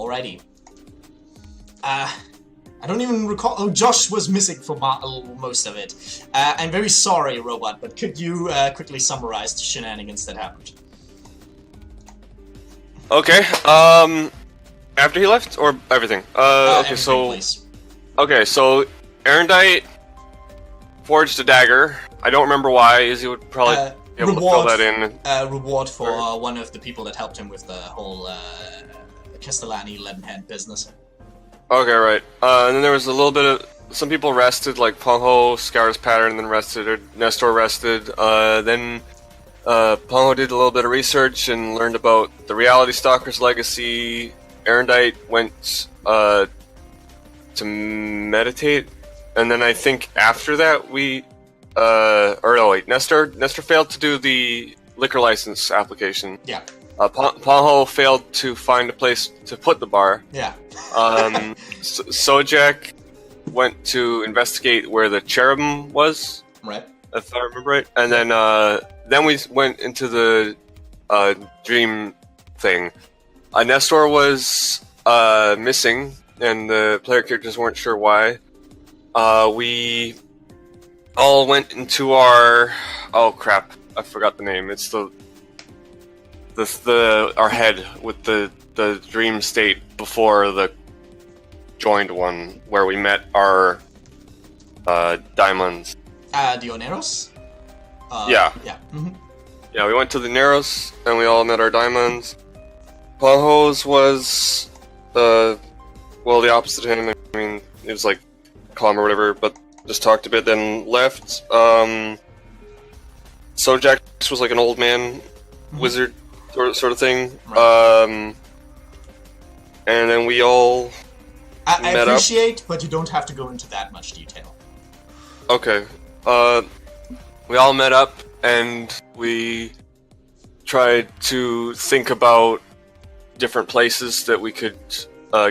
Alrighty. I don't even recall. Oh, Josh was missing for most of it. I'm very sorry, Robot, but could you quickly summarize the shenanigans that happened? Okay. After he left, or everything? Okay, everything, so. Please. Okay, so Erendite forged a dagger. I don't remember why. Izzy would probably be able to fill that in. Reward for one of the people that helped him with the whole Castellani 11-hand business. Okay, right. And then there was a little bit of... Some people rested, like Pongho scoured his pattern and then rested, or Nestor rested. Then Pongho did a little bit of research and learned about the Reality Stalker's legacy. Erendite went to meditate. And then I think after that we... Nestor failed to do the liquor license application. Yeah. Pongho failed to find a place to put the bar. Yeah. Sojak went to investigate where the cherubim was. Right. If I remember right. And then we went into the dream thing. Nestor was missing, and the player characters weren't sure why. We all went into our... Oh crap, I forgot the name. It's our head with the dream state before the joined one, where we met our diamonds. The Oneros? Yeah. Yeah. Mm-hmm. Yeah, we went to the Neros, and we all met our diamonds. Pongho's was, the opposite of him. I mean, it was like calm or whatever, but just talked a bit, then left. Sojak was like an old man wizard sort of thing. Right. And then we all I met appreciate, up. but you don't have to go into that much detail. Okay. We all met up, and we tried to think about different places that we could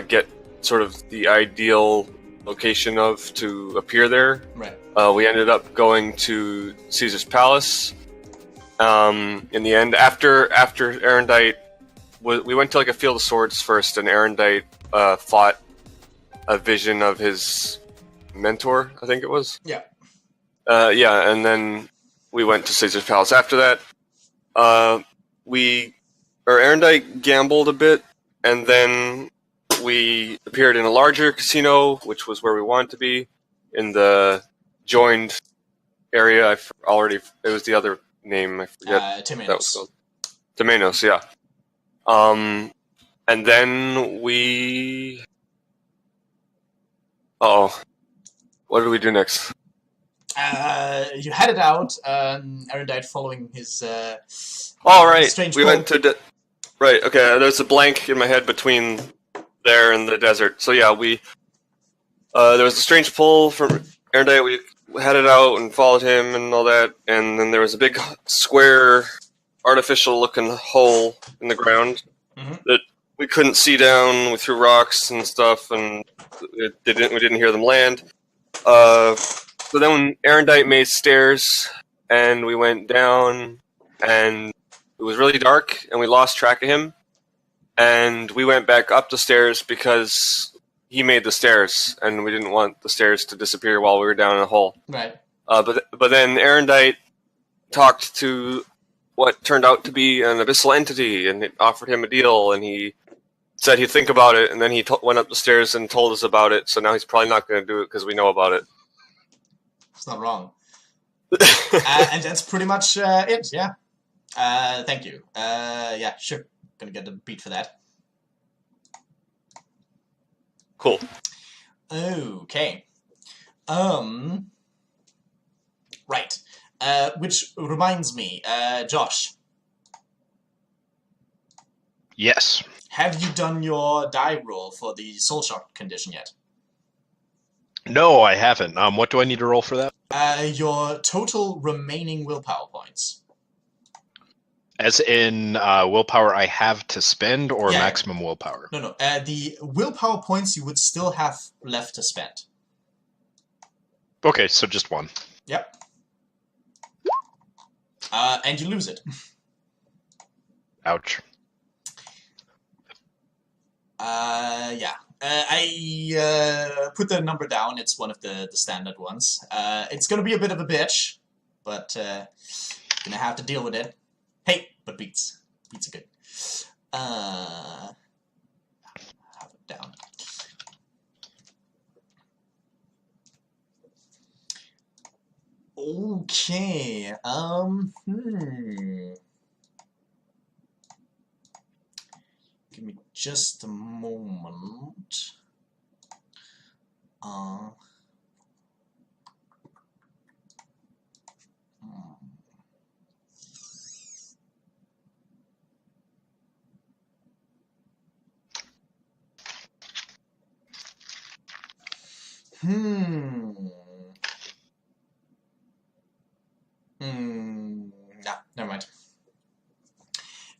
get sort of the ideal location of to appear there. Right. We ended up going to Caesar's Palace. In the end, after Erendite, we went to like a field of swords first, and Erendite fought a vision of his mentor, I think it was. Yeah. Yeah, and then we went to Caesar's Palace after that. Erendite gambled a bit, and then we appeared in a larger casino, which was where we wanted to be, in the joined area. It was the other name, I forget. Timanos. That was called Timanos, yeah. And then we... what did we do next? You headed out, Erendite following his strange we went to... Right, okay, there's a blank in my head between there and the desert. So yeah, there was a strange pull from Erendite. We headed out and followed him and all that, and then there was a big square, artificial-looking hole in the ground that we couldn't see down. We threw rocks and stuff, and we didn't hear them land. So then when Erendite made stairs, and we went down, and it was really dark, and we lost track of him, and we went back up the stairs because he made the stairs, and we didn't want the stairs to disappear while we were down in the hole. Right. But then Erendite talked to what turned out to be an abyssal entity, and it offered him a deal, and he said he'd think about it, and then he went up the stairs and told us about it, so now he's probably not going to do it because we know about it. It's not wrong. And that's pretty much it, yeah. Thank you. Yeah, sure. Gonna get a beat for that. Cool. Okay. Right. Which reminds me, Josh. Yes. Have you done your die roll for the soul shock condition yet? No, I haven't. What do I need to roll for that? Your total remaining willpower points. As in willpower I have to spend, or Yeah. maximum willpower? No. The willpower points you would still have left to spend. Okay, so just one. Yep. And you lose it. Ouch. Yeah. I put the number down. It's one of the standard ones. It's gonna be a bit of a bitch, but gonna have to deal with it. Hey, but beats. Beats are good. Have it down. Okay. Give me just a moment. Nah, never mind.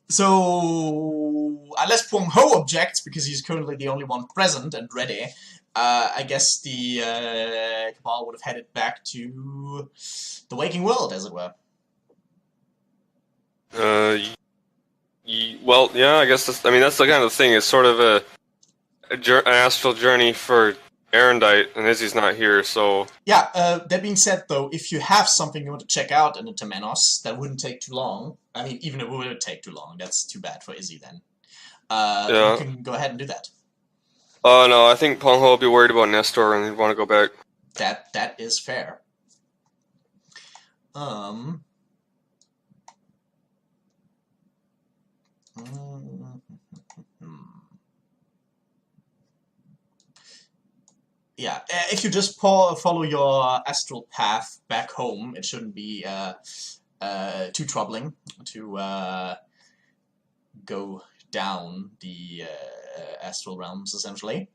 So, unless Phuong Ho objects, because he's currently the only one present and ready, I guess the Cabal would have headed back to the waking world, as it were. Well, yeah, I guess that's the kind of thing. It's sort of an astral journey for Erendite, and Izzy's not here, so... Yeah, that being said, though, if you have something you want to check out in the Temenos, that wouldn't take too long. I mean, even if it would take too long, that's too bad for Izzy, then. Yeah. You can go ahead and do that. Oh, no, I think Phuong Ho will be worried about Nestor and he'd want to go back. That is fair. Yeah, if you just follow your astral path back home, it shouldn't be too troubling to go down the astral realms, essentially.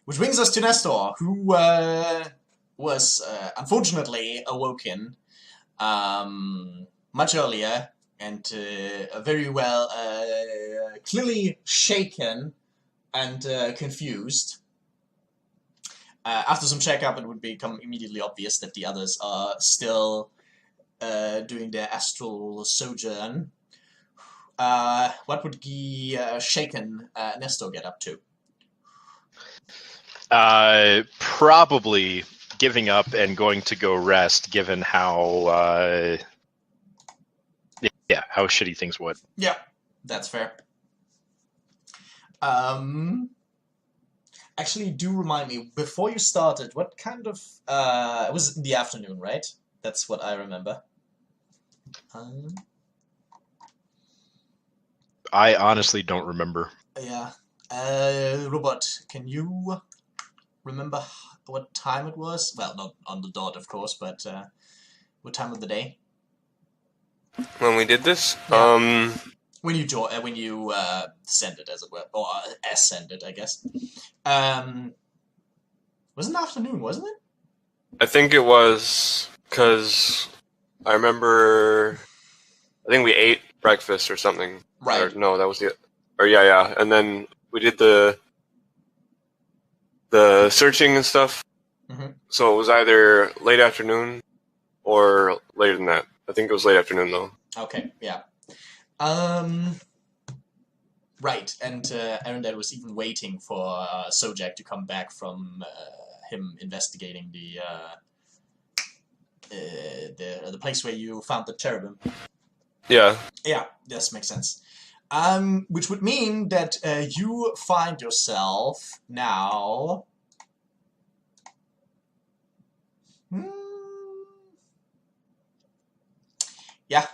Which brings us to Nestor, who was unfortunately awoken much earlier and very well, clearly shaken and confused. After some checkup, it would become immediately obvious that the others are still doing their astral sojourn. What would the shaken Nestor get up to? Probably giving up and going to go rest, given how how shitty things would. Yeah, that's fair. Actually, do remind me, before you started, what kind of... it was in the afternoon, right? That's what I remember. I honestly don't remember. Yeah. Robot, can you remember what time it was? Well, not on the dot, of course, but what time of the day? When we did this? Yeah. When you descended, as it were, or ascended, I guess. It was in the afternoon, wasn't it? I think it was, because I remember, I think we ate breakfast or something. Right. Or, no, that was the... Or yeah. And then we did the searching and stuff. Mm-hmm. So it was either late afternoon or later than that. I think it was late afternoon, though. Okay, yeah. Right, and Erendite was even waiting for Sojak to come back from him investigating the place where you found the cherubim. Yeah. Yeah, this makes sense. Which would mean that you find yourself now... Yeah,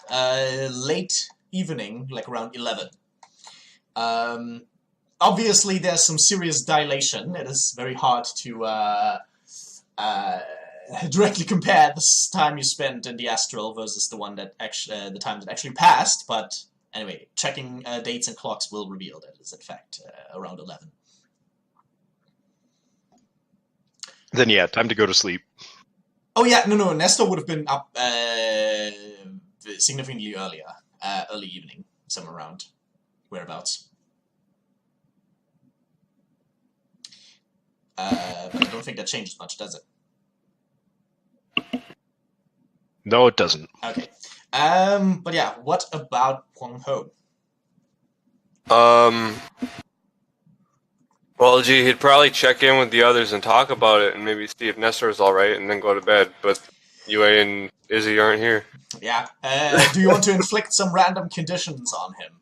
late evening, like around 11. Obviously, there's some serious dilation. It is very hard to directly compare this time you spent in the astral versus the one that the time that actually passed. But anyway, checking dates and clocks will reveal that it is in fact around 11. Then yeah, time to go to sleep. Oh yeah, no. Nestor would have been up significantly earlier, early evening, somewhere around whereabouts. But I don't think that changes much, does it? No, it doesn't. Okay. But yeah, what about Phuong Ho? Well, gee, he'd probably check in with the others and talk about it, and maybe see if Nestor's all right, and then go to bed. But UA and Izzy aren't here. Yeah. Do you want to inflict some random conditions on him?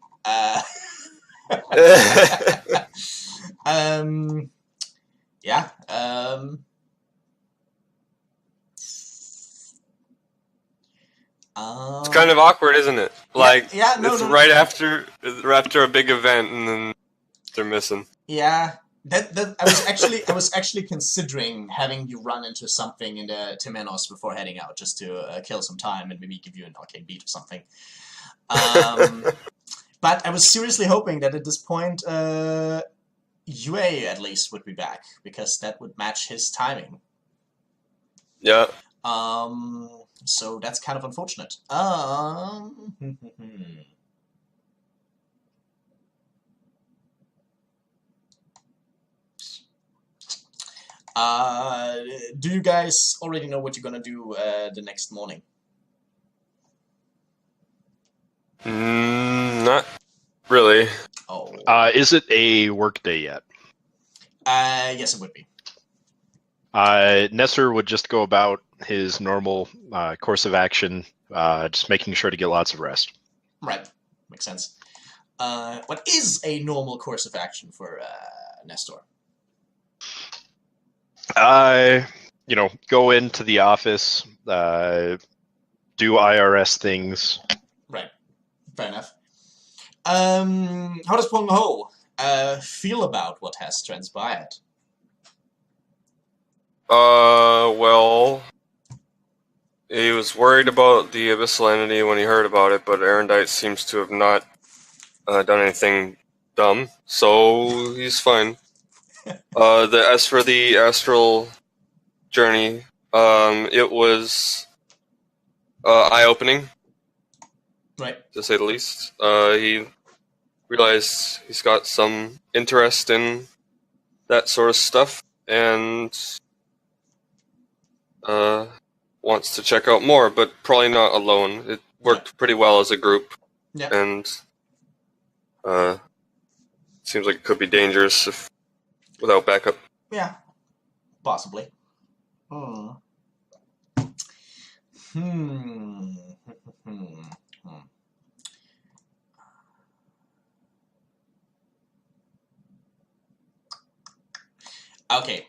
Yeah. It's kind of awkward, isn't it? Like, it's no. right after a big event, and then they're missing. Yeah. I was actually considering having you run into something in the Temenos before heading out, just to kill some time and maybe give you an arcade beat or something. But I was seriously hoping that at this point, UA at least would be back, because that would match his timing. Yeah. So that's kind of unfortunate. Do you guys already know what you're gonna do the next morning? Not really. Oh. Is it a work day yet? Yes, it would be. Nestor would just go about his normal course of action, just making sure to get lots of rest. Right. Makes sense. What is a normal course of action for Nestor? Go into the office, do IRS things. Right. Fair enough. How does Pong Ho feel about what has transpired? Well, he was worried about the abyssal entity when he heard about it, but Arendite seems to have not done anything dumb, so he's fine. As for the astral journey, it was eye-opening, right, to say the least. He realized he's got some interest in that sort of stuff, and wants to check out more, but probably not alone. It worked pretty well as a group, and seems like it could be dangerous without backup. Yeah, possibly. Okay.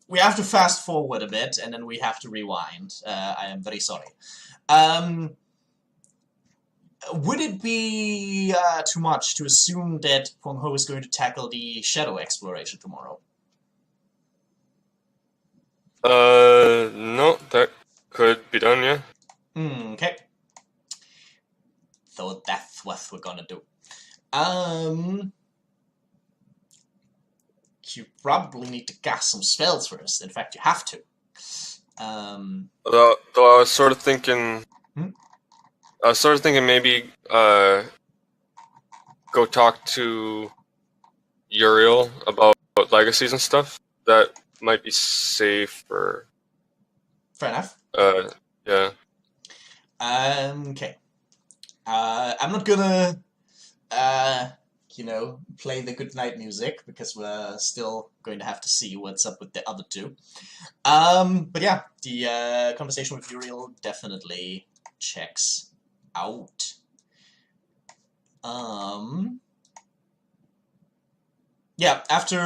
We have to fast forward a bit, and then we have to rewind. I am very sorry. Would it be too much to assume that Pong Ho is going to tackle the shadow exploration tomorrow? No, that could be done, yeah. Okay. So that's what we're gonna do. You probably need to cast some spells first. In fact, you have to. Though I was sort of thinking... maybe go talk to Uriel about legacies and stuff. That might be safer. Fair enough. Yeah. Okay. I'm not gonna, play the good night music, because we're still going to have to see what's up with the other two. But yeah, the conversation with Uriel definitely checks out. Yeah, after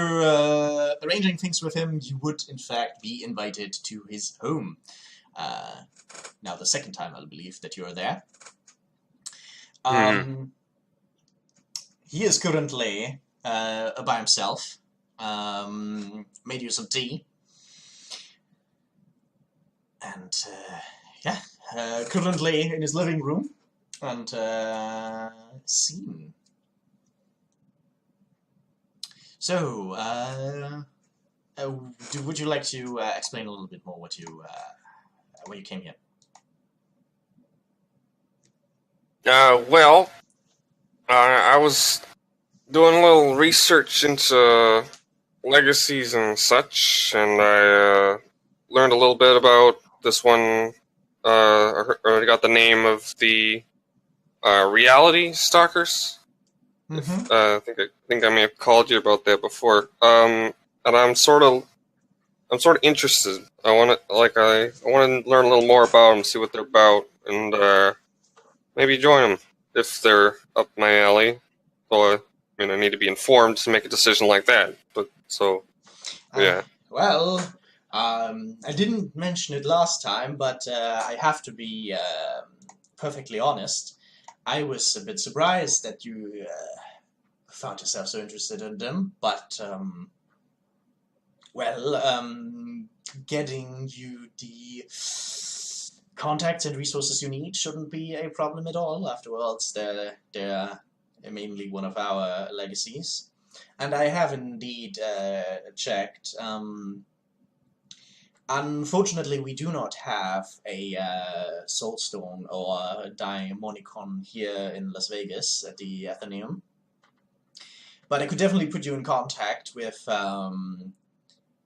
arranging things with him, you would in fact be invited to his home. Now the second time, I believe, that you're there. He is currently by himself. Made use of tea. And currently in his living room. And scene. So, would you like to explain a little bit more what why you came here? Well, I was doing a little research into legacies and such, and I learned a little bit about this one. I got the name of the reality stalkers. Mm-hmm. I think I may have called you about that before. And I'm sort of interested. I want to learn a little more about them, see what they're about, and maybe join them if they're up my alley. So I need to be informed to make a decision like that. But so yeah. Well, I didn't mention it last time, but I have to be perfectly honest. I was a bit surprised that you found yourself so interested in them, but getting you the contacts and resources you need shouldn't be a problem at all. Afterwards, they're mainly one of our legacies. And I have indeed checked. Unfortunately, we do not have a Soulstone or a Daimonicon here in Las Vegas at the Athenaeum. But I could definitely put you in contact with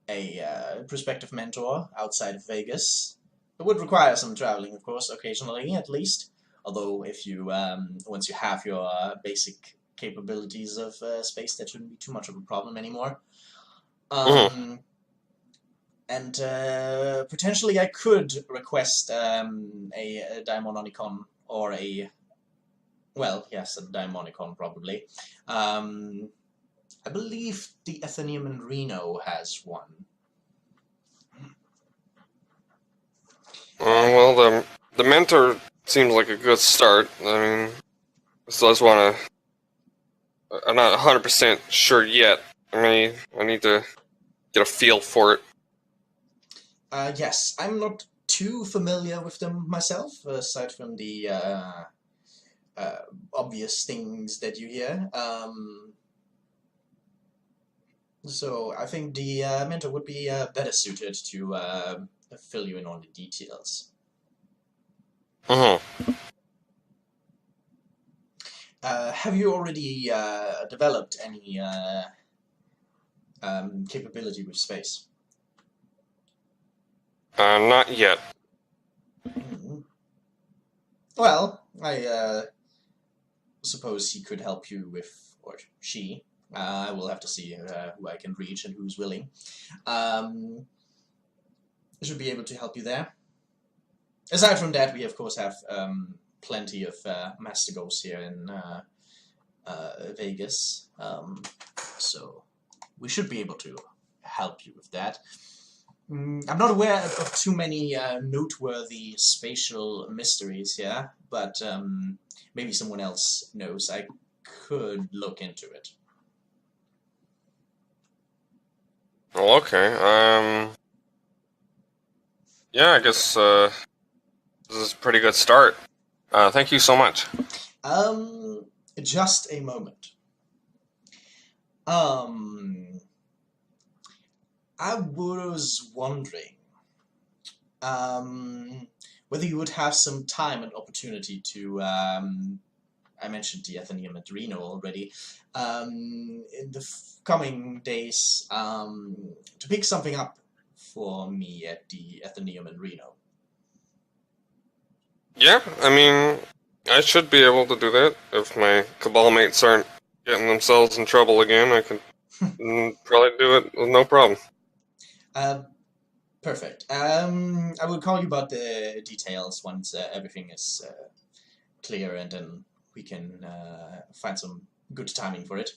a prospective mentor outside of Vegas. It would require some traveling, of course, occasionally at least. Although if you once you have your basic capabilities of space, that shouldn't be too much of a problem anymore. And potentially I could request a Daimonicon or a Daimonicon probably. I believe the Athenaeum in Reno has one. Well, the mentor seems like a good start. I mean, so I just want to. I'm not 100% sure yet. I need to get a feel for it. Yes, I'm not too familiar with them myself, aside from the obvious things that you hear. So I think the mentor would be better suited to fill you in on the details. Have you already developed any capability with space? Not yet. Mm-hmm. Well, I suppose he could help you with, or she. I will have to see who I can reach and who's willing. I should be able to help you there. Aside from that, we of course have plenty of Mastigos here in Vegas, so we should be able to help you with that. I'm not aware of too many noteworthy spatial mysteries here, but maybe someone else knows. I could look into it. Well, okay. Yeah, I guess this is a pretty good start. Thank you so much. Just a moment. I was wondering whether you would have some time and opportunity to, I mentioned the Athenaeum at Reno already, in the coming days to pick something up for me at the Athenaeum in Reno. Yeah, I should be able to do that. If my Cabal mates aren't getting themselves in trouble again, I can probably do it with no problem. Perfect. I will call you about the details once everything is clear, and then we can find some good timing for it.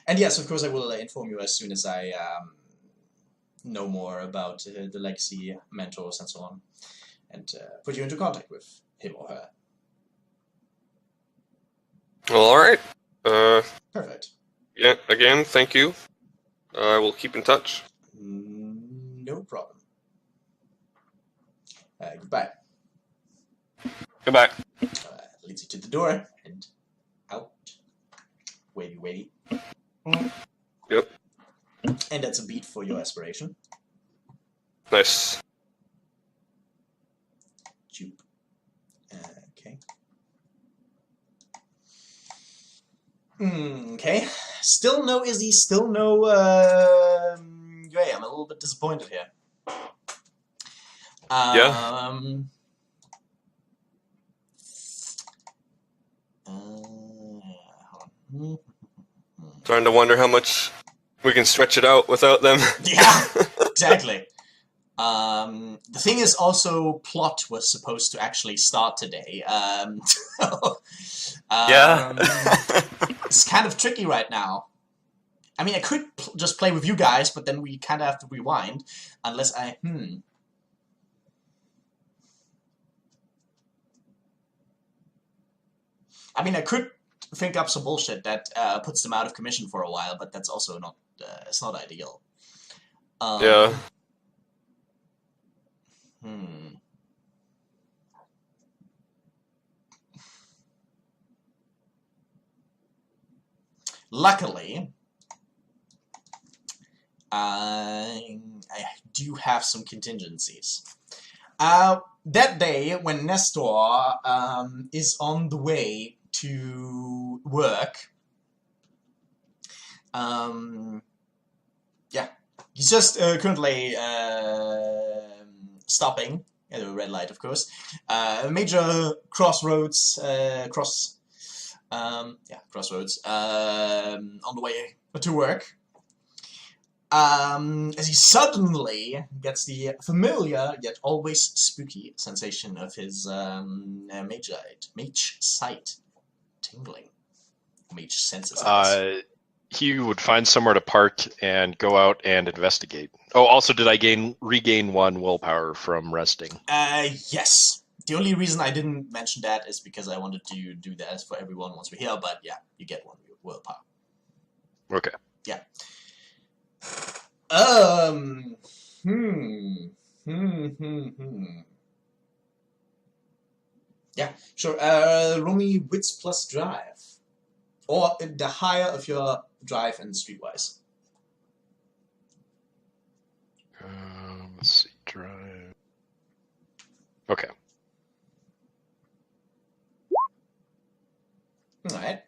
And yes, of course, I will inform you as soon as I know more about the legacy mentors and so on, and put you into contact with him or her. Well, all right. Perfect. Yeah. Again, thank you. I will keep in touch. No problem. Goodbye. Goodbye. Leads you to the door and out. Wavy. Yep. And that's a beat for your aspiration. Nice. Jupe. Okay. Okay. Still no Izzy, still no Gray. I'm a little bit disappointed here. Yeah. Trying to wonder how much we can stretch it out without them. Yeah, exactly. The thing is also, plot was supposed to actually start today. Yeah. It's kind of tricky right now. I mean, I could just play with you guys, but then we kind of have to rewind, unless I... I mean, I could think up some bullshit that puts them out of commission for a while, but that's also not... it's not ideal. Yeah. Luckily, I do have some contingencies. That day, when Nestor is on the way to work, yeah, he's just currently stopping at a red light, of course. Major crossroads, crossroads on the way to work. As he suddenly gets the familiar yet always spooky sensation of his mage sight tingling. Mage senses. He would find somewhere to park and go out and investigate. Oh, also, did I regain 1 willpower from resting? Yes. The only reason I didn't mention that is because I wanted to do that for everyone once we're here, but yeah, you get 1 willpower. Okay. Yeah. Yeah, sure. Roll me wits plus drive. Or the higher of your drive and streetwise. Let's see, drive. Okay. Alright.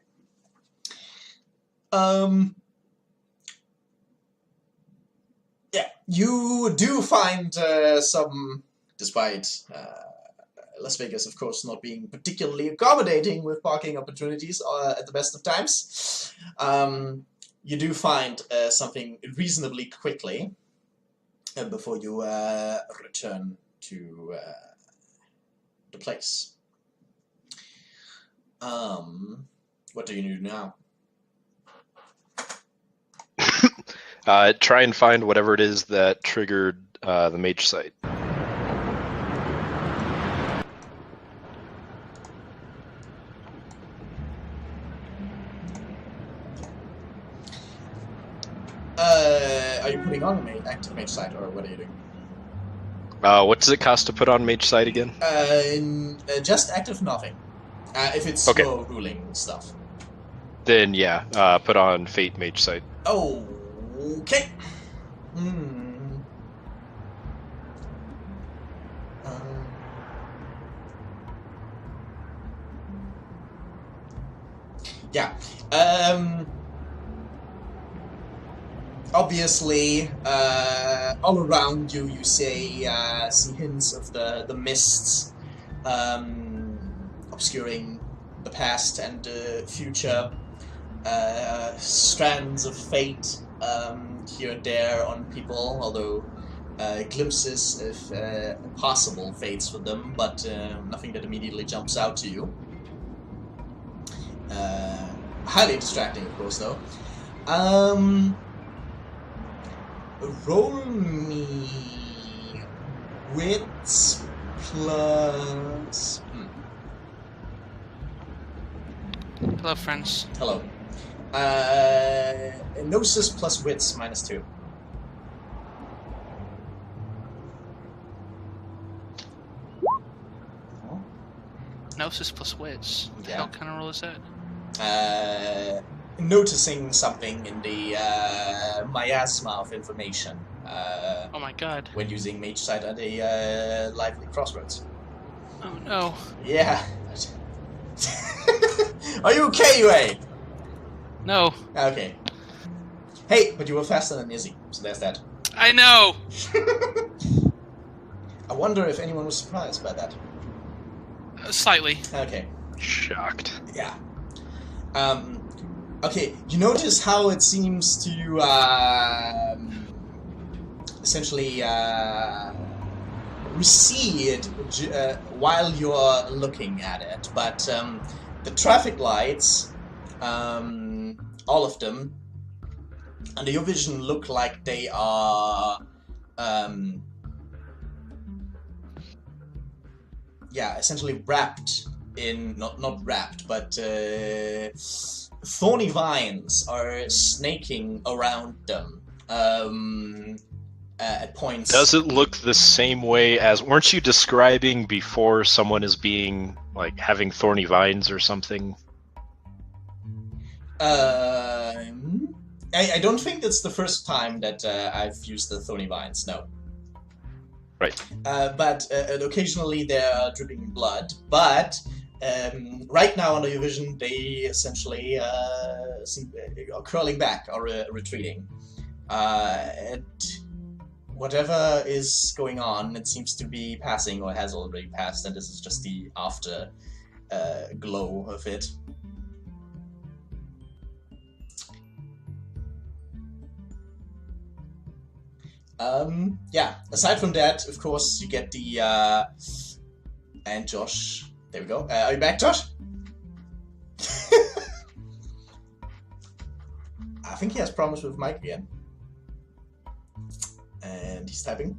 Yeah, you do find some, despite Las Vegas, of course, not being particularly accommodating with parking opportunities at the best of times, you do find something reasonably quickly before you return to the place. What do you do now? Try and find whatever it is that triggered the mage sight. Are you putting on an active mage sight, or what are you doing? What does it cost to put on mage sight again? Just active nothing. If it's Okay. slow ruling stuff. Then yeah, put on fate mage sight. Oh, okay. Yeah. Obviously, all around you, you see hints of the mists obscuring the past and the future. Strands of fate here and there on people, although glimpses of possible fates for them, but nothing that immediately jumps out to you. Highly distracting, of course, though. Roll me wits plus... Hello, friends. Hello. Gnosis plus wits -2. Gnosis plus wits. What the Yeah. hell kind of roll is that? Noticing something in the miasma of information Oh my god. when using Mage Sight at a lively crossroads. Oh no. Yeah. Are you okay, UA? No. Okay. Hey, but you were faster than Izzy, so there's that. I know! I wonder if anyone was surprised by that. Slightly. Okay. Shocked. Yeah. Okay, you notice how it seems to essentially recede while you're looking at it, but the traffic lights, all of them, under your vision look like they are, essentially wrapped in, not wrapped, but thorny vines are snaking around them. At points. Does it look the same way as? Weren't you describing before someone is being like having thorny vines or something? I don't think that's the first time that I've used the thorny vines. No. Right. But occasionally they're dripping blood. But right now under your vision, they essentially seem are curling back or retreating. Whatever is going on, it seems to be passing or has already passed, and this is just the after glow of it. Yeah, aside from that, of course, you get the, and Josh, there we go. Are you back, Josh? I think he has problems with mic again. And he's typing.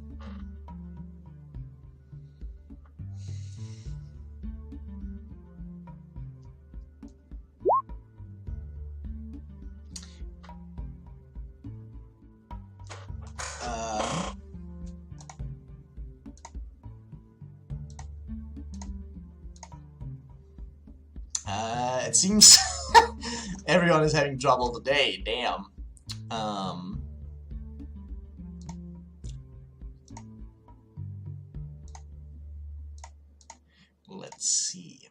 It seems everyone is having trouble today. Damn. Let's see.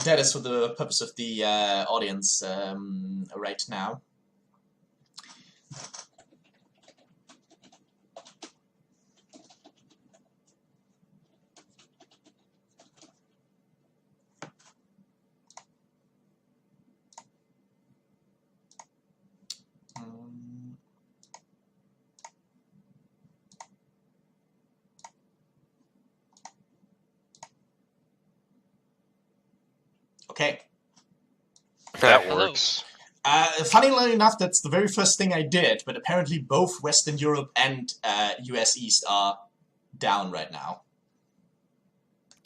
That is for the purpose of the audience right now. Okay. That Hello. works. Funnily enough, that's the very first thing I did, but apparently both Western Europe and US East are down right now.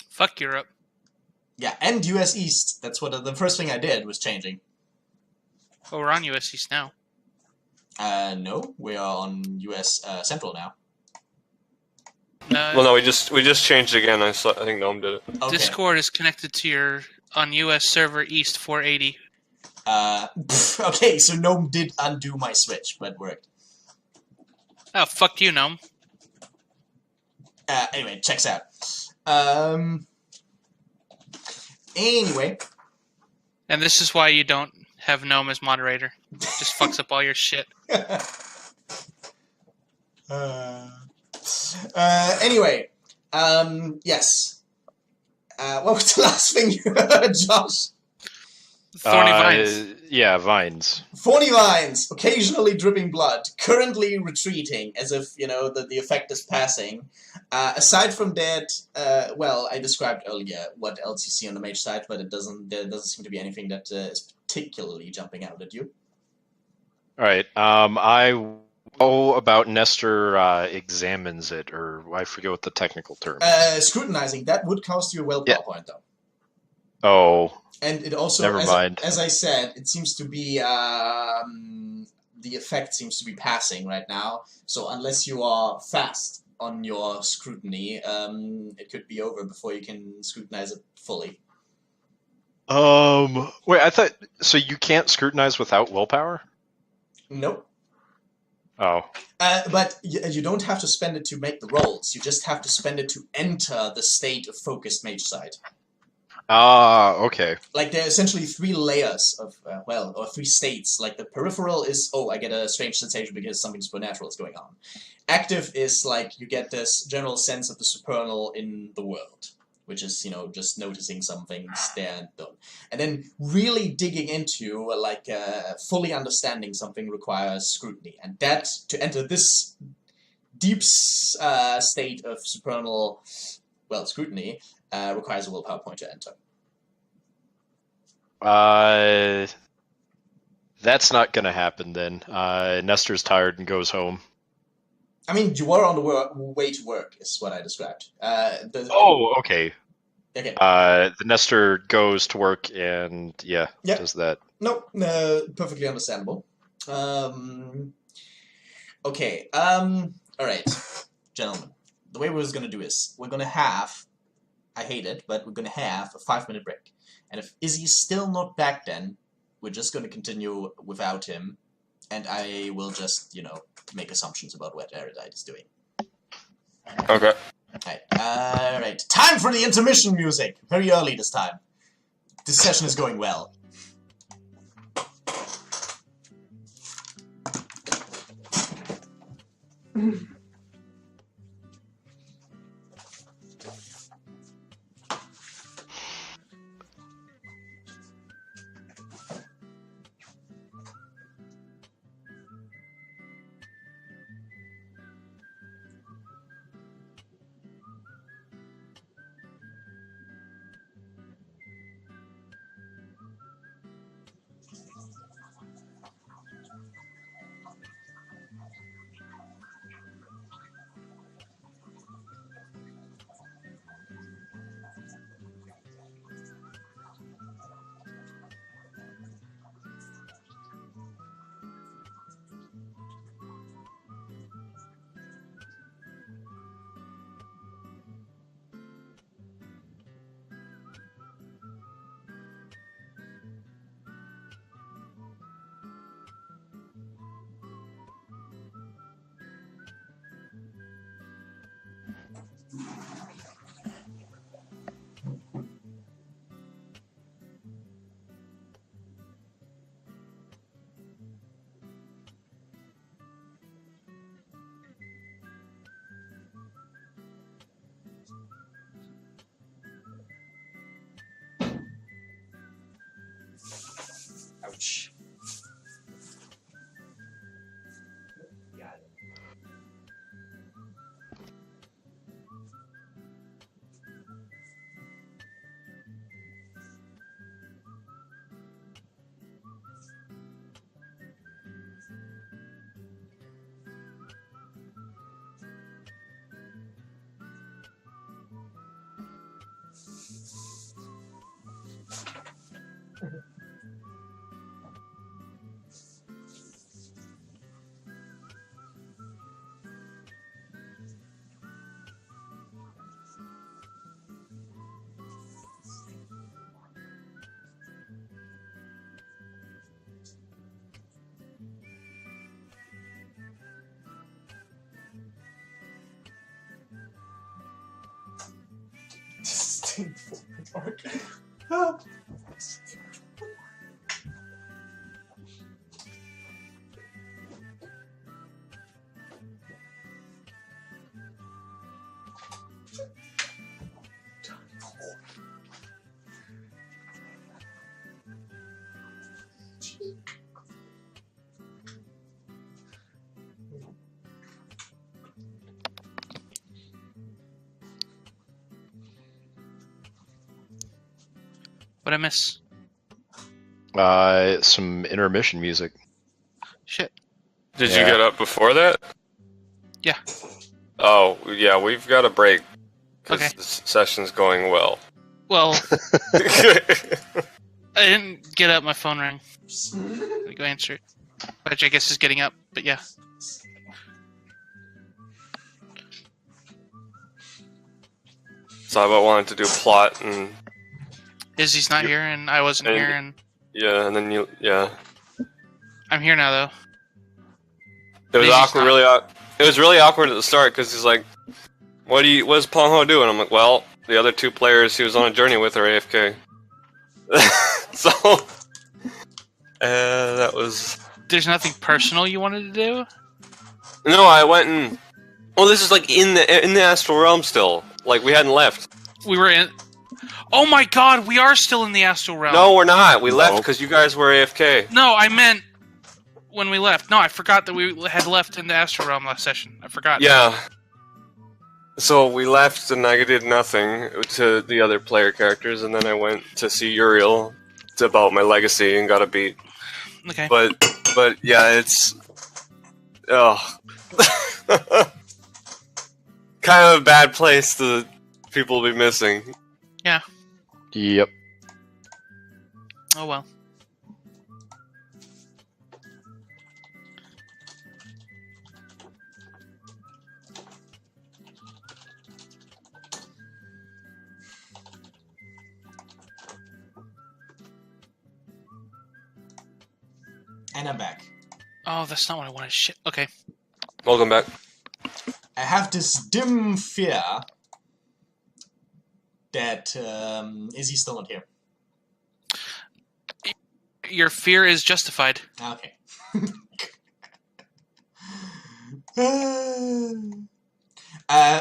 Fuck Europe. Yeah, and US East. That's what the first thing I did was changing. Oh, we're on US East now. No, we are on US Central now. Well, no, we just changed again. I think Gnome did it. Okay. Discord is connected to your on US server East 480. Okay, so Gnome did undo my switch, but it worked. Oh, fuck you, Gnome. Anyway, checks out. Anyway. And this is why you don't have Gnome as moderator. Just fucks up all your shit. Anyway. Yes. What was the last thing you heard, Josh? Thorny vines. Yeah, vines. Thorny vines, occasionally dripping blood, currently retreating, as if, you know, the effect is passing. Aside from that, well, I described earlier what else you see on the mage side, but there doesn't seem to be anything that is particularly jumping out at you. Alright, I know about Nestor examines it, or I forget what the technical term is. Scrutinizing, that would cost you a willpower point, though. Oh. And it also, Never mind. as I said, it seems to be, the effect seems to be passing right now, so unless you are fast on your scrutiny, it could be over before you can scrutinize it fully. Wait, I thought, so you can't scrutinize without willpower? Nope. Oh. But you don't have to spend it to make the rolls, you just have to spend it to enter the state of focused mage side. Okay. Like, there are essentially 3 layers of, or 3 states. Like, the peripheral is, oh, I get a strange sensation because something supernatural is going on. Active is, like, you get this general sense of the supernal in the world, which is, just noticing some things there and done. And then really digging into, fully understanding something requires scrutiny. And that, to enter this deep state of supernal, scrutiny, requires a willpower point to enter. That's not going to happen then. Nestor's tired and goes home. I mean, you are on the way to work, is what I described. Okay. Okay. The Nestor goes to work and, does that. Nope, perfectly understandable. Okay, alright, gentlemen. The way we're going to do is, we're going to have, I hate it, but we're going to have a 5-minute break. And if Izzy's still not back then, we're just going to continue without him, and I will just, make assumptions about what Erudite is doing. Okay. Alright. Time for the intermission music! Very early this time. This session is going well. Ouch. Got it. Help! What'd I miss? Some intermission music. Shit. Did you get up before that? Yeah. Oh, yeah, we've got a break. Because Okay. the session's going well. Well, I didn't get up. My phone rang. Let me go answer it. Which I guess is getting up, but yeah. Saibot wanted to do plot and... Izzy's not here, and I wasn't here, and Yeah, and then you... Yeah. I'm here now, though. It was Izzy's awkward, not- it was really awkward at the start, because he's like, what does Pong Ho do? And I'm like, well, the other 2 players he was on a journey with are AFK. So, that was... There's nothing personal you wanted to do? No, I went and... Well, this is like in the astral realm still. Like, we hadn't left. We were in... Oh my god, we are still in the astral realm. No, we're not. We left because you guys were AFK. No, I meant when we left. No, I forgot that we had left in the astral realm last session. I forgot. Yeah. So we left and I did nothing to the other player characters, and then I went to see Uriel about my legacy and got a beat. Okay. But yeah, it's... Oh. Kind of a bad place to people be missing. Yeah. Yep. Oh well. And I'm back. Oh, that's not what I wanted. Shit. Okay. Welcome back. I have this dim fear that Izzy's still not here. Your fear is justified. Okay.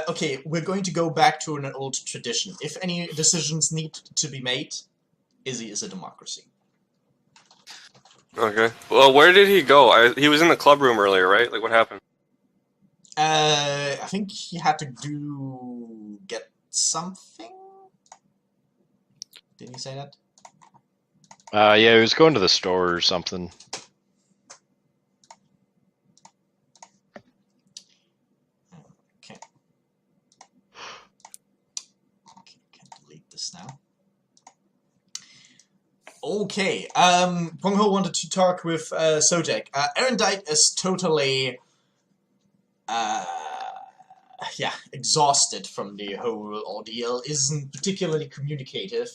Okay, we're going to go back to an old tradition. If any decisions need to be made, Izzy is a democracy. Okay. Well, where did he go? He was in the club room earlier, right? Like, what happened? I think he had to get something? Didn't he say that? Yeah, he was going to the store or something. Okay. Okay, can delete this now. Okay, Pongho wanted to talk with Sojak. Erendite is totally, yeah, exhausted from the whole ordeal, isn't particularly communicative,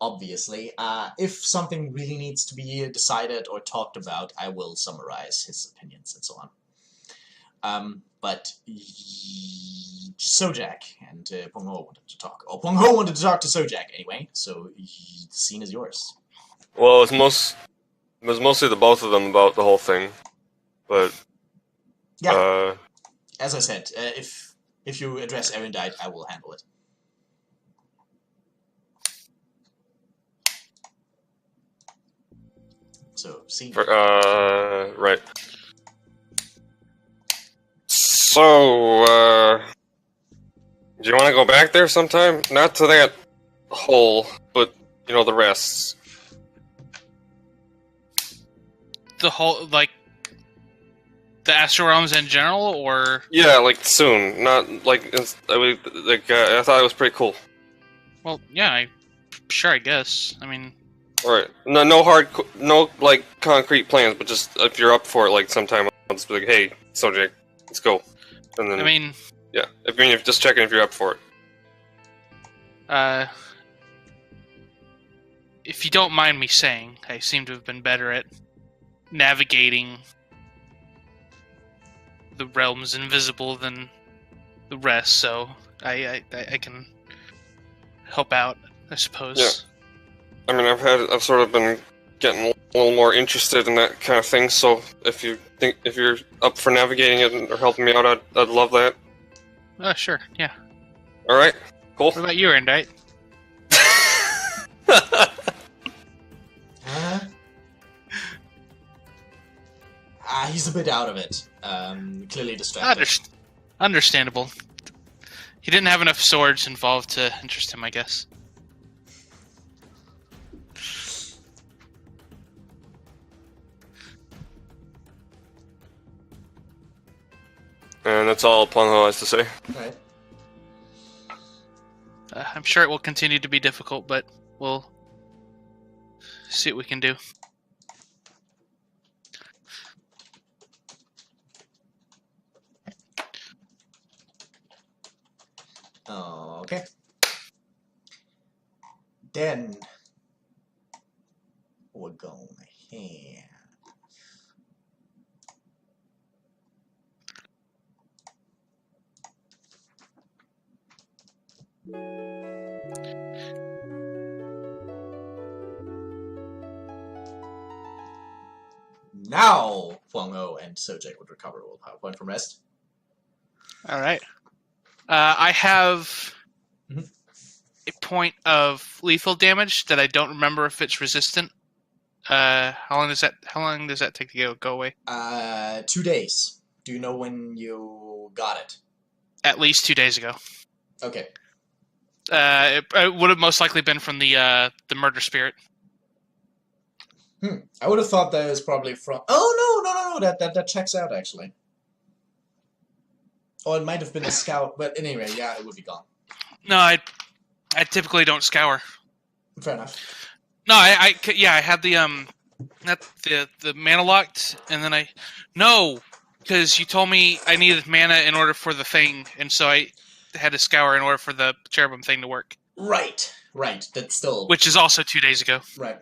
obviously. If something really needs to be decided or talked about, I will summarize his opinions and so on. But Sojak and Pongho wanted to talk. Or Pongho wanted to talk to Sojak anyway, so the scene is yours. Well, it was mostly the both of them about the whole thing, but yeah. As I said, if you address Erendite, I will handle it. So, scene. Right. So, do you want to go back there sometime? Not to that hole, but, you know, the rest. The whole, like, the astral realms in general, or? Yeah, like, soon. Not, like, I thought it was pretty cool. Well, yeah, sure, I guess. I mean... Alright. No, like, concrete plans, but just, if you're up for it, like, sometime, I'll just be like, hey, Sojak, let's go. And then... I mean... Yeah, if just checking if you're up for it. If you don't mind me saying, I seem to have been better at navigating the realms invisible than the rest, so I can help out, I suppose. Yeah. I mean, I've sort of been getting a little more interested in that kind of thing, so if you're up for navigating it or helping me out, I'd love that. Sure, yeah. Alright, cool. What about you, Erendite? He's a bit out of it. Clearly distracted. Understandable. He didn't have enough swords involved to interest him, I guess. And that's all Pongho has to say. Right. I'm sure it will continue to be difficult, but we'll see what we can do. Okay. Then we're going here. Now, Huang-O and Sojek would recover a willpower point from rest. All right. I have a point of lethal damage that I don't remember if it's resistant. How long does that take to go away? 2 days. Do you know when you got it? At least 2 days ago. Okay. It would have most likely been from the murder spirit. I would have thought that was probably from... Oh, no. That checks out, actually. Or it might have been a scout, but anyway, yeah, it would be gone. No, I typically don't scour. Fair enough. No, I had the mana locked, and then because you told me I needed mana in order for the thing, and so I had to scour in order for the cherubim thing to work. Right. That's still... Which is also 2 days ago. Right.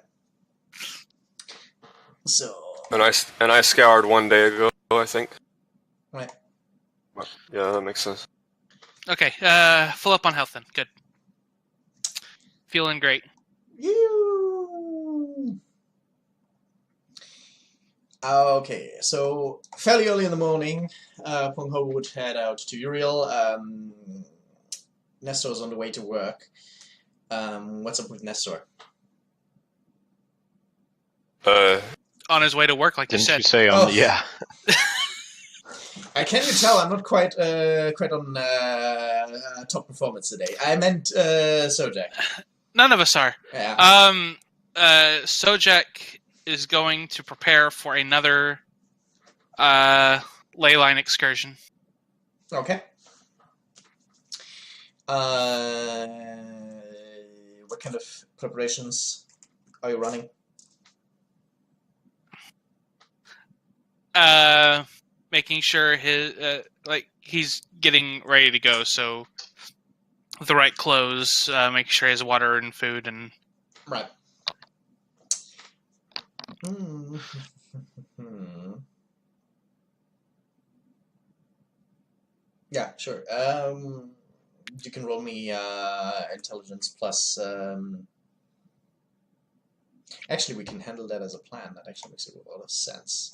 So... And I scoured 1 day ago, I think. Right. Yeah, that makes sense. Okay, full up on health then. Good. Feeling great. Okay, so fairly early in the morning, Huang-O would head out to Uriel. Nestor's on the way to work. What's up with Nestor? On his way to work, like Didn't you said. you say Oh. yeah? Can you tell I'm not quite on top performance today? I meant Sojak. None of us are. Yeah. Sojak is going to prepare for another ley line excursion. Okay. What kind of preparations are you running? Making sure he's getting ready to go. So with the right clothes, making sure he has water and food and Right. Yeah, sure. You can roll me intelligence plus. Actually, we can handle that as a plan. That actually makes a lot of sense.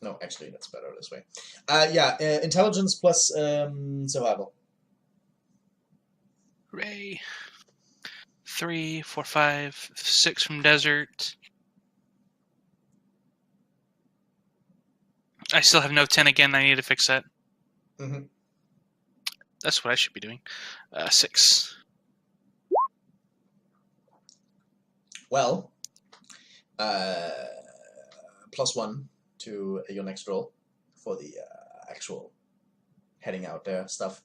No, actually, that's better this way. Yeah, intelligence plus survival. Hooray. 3, 4, 5, 6 from desert. I still have no 10 again. I need to fix that. That's what I should be doing. 6. Well, +1 to your next roll for the actual heading out there stuff.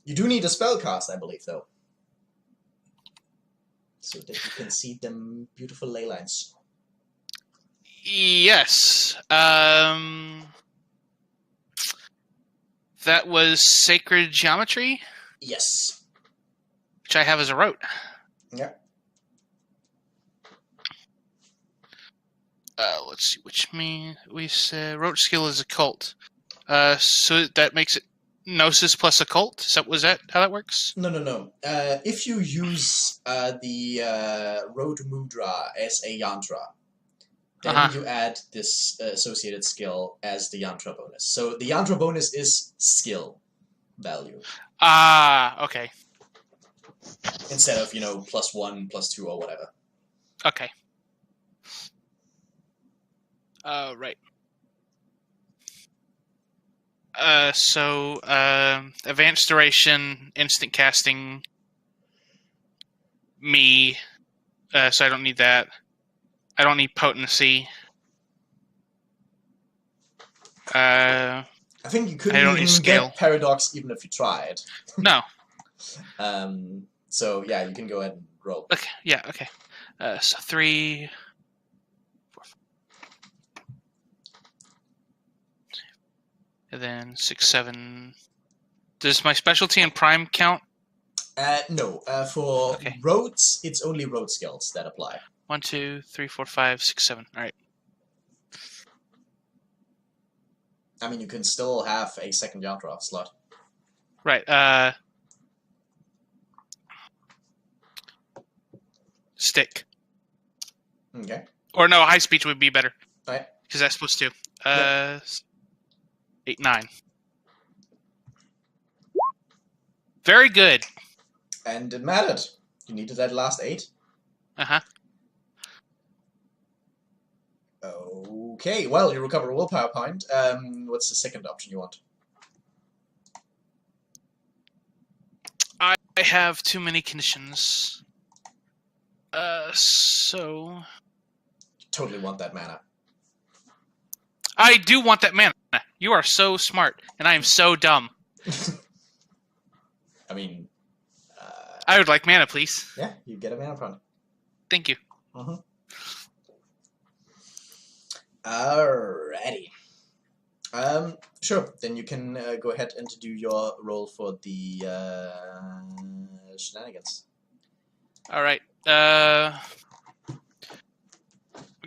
You do need a spell cast, I believe, though, so that you can see them beautiful ley lines. Yes. That was Sacred Geometry, Yes. which I have as a rote. Yeah. Let's see, which we said rote skill is occult. So that makes it Gnosis plus occult. Was that how that works? No. If you use the Road Mudra as a yantra, then you add this associated skill as the yantra bonus. So the yantra bonus is skill value. Okay. Instead of, +1, +2, or whatever. Okay. Right. So advanced duration, instant casting, me. So I don't need that. I don't need potency. I think you couldn't even get paradox even if you tried. No. So yeah, you can go ahead and roll. Okay. Yeah. Okay. So 3, 4, 5. And then 6, 7. Does my specialty and prime count? No. For roads, it's only road skills that apply. 1, 2, 3, 4, 5, 6, 7. All right. I mean, you can still have a second yard draw slot. Right. Stick. Okay. Or no, high speech would be better. Right. Because that's supposed to. 8, 9. Very good. And it mattered. You needed that last 8. Uh-huh. Okay, well, you recover a willpower point. What's the second option you want? I have too many conditions. So... Totally want that mana. I do want that mana. You are so smart, and I am so dumb. I mean... I would like mana, please. Yeah, you get a mana point. Thank you. Mm-hmm. Alrighty. Sure, then you can go ahead and do your roll for the shenanigans. Alright. I'm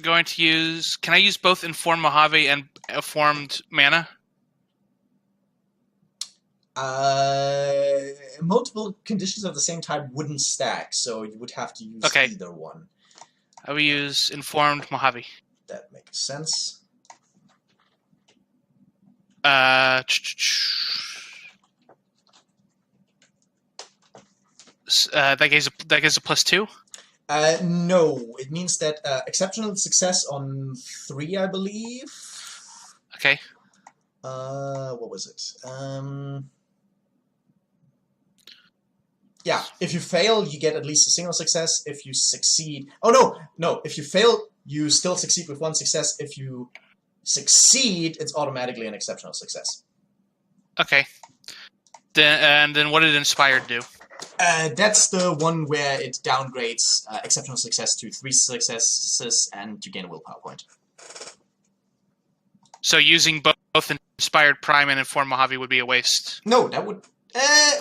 going to use... Can I use both Informed Mojave and Formed Mana? Multiple conditions of the same type wouldn't stack, so you would have to use either one. I will use Informed Mojave. That makes sense. That gives a +2? No, it means that exceptional success on 3, I believe. Okay. What was it? Yeah, if you fail, you get at least a single success. If you succeed... Oh, no! If you fail, you still succeed with 1 success. If you succeed, it's automatically an exceptional success. Okay. And then what did Inspired do? That's the one where it downgrades exceptional success to 3 successes, and you gain a willpower point. So using both Inspired Prime and Informed Mojave would be a waste? No, that would...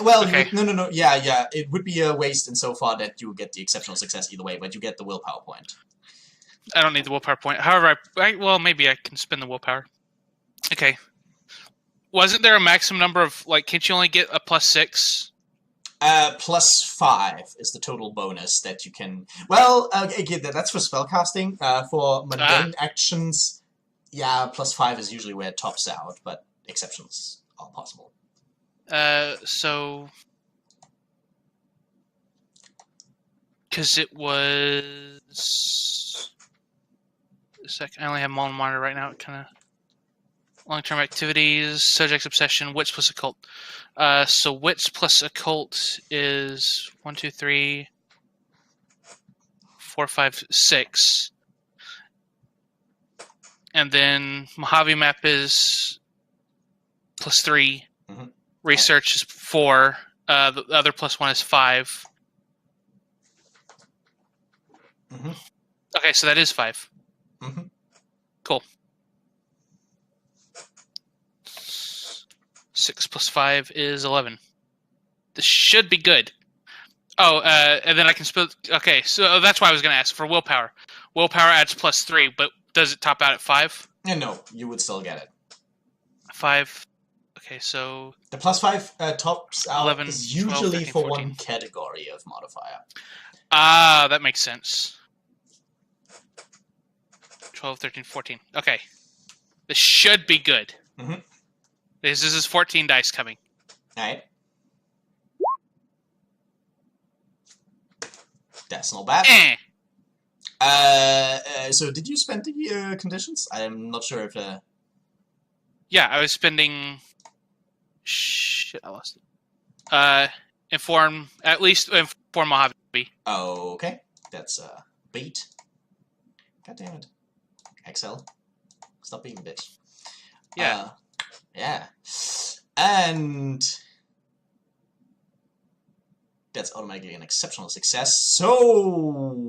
well, okay. No. Yeah. It would be a waste insofar that you get the exceptional success either way, but you get the willpower point. I don't need the willpower point. However, well, maybe I can spend the willpower. Okay. Wasn't there a maximum number of, like, can't you only get a +6? +5 is the total bonus that you can... Well, again, that's for spellcasting. For mundane actions, yeah, +5 is usually where it tops out, but exceptions are possible. So... Because it was... A second, I only have Mullen Monitor right now. It kind of... Long-term activities, subject's obsession, wits plus occult. So wits plus occult is 1, 2, 3, 4, 5, 6. And then Mojave Map is +3. Mm-hmm. Research is 4. The other +1 is 5. Mm-hmm. Okay, so that is 5. Mm-hmm. Cool. 6 plus 5 is 11. This should be good. Oh, and then I can split... Okay, so that's why I was going to ask for willpower. Willpower adds +3, but does it top out at 5? No, you would still get it. 5. Okay, so... The +5 tops out 11, is 12, usually 13, for 14. one category of modifier. Ah, that makes sense. 12, 13, 14. Okay. This should be good. Mm-hmm. This is 14 dice coming. Alright. That's not bad. So did you spend the conditions? I'm not sure if... Yeah, I was spending... Shit, I lost it. Inform... At least Inform Mojave. Okay. That's bait. God damn it. Excel. Stop being a bitch. Yeah. Yeah. And that's automatically an exceptional success. So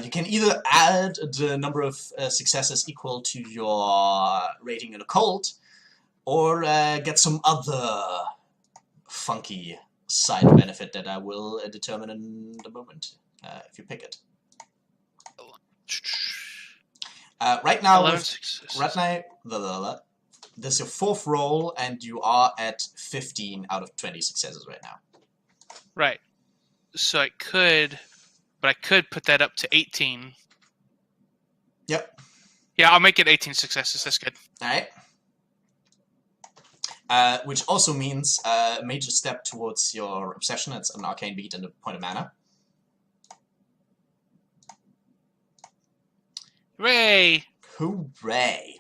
you can either add the number of successes equal to your rating in occult, or get some other funky side benefit that I will determine in the moment, if you pick it. Right now, 11 successes. this is your 4th roll, and you are at 15 out of 20 successes right now. Right. So I could put that up to 18. Yep. Yeah, I'll make it 18 successes. That's good. Alright. Which also means a major step towards your obsession. It's an arcane beat and a point of mana. Hooray! Hooray!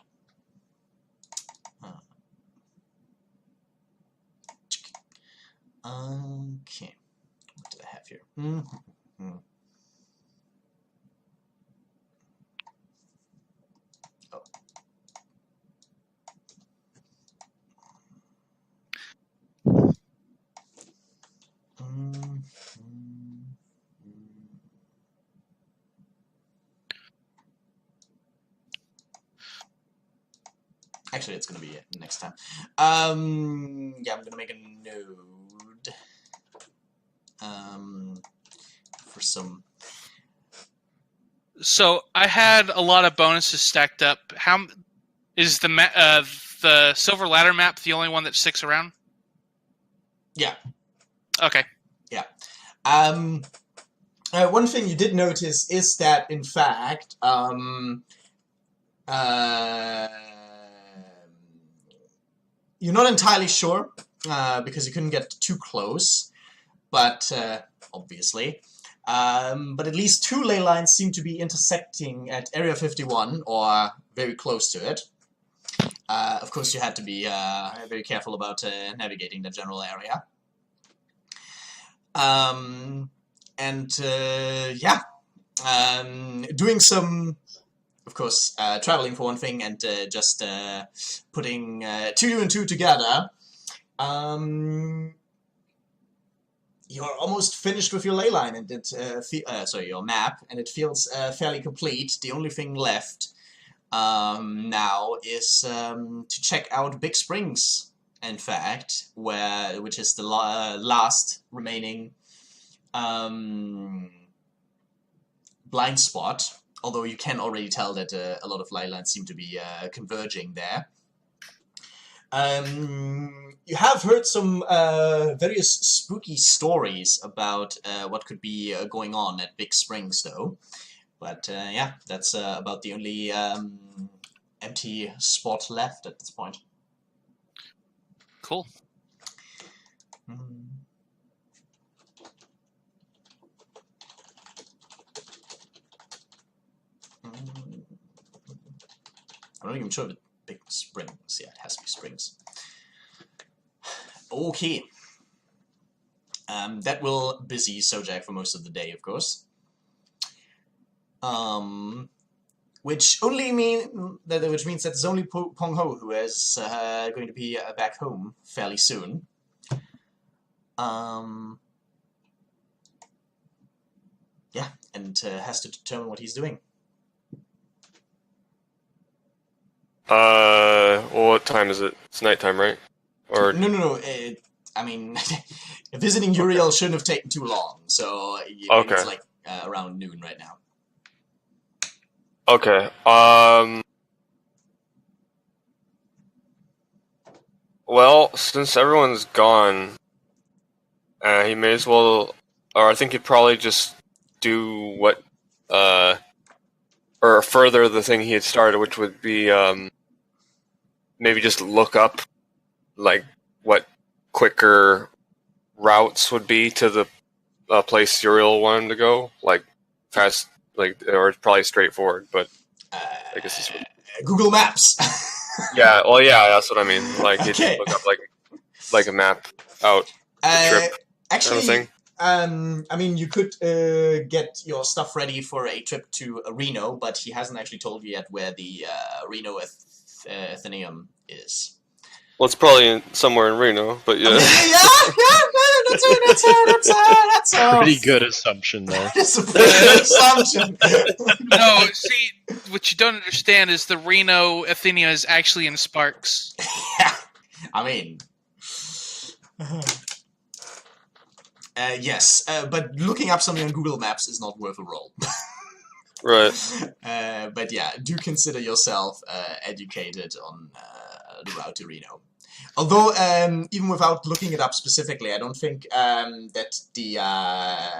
Okay. What do I have here? Oh. Actually, it's gonna be it next time. Yeah, I'm gonna make a node. For some. So I had a lot of bonuses stacked up. How is the Silver Ladder map the only one that sticks around? Yeah. Okay. Yeah. One thing you did notice is that, in fact, you're not entirely sure, because you couldn't get too close, but, obviously. But at least 2 ley lines seem to be intersecting at Area 51, or very close to it. Of course, you had to be very careful about navigating the general area. Yeah. Doing some, of course, traveling for one thing, and just putting 2 and 2 together. You're almost finished with your ley line, and your map, and it feels fairly complete. The only thing left now is to check out Big Springs, in fact, which is the last remaining blind spot. Although you can already tell that a lot of ley lines seem to be converging there. You have heard some various spooky stories about what could be going on at Big Springs, though. But yeah, that's about the only empty spot left at this point. Cool. I'm not even sure if it's Big Springs. Yeah, it has to be Springs. Okay. That will busy Sojak for most of the day, of course. Which means that it's only Pong Ho who is going to be back home fairly soon. Yeah, and has to determine what he's doing. Well, what time is it? It's nighttime, right? Or No. I mean, visiting Uriel shouldn't have taken too long, so okay. It's like around noon right now. Okay. Well, since everyone's gone, he may as well, or I think he'd probably just do what, or further the thing he had started, which would be, maybe just look up, like, what quicker routes would be to the place Uriel wanted to go, like, fast, like, or probably straightforward, but I guess this would... Google Maps! Yeah, well, yeah, that's what I mean. Like, you Okay. just look up, like a map out the trip Actually, kind of thing. I mean, you could get your stuff ready for a trip to Reno, but he hasn't actually told you yet where the Reno Athenaeum is. Well, it's probably somewhere in Reno, but yeah. That's a Pretty good assumption there. That's a pretty good assumption. No, see, what you don't understand is the Reno Athenia is actually in Sparks. Yeah, I mean... Yes, but looking up something on Google Maps is not worth a roll. Right. But yeah, do consider yourself educated on the route to Reno. Although, even without looking it up specifically, I don't think that the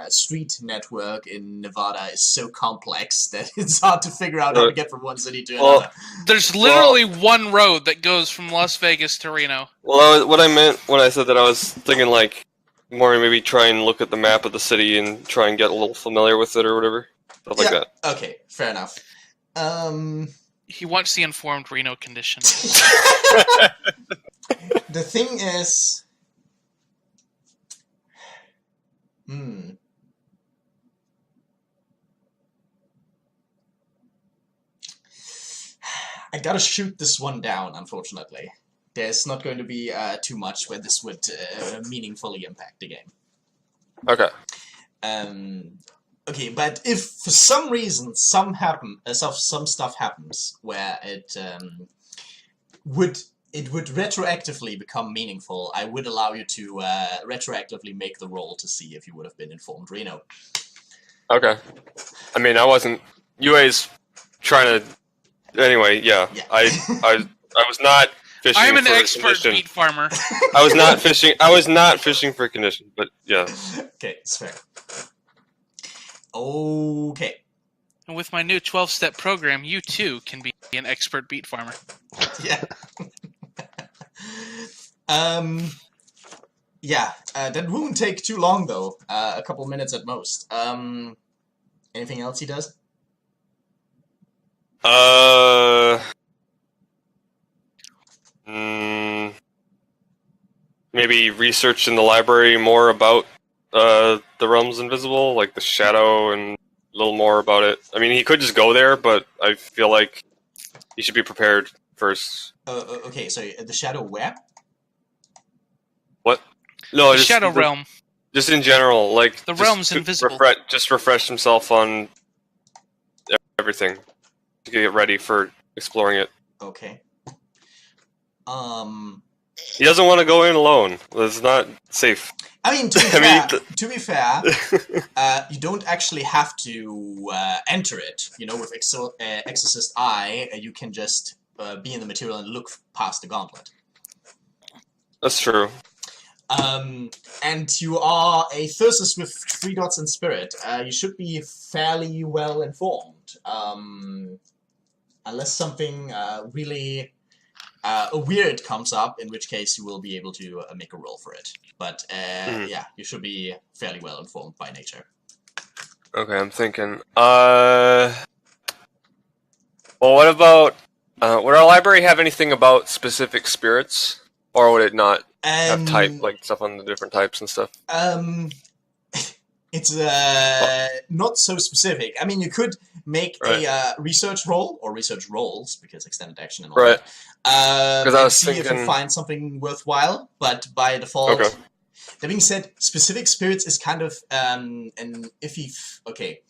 street network in Nevada is so complex that it's hard to figure out how to get from one city to another. There's literally one road that goes from Las Vegas to Reno. Well, what I meant when I said that, I was thinking like more maybe try and look at the map of the city and try and get a little familiar with it or whatever. Stuff like that. Okay, fair enough. He wants the informed Reno condition. The thing is... I gotta shoot this one down, unfortunately. There's not going to be too much where this would meaningfully impact the game. Okay. Okay, but if for some reason some stuff happens where it would retroactively become meaningful, I would allow you to retroactively make the roll to see if you would have been informed Reno. Okay. I mean, I wasn't. UA's trying to. Anyway, yeah. I was not fishing. I'm an for expert condition. beet farmer. I was not fishing. I was not fishing for condition, but yeah. Okay, it's fair. Okay. And with my new 12-step program, you too can be an expert beet farmer. Yeah. Yeah, that won't take too long, though. A couple minutes at most. Anything else he does? Maybe research in the library more about the realms invisible, like the shadow, and a little more about it. I mean, he could just go there, but I feel like he should be prepared first. Okay, so the shadow where? What? No, The just Shadow Realm. Just in general, like The just realm's to invisible. Just refresh himself on everything to get ready for exploring it. Okay. He doesn't want to go in alone. It's not safe. I mean, to be fair, you don't actually have to enter it. You know, with Exorcist Eye, you can just be in the material and look past the gauntlet. That's true. And you are a Thyrsus with 3 dots in spirit. You should be fairly well informed. Unless something really weird comes up, in which case you will be able to make a roll for it. But yeah, you should be fairly well informed by nature. Okay, I'm thinking. Well, what about... would our library have anything about specific spirits? Or would it not have type, like stuff on the different types and stuff? It's not so specific. I mean, you could make a research roll, or research rolls, because extended action and all that. Because I was see if you find something worthwhile, but by default... Okay. That being said, specific spirits is kind of an iffy... Okay.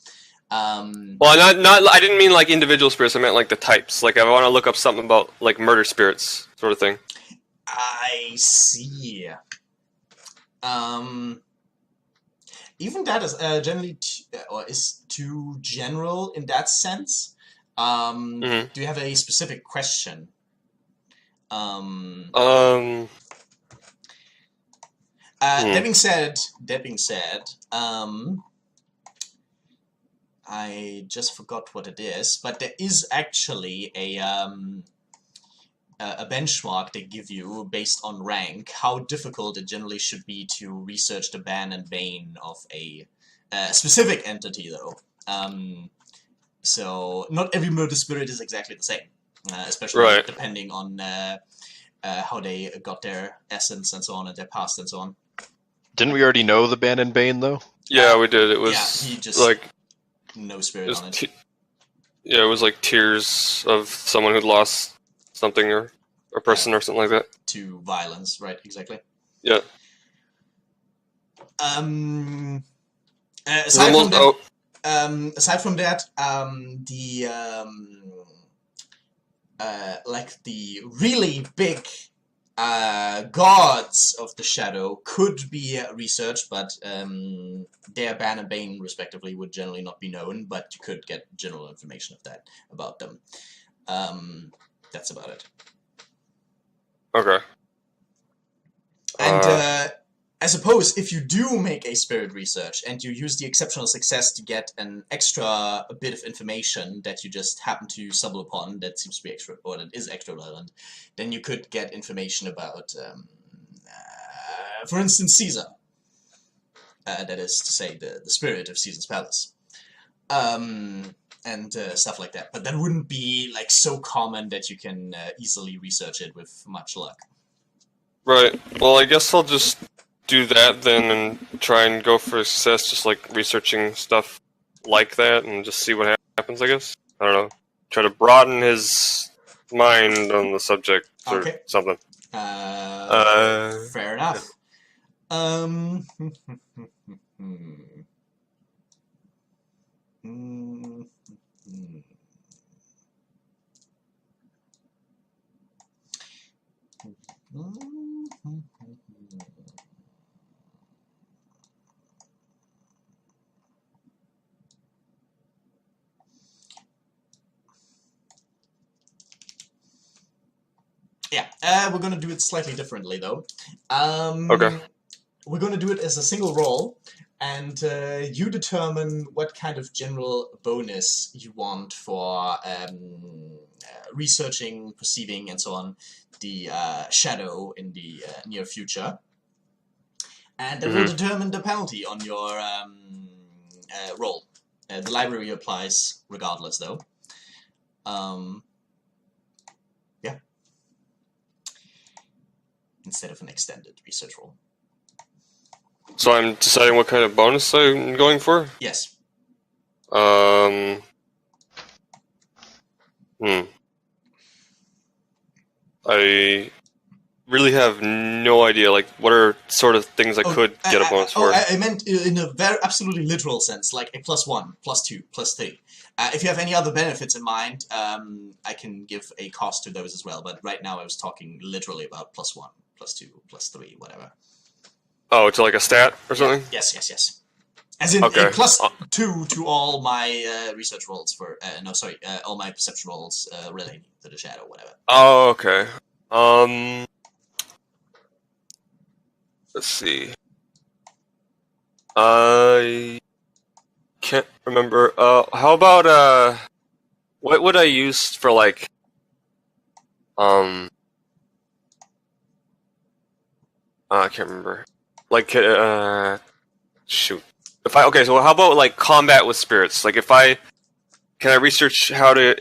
Well, not. I didn't mean like individual spirits. I meant like the types. Like I want to look up something about like murder spirits, sort of thing. I see. Even that is generally is too general in that sense. Do you have a specific question? That being said, I just forgot what it is, but there is actually a benchmark they give you based on rank, how difficult it generally should be to research the ban and bane of a specific entity, though. So not every murder spirit is exactly the same, especially depending on how they got their essence and so on, and their past and so on. Didn't we already know the ban and bane, though? Yeah, we did. It was he just like no spirit on it. Yeah, it was like tears of someone who'd lost something or a person or something like that. To violence, right? Exactly. Yeah. Aside from that, the like the really big gods of the shadow could be researched, but their ban and bane, respectively, would generally not be known, but you could get general information of that about them. That's about it. Okay. And I suppose if you do make a spirit research and you use the exceptional success to get an extra bit of information that you just happen to stumble upon that seems to be extra, or that is extra relevant, then you could get information about, for instance, Caesar. That is to say, the spirit of Caesar's palace. And stuff like that. But that wouldn't be like so common that you can easily research it with much luck. Right. Well, I guess I'll just do that then and try and go for success, just like researching stuff like that and just see what happens, I guess. I don't know. Try to broaden his mind on the subject or something. Fair enough. Yeah, we're going to do it slightly differently, though. Okay. We're going to do it as a single roll, and you determine what kind of general bonus you want for researching, perceiving, and so on the shadow in the near future. And that will determine the penalty on your roll. The library applies regardless, though. Yeah. Instead of an extended research roll. So I'm deciding what kind of bonus I'm going for? Yes. I really have no idea, like, what are sort of things I could get a bonus for? I meant in a very absolutely literal sense, like a +1, +2, +3. If you have any other benefits in mind, I can give a cost to those as well, but right now I was talking literally about +1, +2, +3, whatever. Oh, to like a stat or something? Yeah. Yes. As in a +2 to all my research rolls for, all my perception rolls relating to the shadow, whatever. Oh, okay. Let's see. I can't remember. How about, what would I use for, like, I can't remember. Like, shoot. Okay, so how about, like, combat with spirits? Like, can I research how to,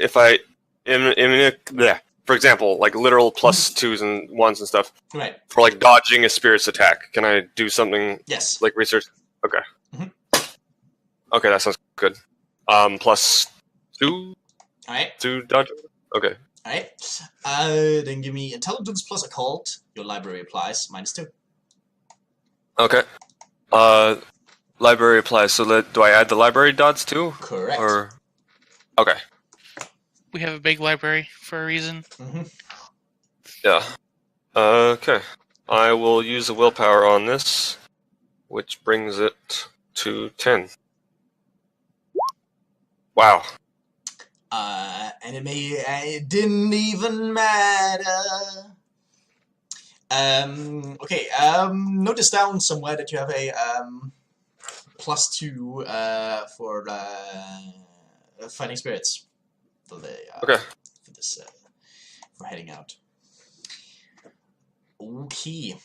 for example, like, literal +2s and 1s and stuff. Right. For, like, dodging a spirit's attack. Can I do something? Yes. Like, research? Okay. Okay, that sounds good. +2? Alright. To dodge? Okay. Alright. Then give me intelligence plus occult. Your library applies, -2. Okay. Library applies. So do I add the library dots too? Correct. Or okay. We have a big library for a reason. Yeah. Okay. I will use the willpower on this, which brings it to 10. Wow. And it didn't even matter. Okay, notice down somewhere that you have a +2 for fighting spirits for the okay. for this for heading out. Okay.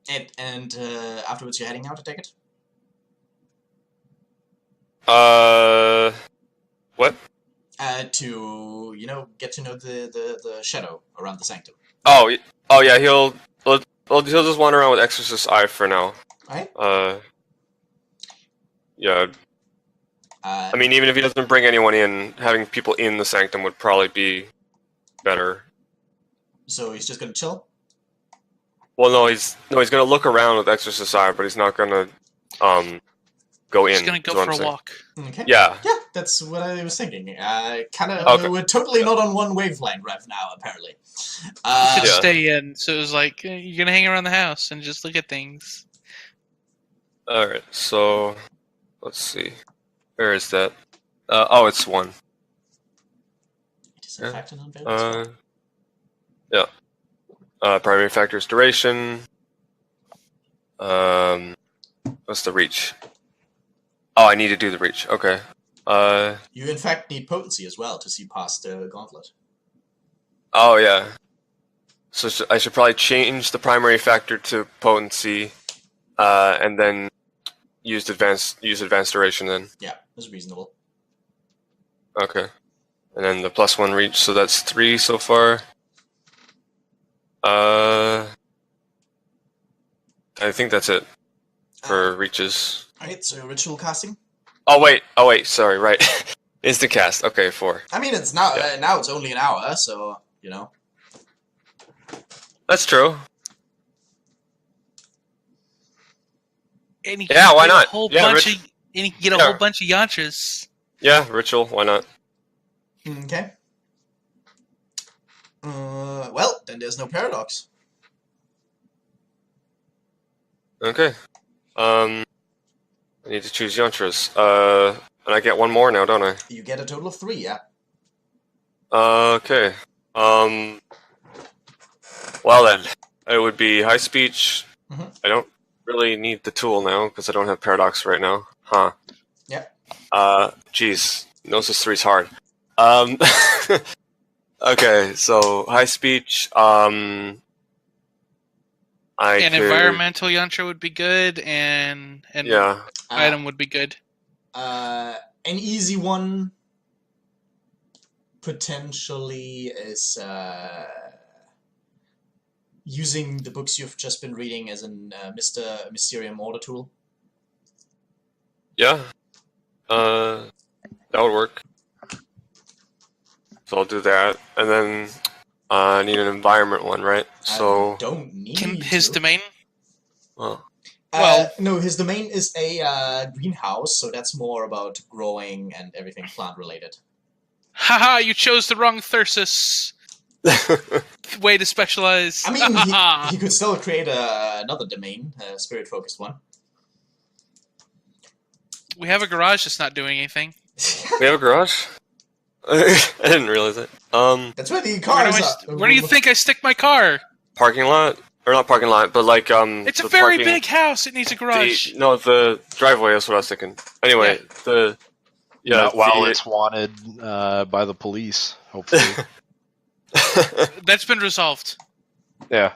And afterwards you're heading out, I take it? What? To get to know the shadow around the sanctum. Oh yeah, he'll just wander around with Exorcist Eye for now. Right. Yeah. I mean, even if he doesn't bring anyone in, having people in the sanctum would probably be better. So he's just gonna chill? Well, no, he's gonna look around with Exorcist Eye, but he's not gonna go in. He's gonna go for a walk. Okay. Yeah. Yeah. that's what I was thinking. Kind of, Okay. we're totally not on one wavelength right now, apparently. You could Yeah. stay in, so it was like you're gonna hang around the house and just look at things. All right. So let's see. Where is that? Oh, it's 1. Disinfectant on buildings. Yeah. Primary factor is duration. What's the reach? Oh, I need to do the reach. Okay. You in fact need potency as well to see past the gauntlet. Oh yeah. So I should probably change the primary factor to potency, and then use advanced duration then. Yeah, that's reasonable. Okay. And then the +1 reach, so that's 3 so far. I think that's it for reaches. Alright, so ritual casting. Oh wait, sorry, right. Instant cast. Okay, 4. I mean, it's now Yeah. now it's only an hour, so you know. That's true. And you Yeah, can why get not? A whole Yeah, bunch Rich- of, and you can get a Yeah. whole bunch of yantras. Yeah, ritual. Why not? Okay. Well, then there's no paradox. Okay. I need to choose yantras. And I get 1 more now, don't I? You get a total of 3, yeah. Okay. Well then, it would be high speech. Mhm. I don't really need the tool now because I don't have paradox right now. Huh. Yep. Geez, Gnosis 3 is hard. Okay, so high speech. An could- environmental yantra would be good, and Yeah. item would be good. An easy one potentially is using the books you've just been reading as an Mysterium order tool. Yeah. That would work. So I'll do that, and then I need an environment one, right? So. I don't need His to. domain. Well, No, his domain is a greenhouse, so that's more about growing and everything plant related. Haha! You chose the wrong Thyrsus. Way to specialize. I mean, he could still create another domain, a spirit-focused one. We have a garage that's not doing anything. we have a garage? I didn't realize it. That's where the cars are. Where do you think I stick my car? Parking lot? Or not parking lot, but like, It's a the very parking- big house. It needs a garage. No, the driveway, that's what I was thinking. Anyway, Yeah, Yeah, while the- it's wanted by the police, hopefully. That's been resolved. Yeah.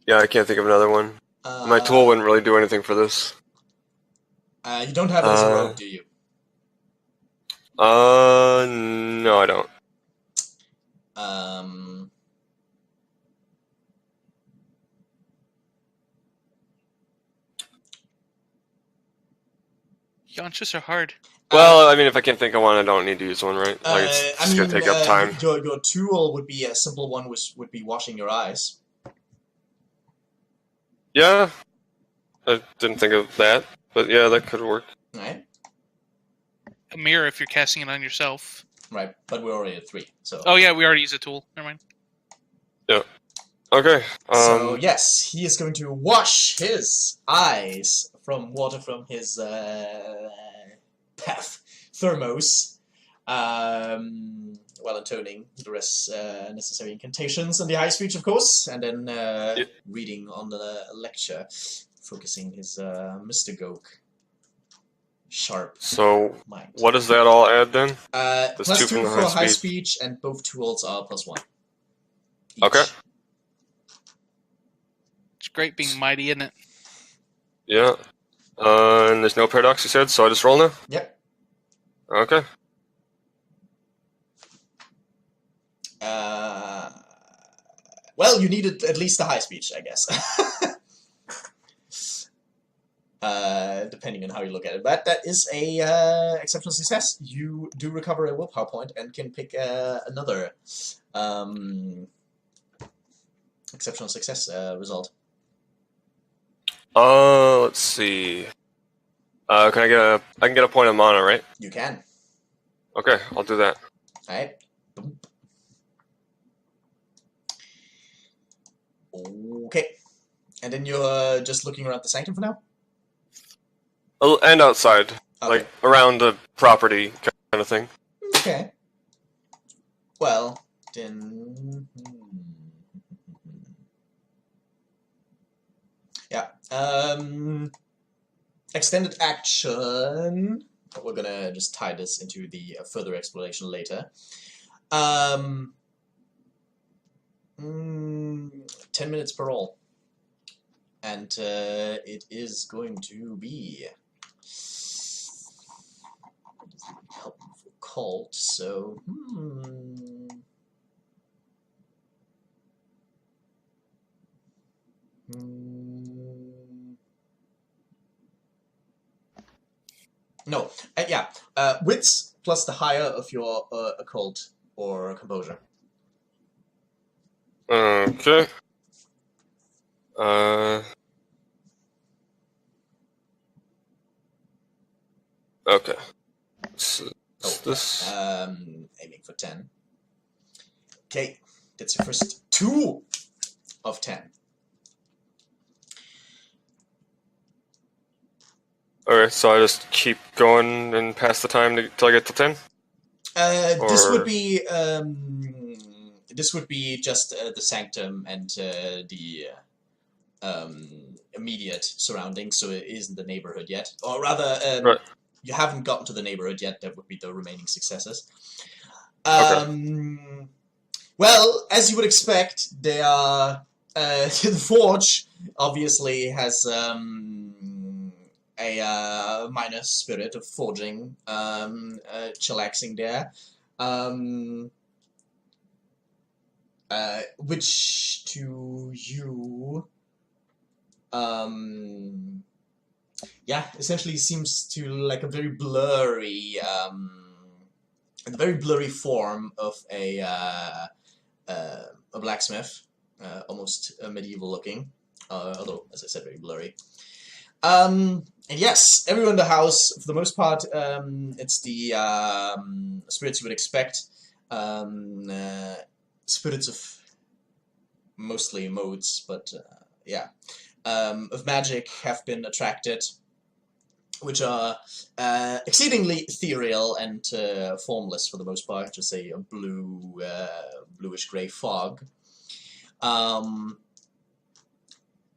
Yeah, I can't think of another one. My tool wouldn't really do anything for this. You don't have it as a rogue, do you? No, I don't. Yantras are hard. Well, I mean, if I can't think of one, I don't need to use one, right? Like, it's just gonna take up time. Your tool would be a simple one, which would be washing your eyes. Yeah, I didn't think of that, but yeah, that could work. Right? A mirror if you're casting it on yourself. Right, but we're already at 3, so... Oh yeah, we already used a tool. Never mind. Okay. So, yes, he is going to wash his eyes from water from his thermos, while intoning the rest necessary incantations and the high speech, of course, and then reading on the lecture, focusing his mystagogue sharp So, mind. what does that all add then? Plus 2 from the for high speech. speech, and both tools are +1. each. Okay. It's great being mighty, isn't it? Yeah. And there's no paradox, you said, so I just roll now? Yep. Okay. Well, you needed at least a high speech, I guess. Depending on how you look at it. But that is a exceptional success. You do recover a willpower point and can pick another exceptional success result. Let's see. Can I can get a point of mana, right? You can. Okay, I'll do that. Alright. Boom. Okay. And then you're just looking around the sanctum for now? And outside, Okay. like around the property kind of thing. Okay. Well, then... Yeah. Extended action. But we're gonna just tie this into the further exploration later. 10 minutes per roll. And it is going to be... help for cult, so... No, yeah. Wits plus the higher of your occult or composure. Okay. Okay. So, this. Aiming for 10. Okay, that's your first 2 of 10. Alright, so I just keep going and pass the time till I get to 10? This would be just the sanctum and the immediate surroundings, so it isn't the neighborhood yet. Or rather, right. You haven't gotten to the neighborhood yet. That would be the remaining successes. Okay. Well, as you would expect, they are the forge obviously has a minor spirit of forging, chillaxing there, which to you, yeah, essentially seems to like a very blurry form of a blacksmith, almost medieval looking, although as I said, very blurry. And yes, everyone in the house, for the most part, it's the spirits you would expect. Spirits of mostly modes, but yeah, of magic have been attracted, which are exceedingly ethereal and formless for the most part, just a blue, bluish-gray fog.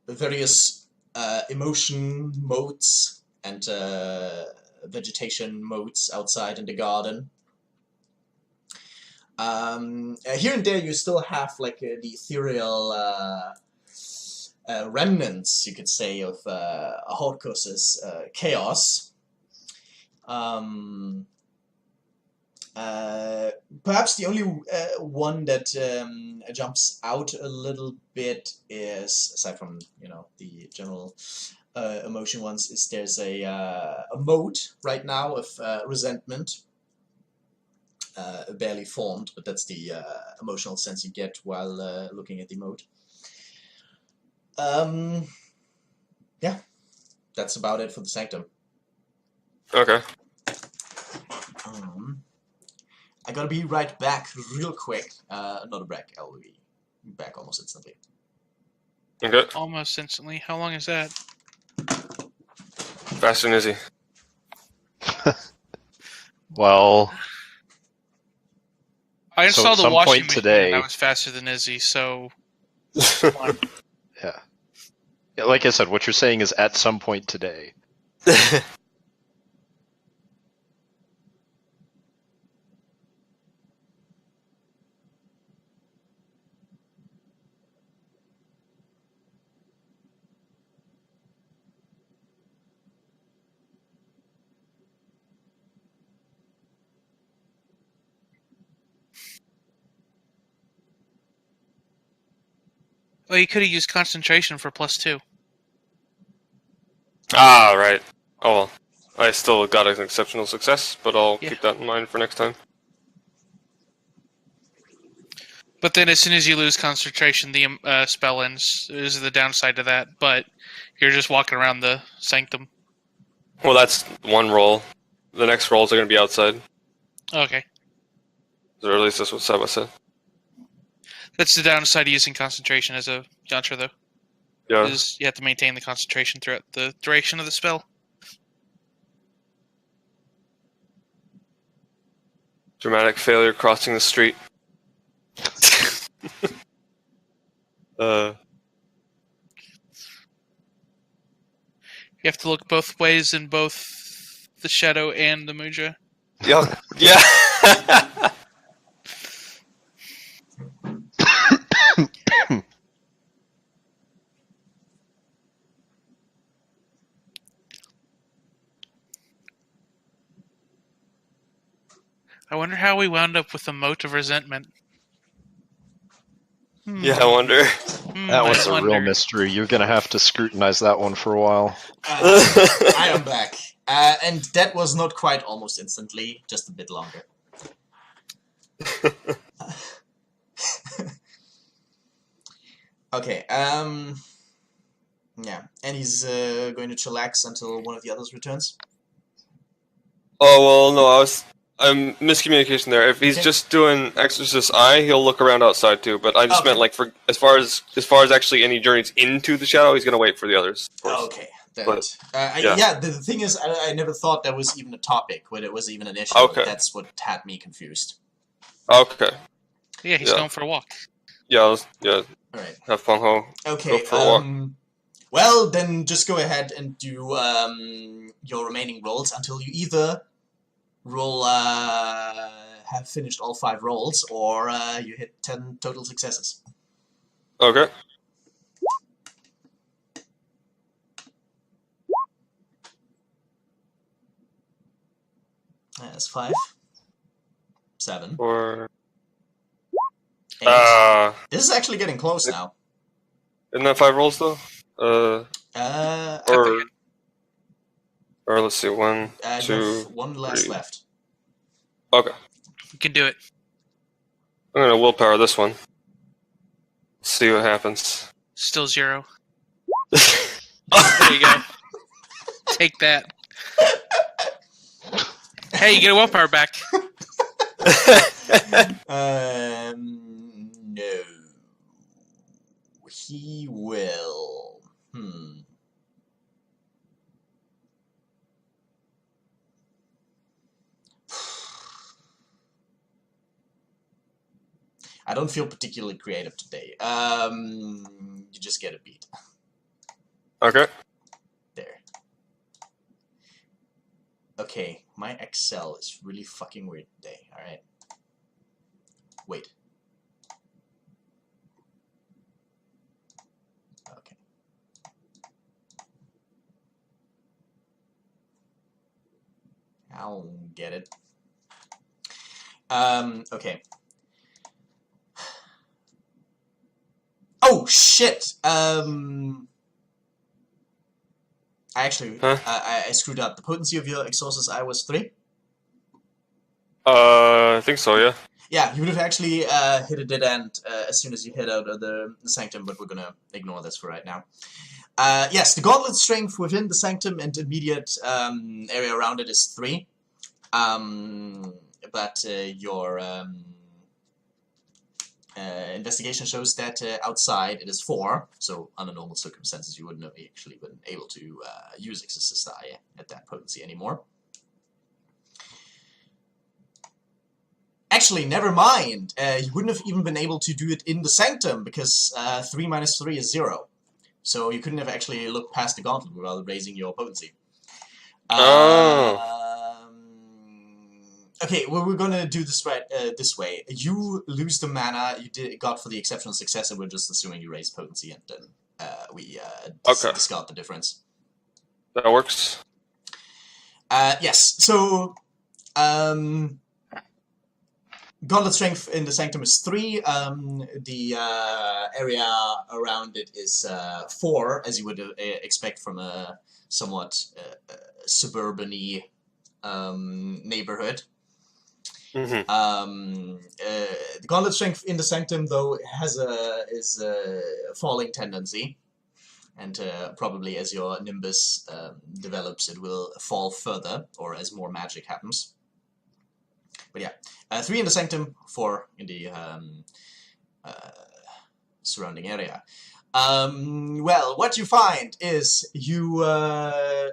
Various emotion modes and vegetation modes outside in the garden. Here and there you still have like the ethereal remnants, you could say, of Horcus's chaos. Perhaps the only one that jumps out a little bit is, aside from the general emotion ones, is there's a mode right now of resentment, barely formed, but that's the emotional sense you get while looking at the mode. Yeah, that's about it for the sanctum. Okay. I gotta be right back real quick. Not a break, I'll be back almost instantly. Okay. Almost instantly. How long is that? Faster than Izzy. Well, I so installed at the some washing point machine today- and I was faster than Izzy, so... yeah. Yeah, like I said, what you're saying is at some point today. Well, you could have used concentration for +2. Ah, right. Oh well. I still got an exceptional success, but I'll Yeah. keep that in mind for next time. But then as soon as you lose concentration, the spell ends. Is the downside to that, but you're just walking around the sanctum. Well, that's one roll. The next rolls are going to be outside. Okay. Or at least that's what Saba said. That's the downside of using concentration as a yantra, though. Yeah. Is you have to maintain the concentration throughout the duration of the spell. Dramatic failure crossing the street. You have to look both ways in both the shadow and the muja. Yeah. Yeah. I wonder how we wound up with a moat of resentment. Yeah, I wonder. That one's a real mystery. You're going to have to scrutinize that one for a while. I am back. And that was not quite almost instantly, just a bit longer. Okay, yeah, and he's going to chillax until one of the others returns. Oh, well, no, I'm miscommunication there. If he's just doing Exorcist Eye, he'll look around outside too. But I just meant like for as far as actually any journeys into the shadow, he's gonna wait for the others. Okay, then. But, yeah, the thing is, I never thought that was even a topic, when it was even an issue. Okay. That's what had me confused. Okay. Yeah, he's going for a walk. Yeah, All right. Have Feng Ho. Okay. Go for a walk. Well, then just go ahead and do your remaining rolls until you either roll have finished all 5 rolls, or you hit 10 total successes. Okay. That's 5, 7, Or 8. This is actually getting close now. Isn't that 5 rolls though? Or let's see, 1, 2, 1 less 3. left. Okay. You can do it. I'm gonna willpower this one. See what happens. Still 0. There you go. Take that. Hey, you get a willpower back. No. He will. I don't feel particularly creative today. You just get a beat. Okay. There. Okay, my Excel is really fucking weird today, alright? Wait. Okay. I'll get it. Okay. Oh, shit! I actually, I screwed up. The potency of your Exorcist Eye was 3? I think so, yeah. Yeah, you would have actually hit a dead end as soon as you hit out of the Sanctum, but we're gonna ignore this for right now. Yes, the Gauntlet Strength within the Sanctum and immediate area around it is 3. But your investigation shows that outside it is 4, so under normal circumstances you wouldn't have actually been able to use Exorcist Eye at that potency anymore. Actually, never mind. You wouldn't have even been able to do it in the Sanctum, because 3 minus 3 is 0. So you couldn't have actually looked past the Gauntlet without raising your potency. Okay, well, we're gonna do this right this way. You lose the mana you got for the exceptional success, and we're just assuming you raise potency, and then we discard the difference. That works. Yes, so Gauntlet Strength in the Sanctum is 3. The area around it is 4, as you would expect from a somewhat suburban-y neighborhood. Mm-hmm. The Gauntlet Strength in the Sanctum, though, is a falling tendency. and probably as your Nimbus develops, it will fall further, or as more magic happens. But yeah, 3 in the Sanctum, 4 in the surrounding area. Well, what you find is you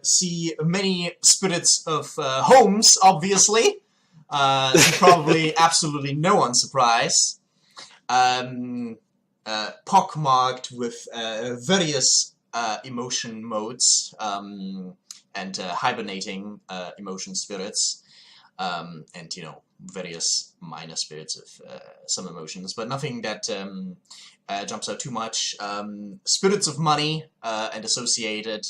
see many spirits of homes, obviously. To probably absolutely no one's surprise. Pockmarked with various emotion modes and hibernating emotion spirits, and, you know, various minor spirits of some emotions, but nothing that jumps out too much. Spirits of money and associated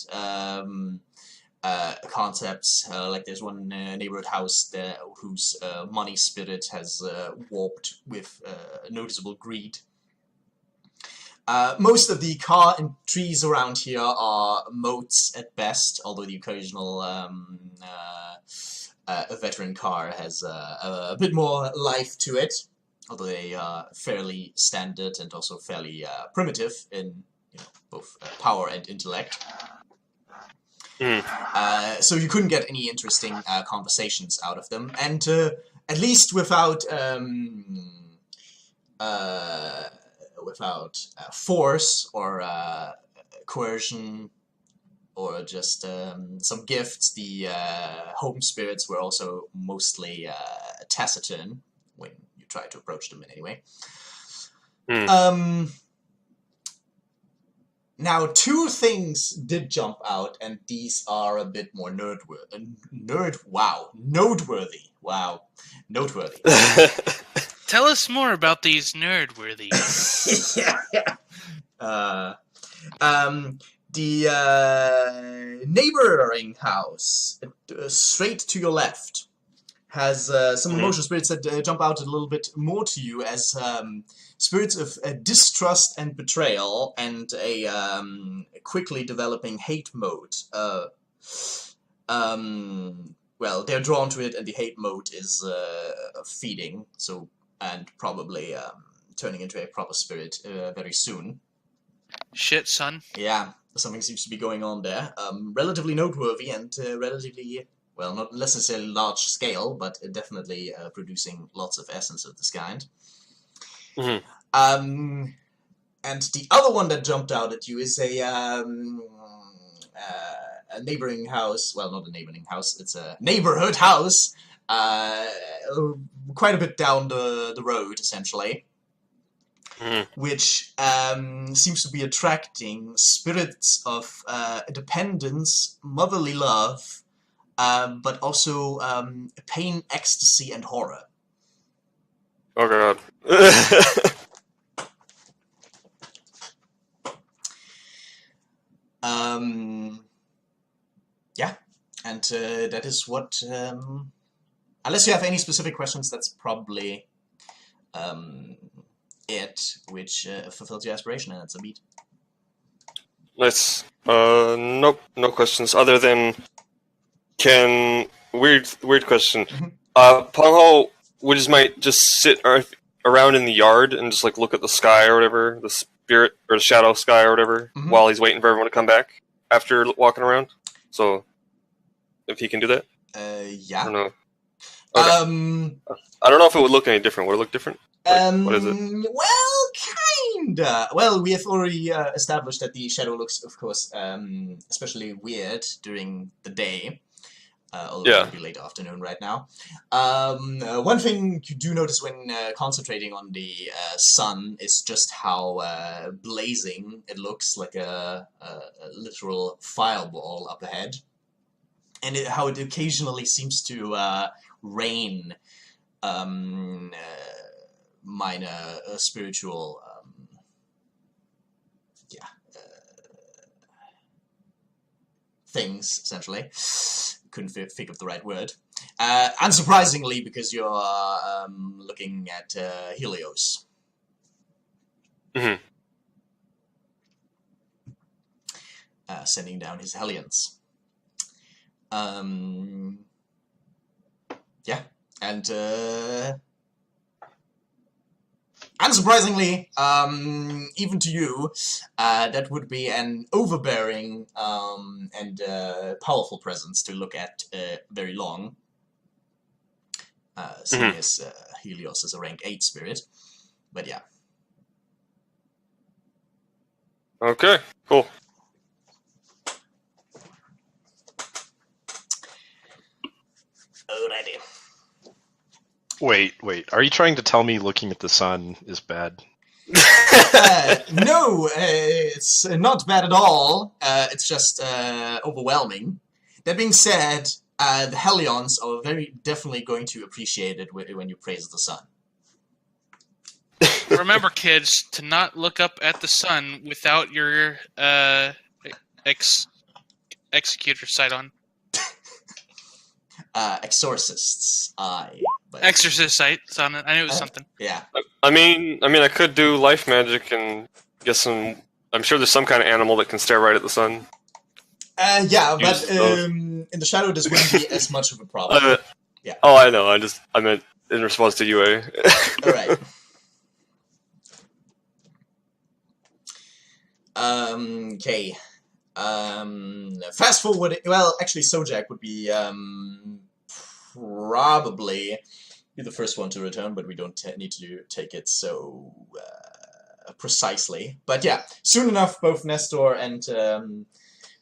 concepts, like there's one neighborhood house there whose money spirit has warped with noticeable greed. Most of the car and trees around here are moats at best, although the occasional a veteran car has a bit more life to it, although they are fairly standard and also fairly primitive in, you know, both power and intellect. So you couldn't get any interesting conversations out of them, and at least without force or coercion or just some gifts, the home spirits were also mostly taciturn when you try to approach them in any way. Now, 2 things did jump out, and these are a bit more noteworthy. Noteworthy. Tell us more about these nerdworthies. The neighboring house, straight to your left, has some emotional spirits that jump out a little bit more to you as spirits of distrust and betrayal, and a quickly developing hate mode. Well, they're drawn to it, and the hate mode is feeding, so, and probably turning into a proper spirit very soon. Shit, son. Yeah, something seems to be going on there. Relatively noteworthy and relatively, well, not necessarily large scale, but definitely producing lots of essence of this kind. And the other one that jumped out at you is a neighboring house. Well, not a neighboring house. It's a neighborhood house, quite a bit down the road, essentially, which seems to be attracting spirits of dependence, motherly love, but also pain, ecstasy, and horror. Oh god. Yeah, and that is what, unless you have any specific questions, that's probably it, which fulfills your aspiration, and it's a beat. Nice. Nope, no questions, other than, weird question. Pongho might just sit around in the yard and just, like, look at the sky or whatever, the spirit, or the shadow sky or whatever, while he's waiting for everyone to come back after walking around. So, if he can do that? Yeah. I don't know. Okay. I don't know if it would look any different. Would it look different? What is it? Well, kinda. Well, we have already established that the shadow looks, of course, especially weird during the day. Although it would be late afternoon right now. One thing you do notice when concentrating on the sun is just how blazing it looks, like a literal fireball up ahead. And how it occasionally seems to rain minor spiritual things, essentially. Couldn't think of the right word. Unsurprisingly, because you're looking at Helios. Sending down his Hellions. Yeah, and unsurprisingly, even to you, that would be an overbearing and powerful presence to look at very long. Seeing as Helios is a rank 8 spirit. But yeah. Okay, cool. Alrighty. Wait. Are you trying to tell me looking at the sun is bad? No, it's not bad at all. It's just overwhelming. That being said, the Hellions are very definitely going to appreciate it when you praise the sun. Remember, kids, to not look up at the sun without your executor sight on. Exorcists, but Exorcist sights on it. I knew it was something. yeah. I mean, I could do life magic and get some. I'm sure there's some kind of animal that can stare right at the sun. Yeah, but in the shadow, this wouldn't be as much of a problem. Yeah. Oh, I know. I meant in response to UA. All right. Okay. Fast forward. Well, actually, Sojak would be probably be the first one to return, but we don't need to take it so precisely. But yeah, soon enough, both Nestor and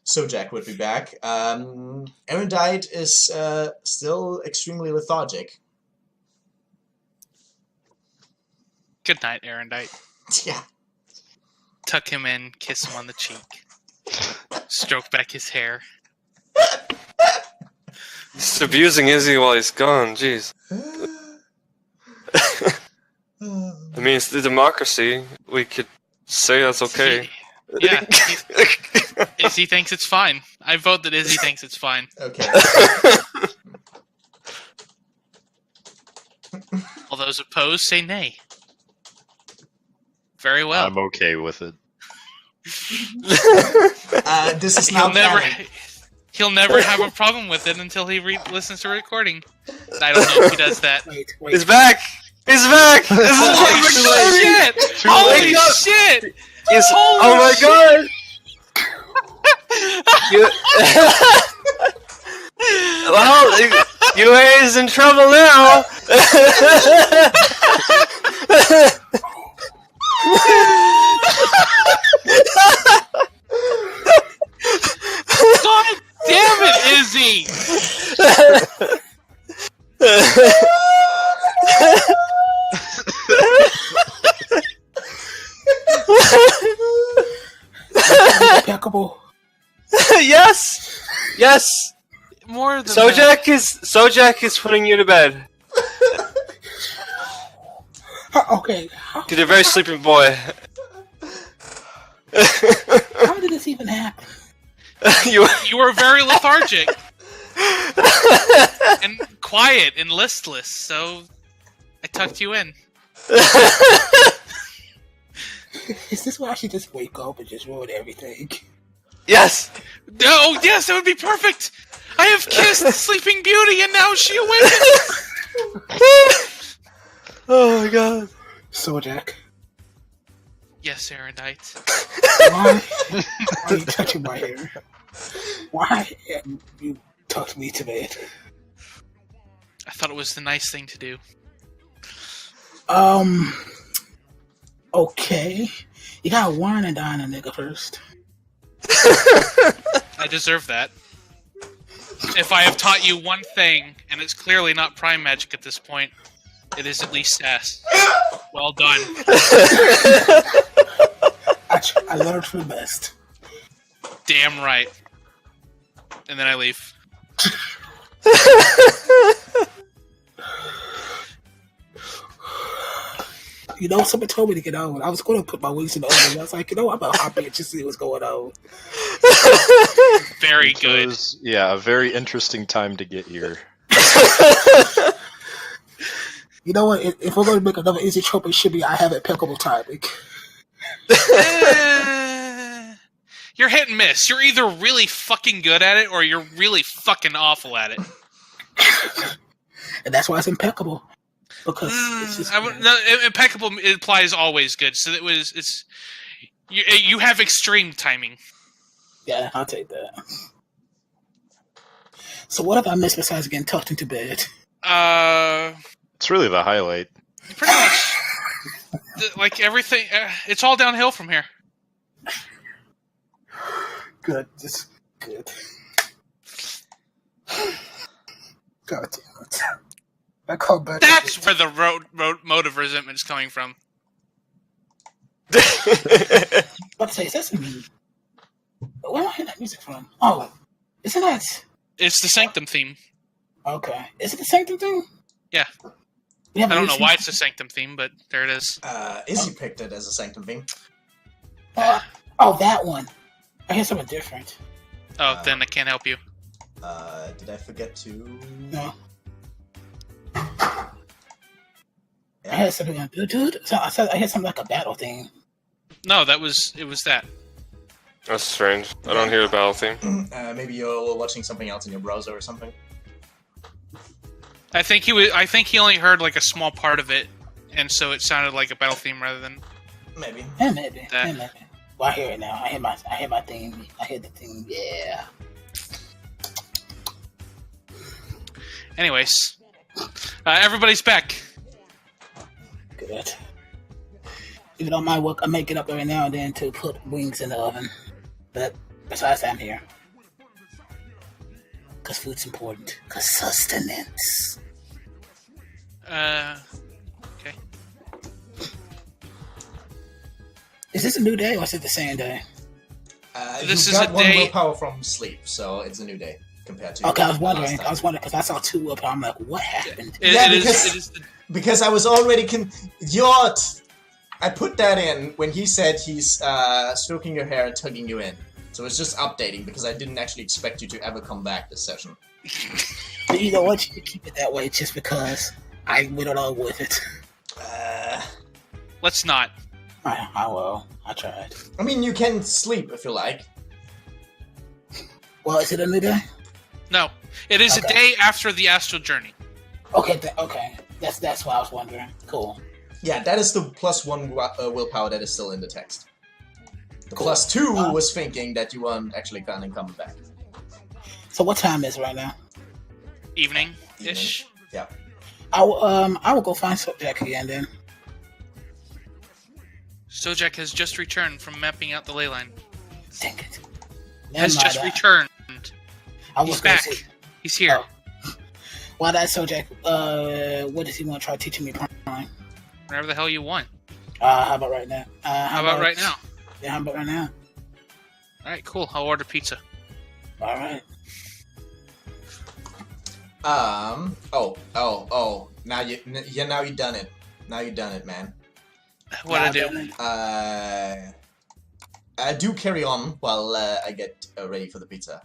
Sojak would be back. Erendite is still extremely lethargic. Good night, Erendite. Yeah. Tuck him in, kiss him on the cheek. Stroke back his hair. Just abusing Izzy while he's gone, jeez. I mean, it's the democracy. We could say that's okay. Yeah, Izzy thinks it's fine. I vote that Izzy thinks it's fine. Okay. All those opposed say nay. Very well. I'm okay with it. This is not He'll never have a problem with it until he listens to a recording. I don't know if he does that. Wait. He's back! He's back! Holy shit! Holy shit! Oh my god! Well, UA is in trouble now! God damn it, Izzy! Impeccable. Yes! More than Sojak is putting you to bed. Okay. You're a very sleeping boy. How did this even happen? You were very lethargic. And quiet and listless, so I tucked you in. Is this where I should just wake up and just ruin everything? Yes! Oh, yes, that would be perfect! I have kissed Sleeping Beauty and now she awakens! Oh my god. Sojak, Yes, Erendite. why are you touching my hair? Why haven't you tucked me to bed? I thought it was the nice thing to do. Okay. You gotta wine and dine a nigga first. I deserve that. If I have taught you one thing, and it's clearly not prime magic at this point, it is at least sass. Well done. I learned from the best. Damn right. And then I leave. You know, somebody told me to get on. I was going to put my wings in the oven. I was like, you know, I'm about to hop in just see what's going on. Very good. Was, yeah, a very interesting time to get here. You know what? If we're going to make another easy trope, it should be I have impeccable timing. You're hit and miss. You're either really fucking good at it, or you're really fucking awful at it. And that's why it's impeccable. Because it's just impeccable implies always good. So you have extreme timing. Yeah, I'll take that. So what have I missed besides getting tucked into bed? It's really the highlight. Pretty much. Like everything, it's all downhill from here. Good, just good. God damn it! I call back. That's where the mode of resentment is coming from. Let's say, is that some? Where am I hearing that music from? Oh, isn't that? It's the Sanctum theme. Okay, is it the Sanctum thing? Yeah. I don't know why it's the Sanctum theme, but there it is. Izzy picked it as a Sanctum theme. Oh, that one. I hear something different. Oh, then I can't help you. Did I forget to? No. I heard something like, dude. So I heard something like a battle thing. No, it was that. That's strange. I don't hear the battle theme. Maybe you're watching something else in your browser or something. I think he only heard like a small part of it, and so it sounded like a battle theme rather than maybe. Yeah, maybe. Well, I hear it now. I hear my theme. I hear the theme. Yeah. Anyways, everybody's back. Good. Even on my work, I may get up every now and then to put wings in the oven. But besides that, I'm here. Because food's important. Because sustenance. Okay. Is this a new day or is it the same day? This you is got a one day. willpower from sleep, so it's a new day compared to. Okay, I was wondering last time. because I saw 2 willpower. I'm like, what happened? Yeah, It is because I was already I put that in when he said he's stroking your hair and tugging you in. So it's just updating because I didn't actually expect you to ever come back this session. But you know what? You can keep it that way just because I went along with it. Let's not. I will. I tried. I mean, you can sleep if you like. Well, is it a new day? No, it is a day after the astral journey. Okay, okay. That's what I was wondering. Cool. Yeah, that is the +1 willpower that is still in the text. The +2 was thinking that you weren't actually coming back. So what time is it right now? Evening-ish. Yeah. I will go find Sojak again then. Sojak has just returned from mapping out the ley line. Dang it. Has just returned. He's back. He's here. Oh. Well, that's Sojak. What does he want to try teaching me? Prime? Whatever the hell you want. How about right now? How about right now? Yeah, how about right now? Alright, cool. I'll order pizza. Alright. Now you done it. Now you done it, man. What'd I do? Do carry on while I get ready for the pizza.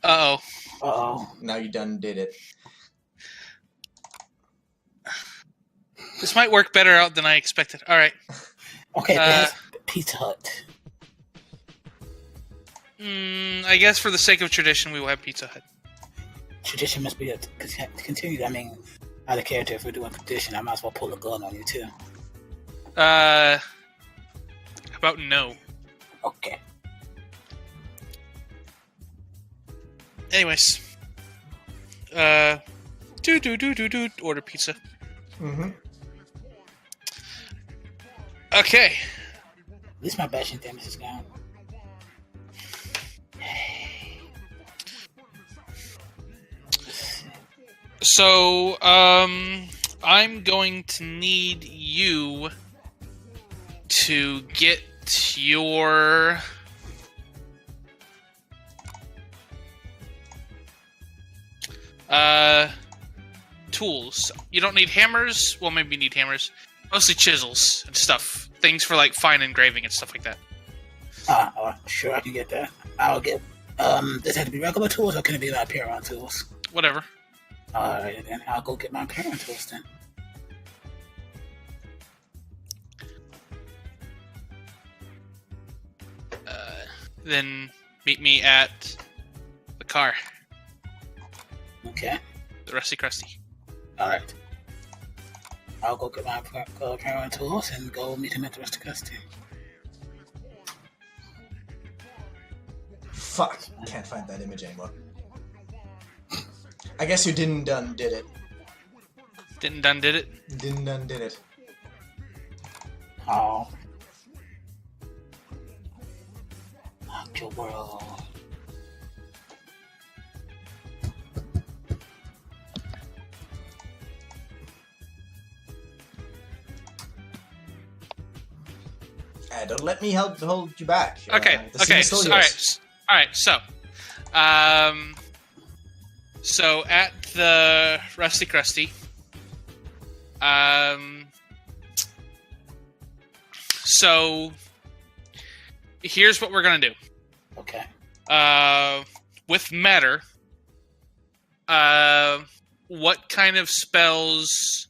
Uh-oh. Now you done did it. This might work better out than I expected. Alright. Okay, that's Pizza Hut. I guess for the sake of tradition, we will have Pizza Hut. Tradition must be continued. I mean, out of character, if we're doing tradition, I might as well pull a gun on you, too. How about no? Okay. Anyways. Order pizza. Mm-hmm. Okay. At least my bashing damage is gone. So, I'm going to need you to get your tools. You don't need hammers. Well, maybe you need hammers. Mostly chisels and stuff. Things for like fine engraving and stuff like that. Sure, I can get that. I'll get. Does it have to be regular tools or can it be my Pyron tools? Whatever. Alright, then I'll go get my Pyron tools then. Then meet me at the car. Okay. The Rusty Krusty. Alright. I'll go get my parent tools and go meet him at the rest of custody. Fuck, can't find that image anymore. I guess you didn't did it. Didn't done did it? Didn't did it. Oh. Fuck your world. Don't let me hold you back. Okay. The scene is still yours. All right. So at the Rusty Krusty, so here's what we're gonna do. Okay. With matter, what kind of spells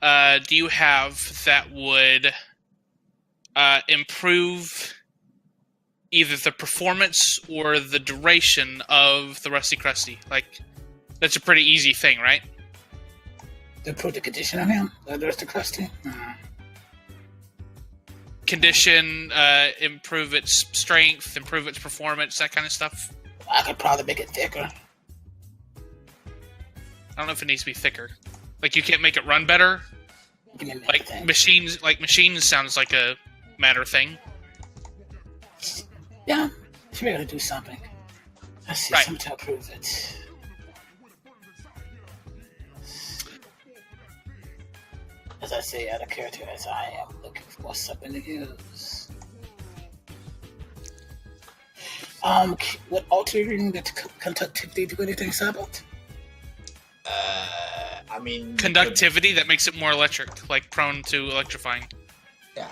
do you have that would improve either the performance or the duration of the Rusty Krusty? Like, that's a pretty easy thing, right? To improve the condition of him? The rest of Krusty? Condition, improve its strength, improve its performance, that kind of stuff. I could probably make it thicker. I don't know if it needs to be thicker. Like, you can't make it run better? Like machines sounds like a matter thing. Yeah, should be able to do something. Let's see, Right. something to improve it. As I say, out of character as I am, looking for something to use. Would altering the conductivity do anything, Saibot? I mean... Conductivity, that makes it more electric, like prone to electrifying. Yeah.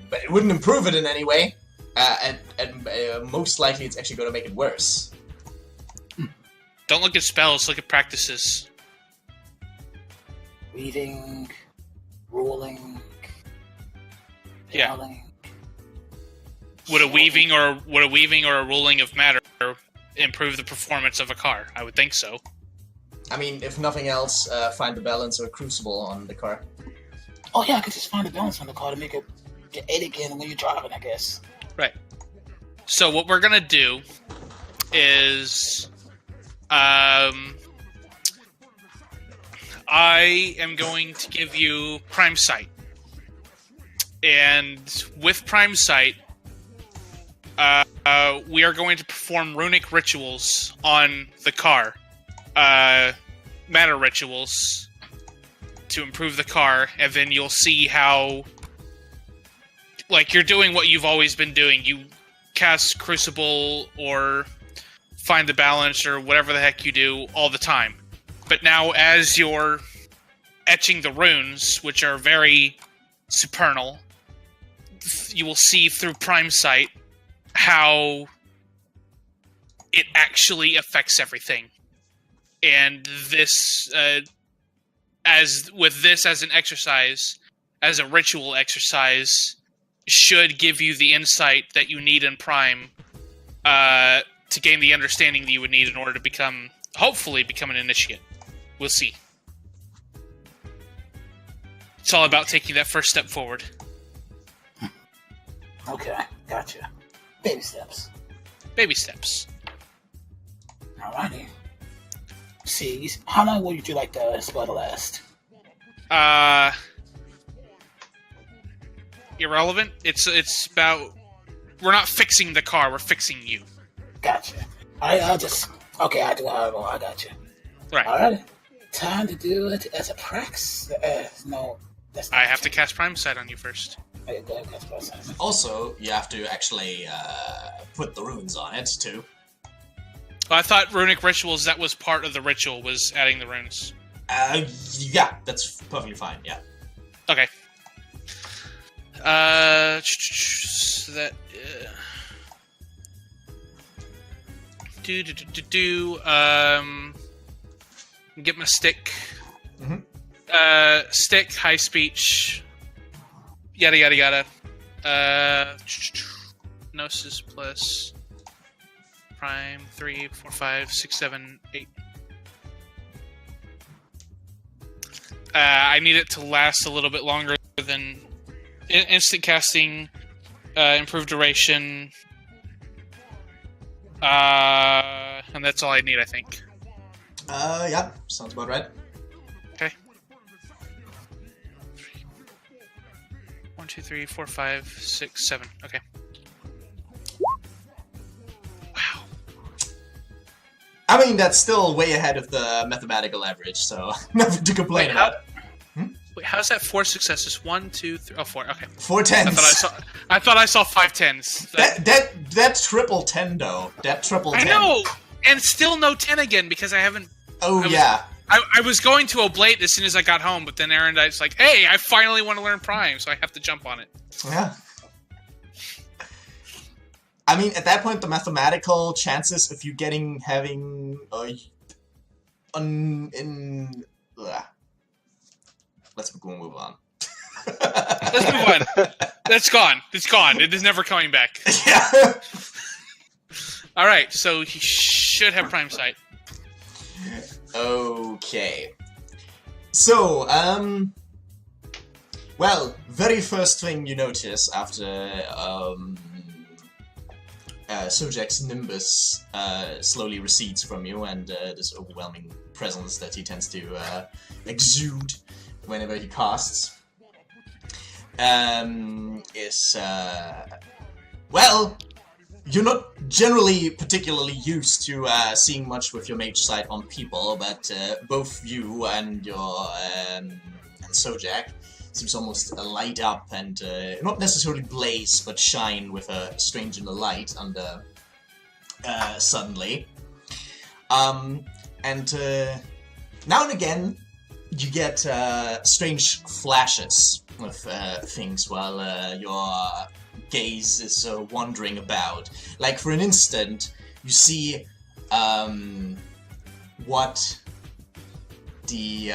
But it wouldn't improve it in any way. And most likely it's actually going to make it worse. Don't look at spells, look at practices. Reading, ruling, Yeah. yelling. Would a weaving or a ruling of matter improve the performance of a car? I would think so. I mean, if nothing else, find the balance or crucible on the car. Oh yeah, I could just find the balance on the car to make it get 8 again when you're driving, I guess. Right. So what we're gonna do is, I am going to give you Prime Sight, and with Prime Sight, we are going to perform runic rituals on the car, matter rituals, to improve the car, and then you'll see how, like, you're doing what you've always been doing. You cast Crucible or Find the Balance or whatever the heck you do all the time. But now, as you're etching the runes, which are very supernal, you will see through Prime Sight how it actually affects everything. And this, as an exercise, as a ritual exercise, should give you the insight that you need in Prime to gain the understanding that you would need in order to hopefully become an initiate. We'll see. It's all about taking that first step forward. Okay, gotcha. Baby steps. Baby steps. Alrighty. See, how long would you like the spell to last? Irrelevant. It's about, we're not fixing the car, we're fixing you. Gotcha. I'll just, okay, I do however, I gotcha. Right. Alright. Time to do it as a prax. No, that's not I have to cast Prime Sight on you first. Okay, go ahead, cast Prime Sight. Also, you have to actually put the runes on it, too. Well, I thought runic rituals, that was part of the ritual, was adding the runes. Yeah, that's perfectly fine, yeah. Okay. So that... Get my stick. Mm-hmm. Stick, high speech, yada yada yada. Gnosis plus Prime 3, 4, 5, 6, 7, 8. I need it to last a little bit longer than instant casting, improved duration, and that's all I need, I think. Yeah, sounds about right. Okay. 1, 2, 3, 4, 5, 6, 7. Okay. Wow. I mean, that's still way ahead of the mathematical average, so nothing to complain about. Wait, how's that 4 successes? 1, 2, 3. Oh, 4. Okay. 4 tens. I thought I saw 5 tens. That triple 10 though. That triple 10. I know, and still no 10 again because I haven't. Yeah. I was going to oblate as soon as I got home, but then Aaron's like, "Hey, I finally want to learn Prime, so I have to jump on it." Yeah. I mean, at that point, the mathematical chances of you having let's move on. Let's move on. That's gone. It's gone. It is never coming back. Yeah. All right, so he should have Prime Sight. Okay. So, well, very first thing you notice after Sojak's nimbus slowly recedes from you, and this overwhelming presence that he tends to exude whenever he casts, is, well, you're not generally particularly used to seeing much with your mage sight on people, but both you and your and Sojak seems almost light up and not necessarily blaze, but shine with a strange inner light under suddenly. And now and again, you get strange flashes of things while your gaze is wandering about. Like, for an instant, you see what the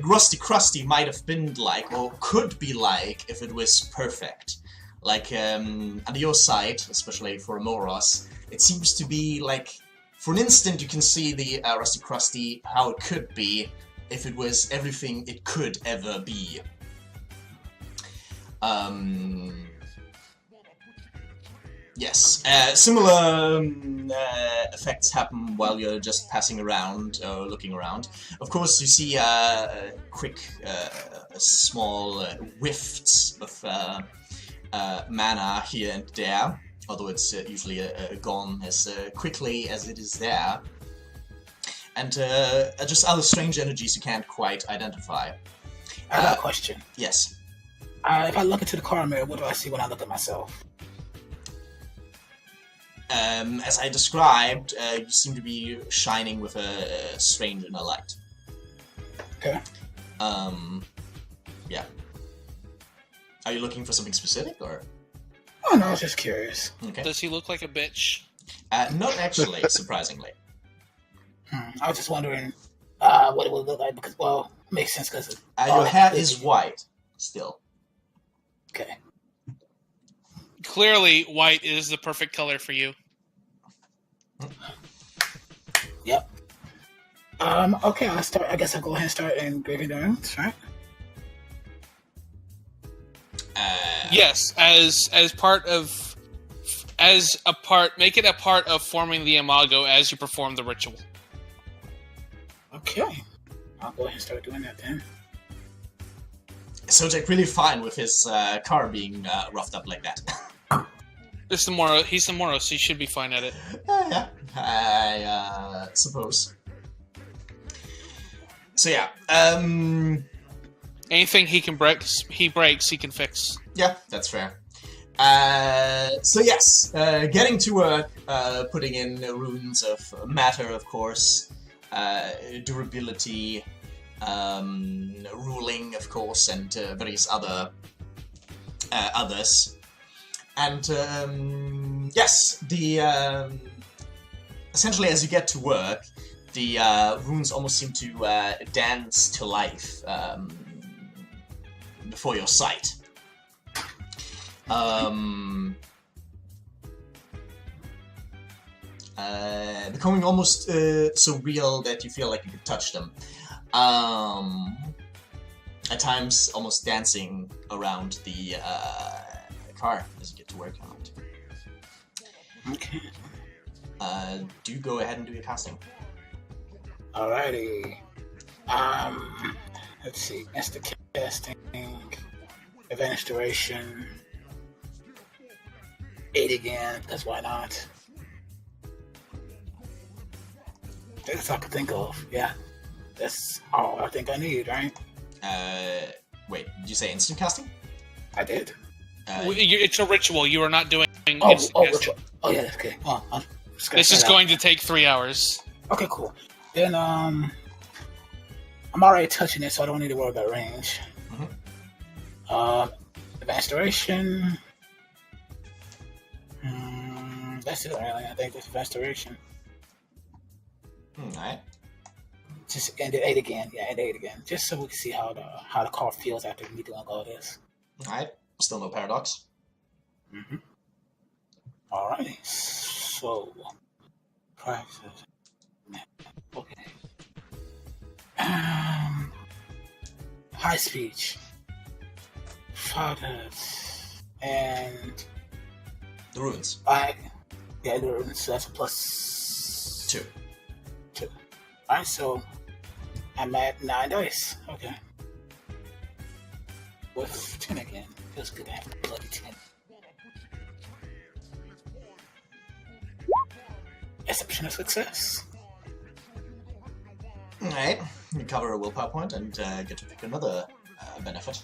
Rusty Krusty might have been like, or could be like, if it was perfect. Like, under your sight, especially for Moros, it seems to be like, for an instant you can see the Rusty Krusty, how it could be if it was everything it could ever be. Yes, similar effects happen while you're just passing around or looking around. Of course, you see quick, small whiffs of mana here and there, although it's usually gone as quickly as it is there. And just other strange energies you can't quite identify. I got a question. Yes. If I look into the car mirror, what do I see when I look at myself? As I described, you seem to be shining with a strange inner light. Okay. Yeah. Are you looking for something specific, or? Oh, no, I was just curious. Okay. Does he look like a bitch? Not actually, surprisingly. I was just wondering what it would look like, because, well, it makes sense, because... your hair is white, still. Okay. Clearly, white is the perfect color for you. Yep. Okay, I'll start. I guess I'll go ahead and start engraving the runes, right? Yes, make it a part of forming the imago as you perform the ritual. Okay. I'll go ahead and start doing that then. Sojak really fine with his car being roughed up like that. He's the Moros, so he should be fine at it. Yeah, I suppose. So yeah, anything he breaks, he can fix. Yeah, that's fair. So yes, getting to work, putting in runes of matter, of course, durability, ruling, of course, and various others. And yes, the essentially as you get to work, the runes almost seem to dance to life before your sight. Becoming almost so real that you feel like you could touch them. At times almost dancing around the car as you get to work on it. Okay. Do go ahead and do your casting. Alrighty. Let's see. Instant casting. Advantage duration. 8 again, because why not? That's all I can think of. Yeah. That's all I think I need, right? Wait, did you say instant casting? I did. It's a ritual. You are not doing instant casting. Ritual. Oh, yeah, that's okay. This is going to take 3 hours. Okay, cool. Then, I'm already touching it, so I don't need to worry about range. Advanced duration. That's it, really. I think that's advanced duration. Alright. Just end at 8 again. Yeah, end 8 again. Just so we can see how the car feels after me doing all this. Alright. Still no paradox. Alrighty. So, practice. Okay. High speech. Fathers. And The ruins. The ruins. So that's a plus 2. Alright, so I'm at 9 dice. Okay. With 10 again. Feels good to have a bloody 10. Exceptional success. Alright. You cover a willpower point and get to pick another benefit.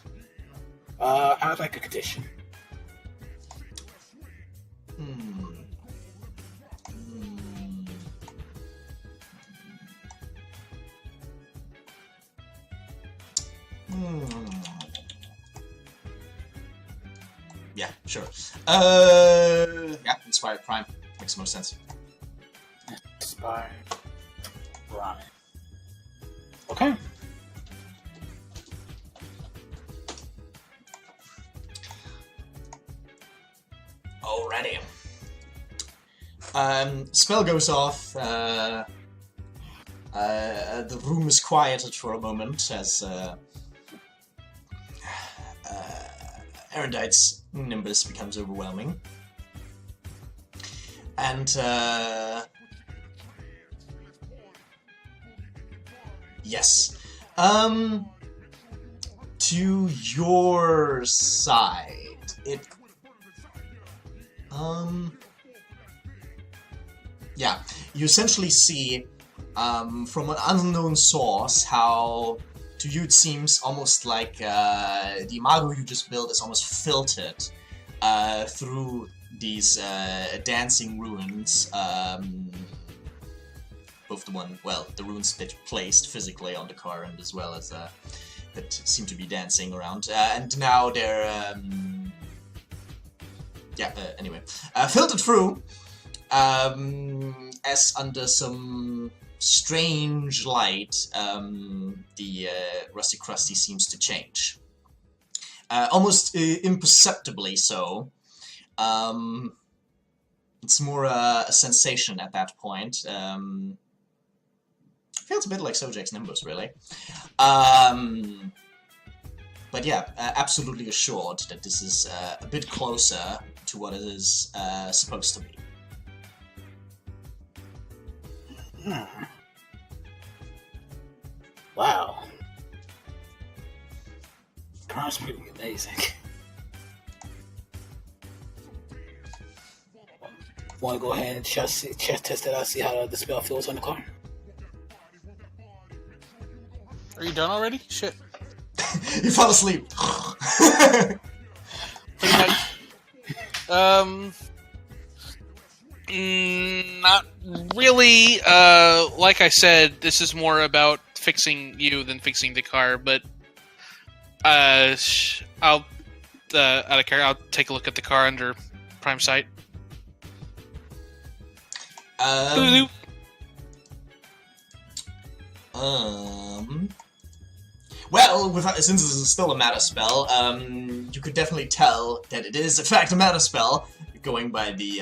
I'd like a condition. Yeah, sure. Yeah, Inspired Prime. Makes the most sense. Inspired Prime. Okay. Alrighty. Spell goes off. The room is quieted for a moment as Erudite's nimbus becomes overwhelming. And yes. To your side, yeah, you essentially see from an unknown source how to you it seems almost like the imago you just built is almost filtered through these dancing ruins. Both the runes that you placed physically on the car and as well as that seem to be dancing around. And now they're filtered through as under some strange light the Rusty Krusty seems to change. Almost imperceptibly so. It's more a sensation at that point. Feels a bit like Sojak's Nimbus, really. But yeah, absolutely assured that this is a bit closer to what it is supposed to be. Wow. Car's pretty amazing. Want to go ahead and chest test it out, see how the spell feels on the car? Are you done already? Shit. You fell asleep. Pretty much. Not really. Like I said, this is more about fixing you than fixing the car. But I'll out of care. I'll take a look at the car under Prime Sight. Well, since this is still a matter spell, you could definitely tell that it is, in fact, a matter spell, going by the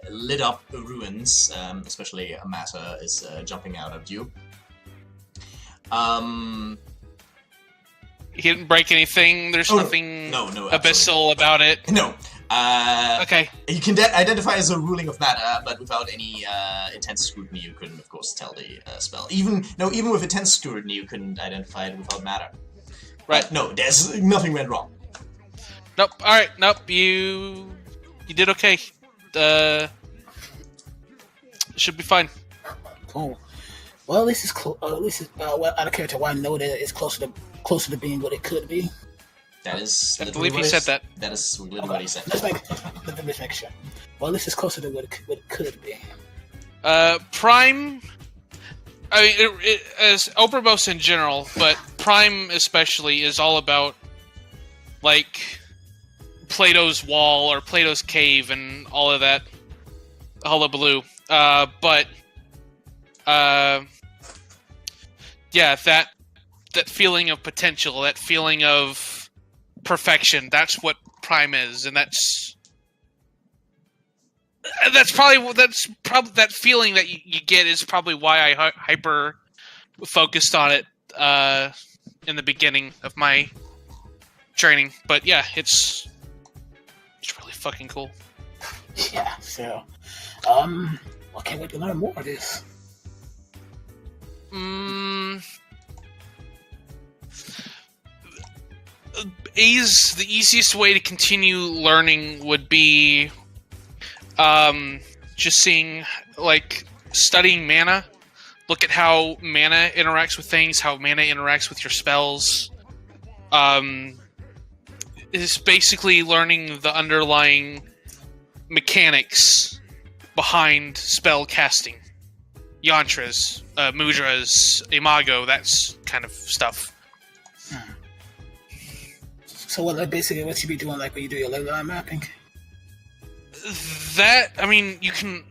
lit-up ruins, especially a matter is jumping out at you. He didn't break anything. There's nothing no, abyssal about it. No. Okay. You can identify as a ruling of matter, but without any intense scrutiny, you couldn't, of course, tell the spell. Even with intense scrutiny, you couldn't identify it without matter. Right. No, there's nothing went wrong. Nope. All right. Nope. You did okay. Should be fine. Cool. Well, at least it's close. Well, out of character, why I know that it's closer to being what it could be. That is. I believe he said that. That is literally what he said. Let's make sure. Well, at least it's closer to what it could be. Prime. I mean, it as Obermos in general, but Prime especially is all about like Plato's wall or Plato's cave and all of that hullabaloo. Yeah, that feeling of potential, that feeling of perfection, that's what Prime is, and that's probably that feeling that you get is probably why I hyper focused on it in the beginning of my training. But yeah, it's really fucking cool. Yeah, so I can't wait to learn more of this. The easiest way to continue learning would be just seeing, like, studying mana. Look at how mana interacts with things, how mana interacts with your spells. It's basically learning the underlying mechanics behind spell casting. Yantras, mudras, imago, that's kind of stuff. So basically what you be doing, like when you do your ley line mapping? That, I mean, you can...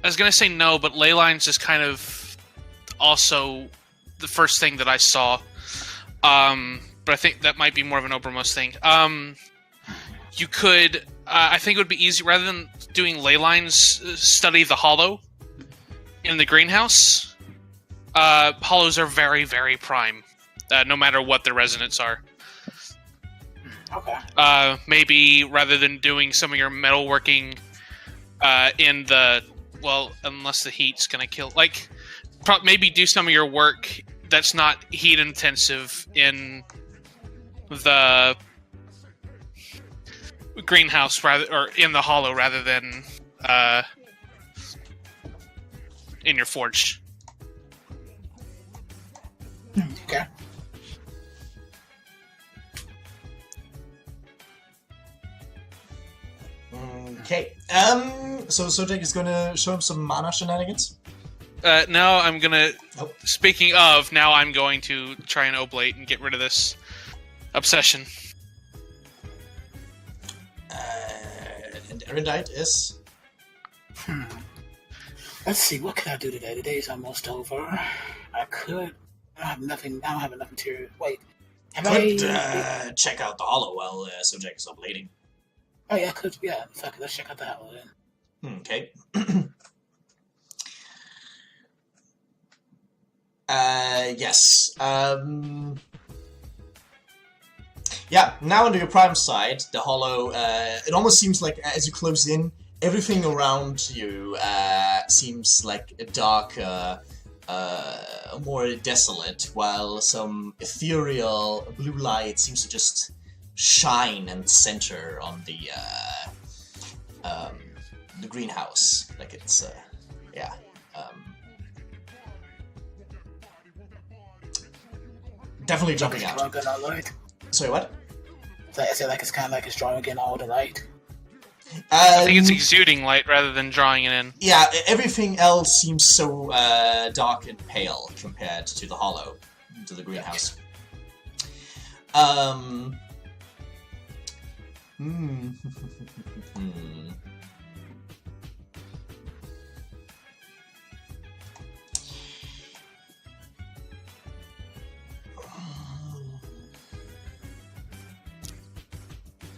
I was going to say no, but ley lines is kind of also the first thing that I saw. But I think that might be more of an Obermos thing. You could... I think it would be easy, rather than doing ley lines, study the hollow in the greenhouse. Hollows are very, very prime, no matter what the resonance are. Okay. Maybe rather than doing some of your metalworking in the... Well, unless the heat's going to kill... Like, maybe do some of your work that's not heat intensive in the greenhouse, or in the hollow, rather than in your forge. Okay. Okay. So Jake is going to show him some mana shenanigans. Now I'm gonna. Oh. Speaking of, now I'm going to try and oblate and get rid of this obsession. And Erudite is. Let's see, what can I do today? Today's almost over. I don't have nothing. I don't have enough material. Wait. Check out the hollow while Sojak is oblating. Oh yeah, I could. Yeah, fuck it. Let's check out the hollow then. Okay. Yes. Yeah, now onto your prime side, the hollow, it almost seems like as you close in, everything around you seems like a darker, more desolate, while some ethereal blue light seems to just shine and center on the greenhouse. Like it's, yeah. Definitely jumping out. Sorry, what? I said like it's kind of like it's drawing in all the light. I think it's exuding light rather than drawing it in. Yeah, everything else seems so dark and pale compared to the hollow, to the greenhouse.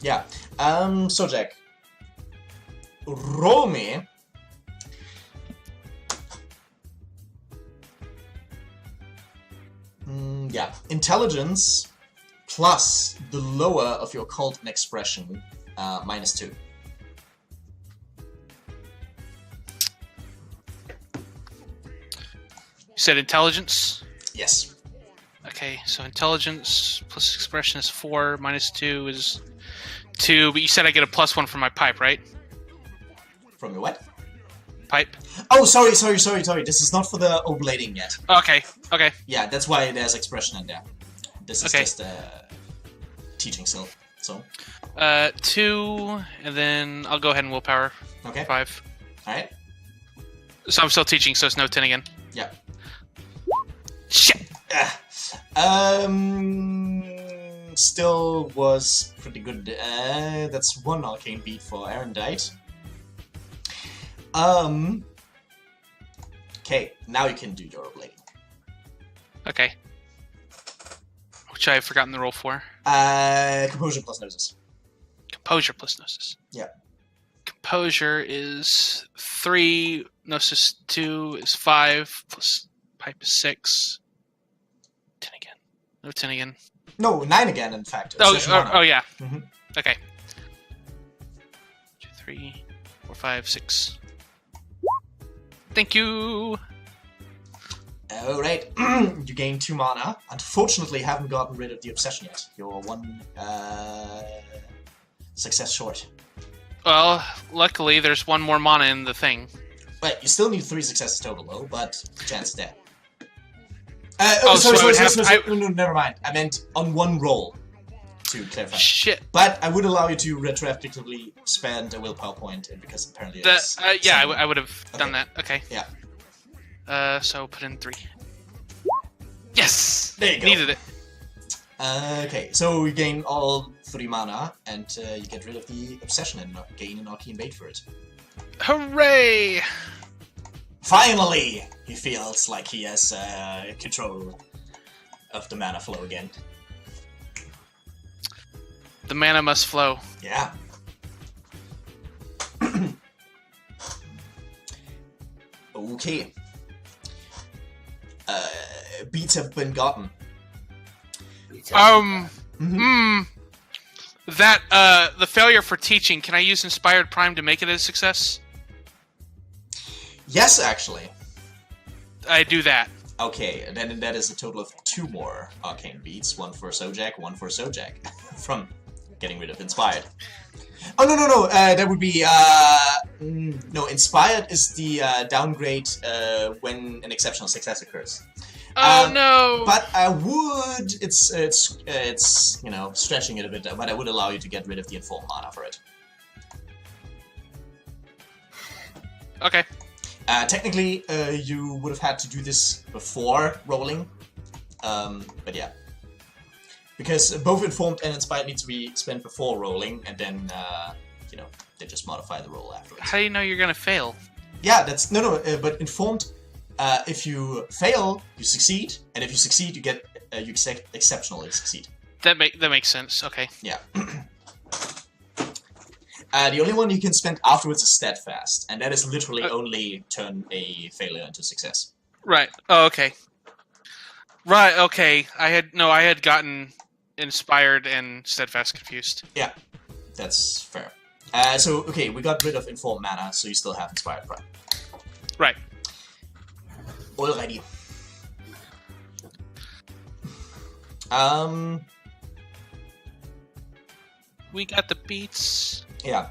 Yeah. Sojak. Roll me intelligence plus the lower of your cult and expression, -2. You said intelligence? Yes. Okay, so intelligence plus expression is 4, -2 is 2, but you said I get a +1 from my pipe, right? From your what? Pipe? Oh, sorry. This is not for the oblating yet. Okay. Yeah, that's why there's expression in there. This is Okay. just teaching still. So. 2, and then I'll go ahead and willpower. Okay. 5. Alright. So I'm still teaching, so it's no 10 again. Yeah. Shit! Still was pretty good. That's 1 arcane beat for Erendite. Okay, now you can do your oblating. Okay. Which I've forgotten the roll for. Composure plus Gnosis. Composure plus Gnosis. Yeah. Composure is 3, Gnosis 2 is 5, plus pipe is 6. 10 again. No 10 again. No, 9 again, in fact. Oh, yeah. Mhm. Okay. 2, 3, 4, 5, 6. Thank you! Alright, you gain 2 mana. Unfortunately, haven't gotten rid of the obsession yet. You're 1 success short. Well, luckily there's 1 more mana in the thing. But you still need 3 successes total, though, but chance there. So I would sorry. No, never mind. I meant on 1 roll, to clarify. Shit. But I would allow you to retroactively spend a willpower point, because apparently it's... Yeah, I would have done that. Okay. Yeah. So put in 3. Yes! There you go. Needed it. Okay, so you gain all 3 mana, and you get rid of the obsession and gain an arcane bait for it. Hooray! Finally! He feels like he has control of the mana flow again. The mana must flow. Yeah. Okay. Beats have been gotten. That, the failure for teaching, can I use Inspired Prime to make it a success? Yes, actually. I do that. Okay, and then that is a total of 2 more arcane beats. 1 for Sojak, 1 for Sojak. From getting rid of Inspired. Oh, no, that would be, no, Inspired is the downgrade when an exceptional success occurs. Oh, no! But I would, it's you know, stretching it a bit, but I would allow you to get rid of the Inform mana for it. Okay. Technically, you would have had to do this before rolling, but yeah. Because both Informed and Inspired need to be spent before rolling, and then, you know, they just modify the roll afterwards. How do you know you're gonna fail? Yeah, that's... No, but Informed, if you fail, you succeed, and if you succeed, you get... you exceptionally succeed. That makes sense, okay. Yeah. The only one you can spend afterwards is Steadfast, and that is literally only turn a failure into success. Right, oh, okay. Right, okay. I had gotten Inspired and Steadfast confused. Yeah, that's fair. So, okay, we got rid of Inform mana, so you still have Inspired Prime. Right. Alrighty. We got the beats. Yeah.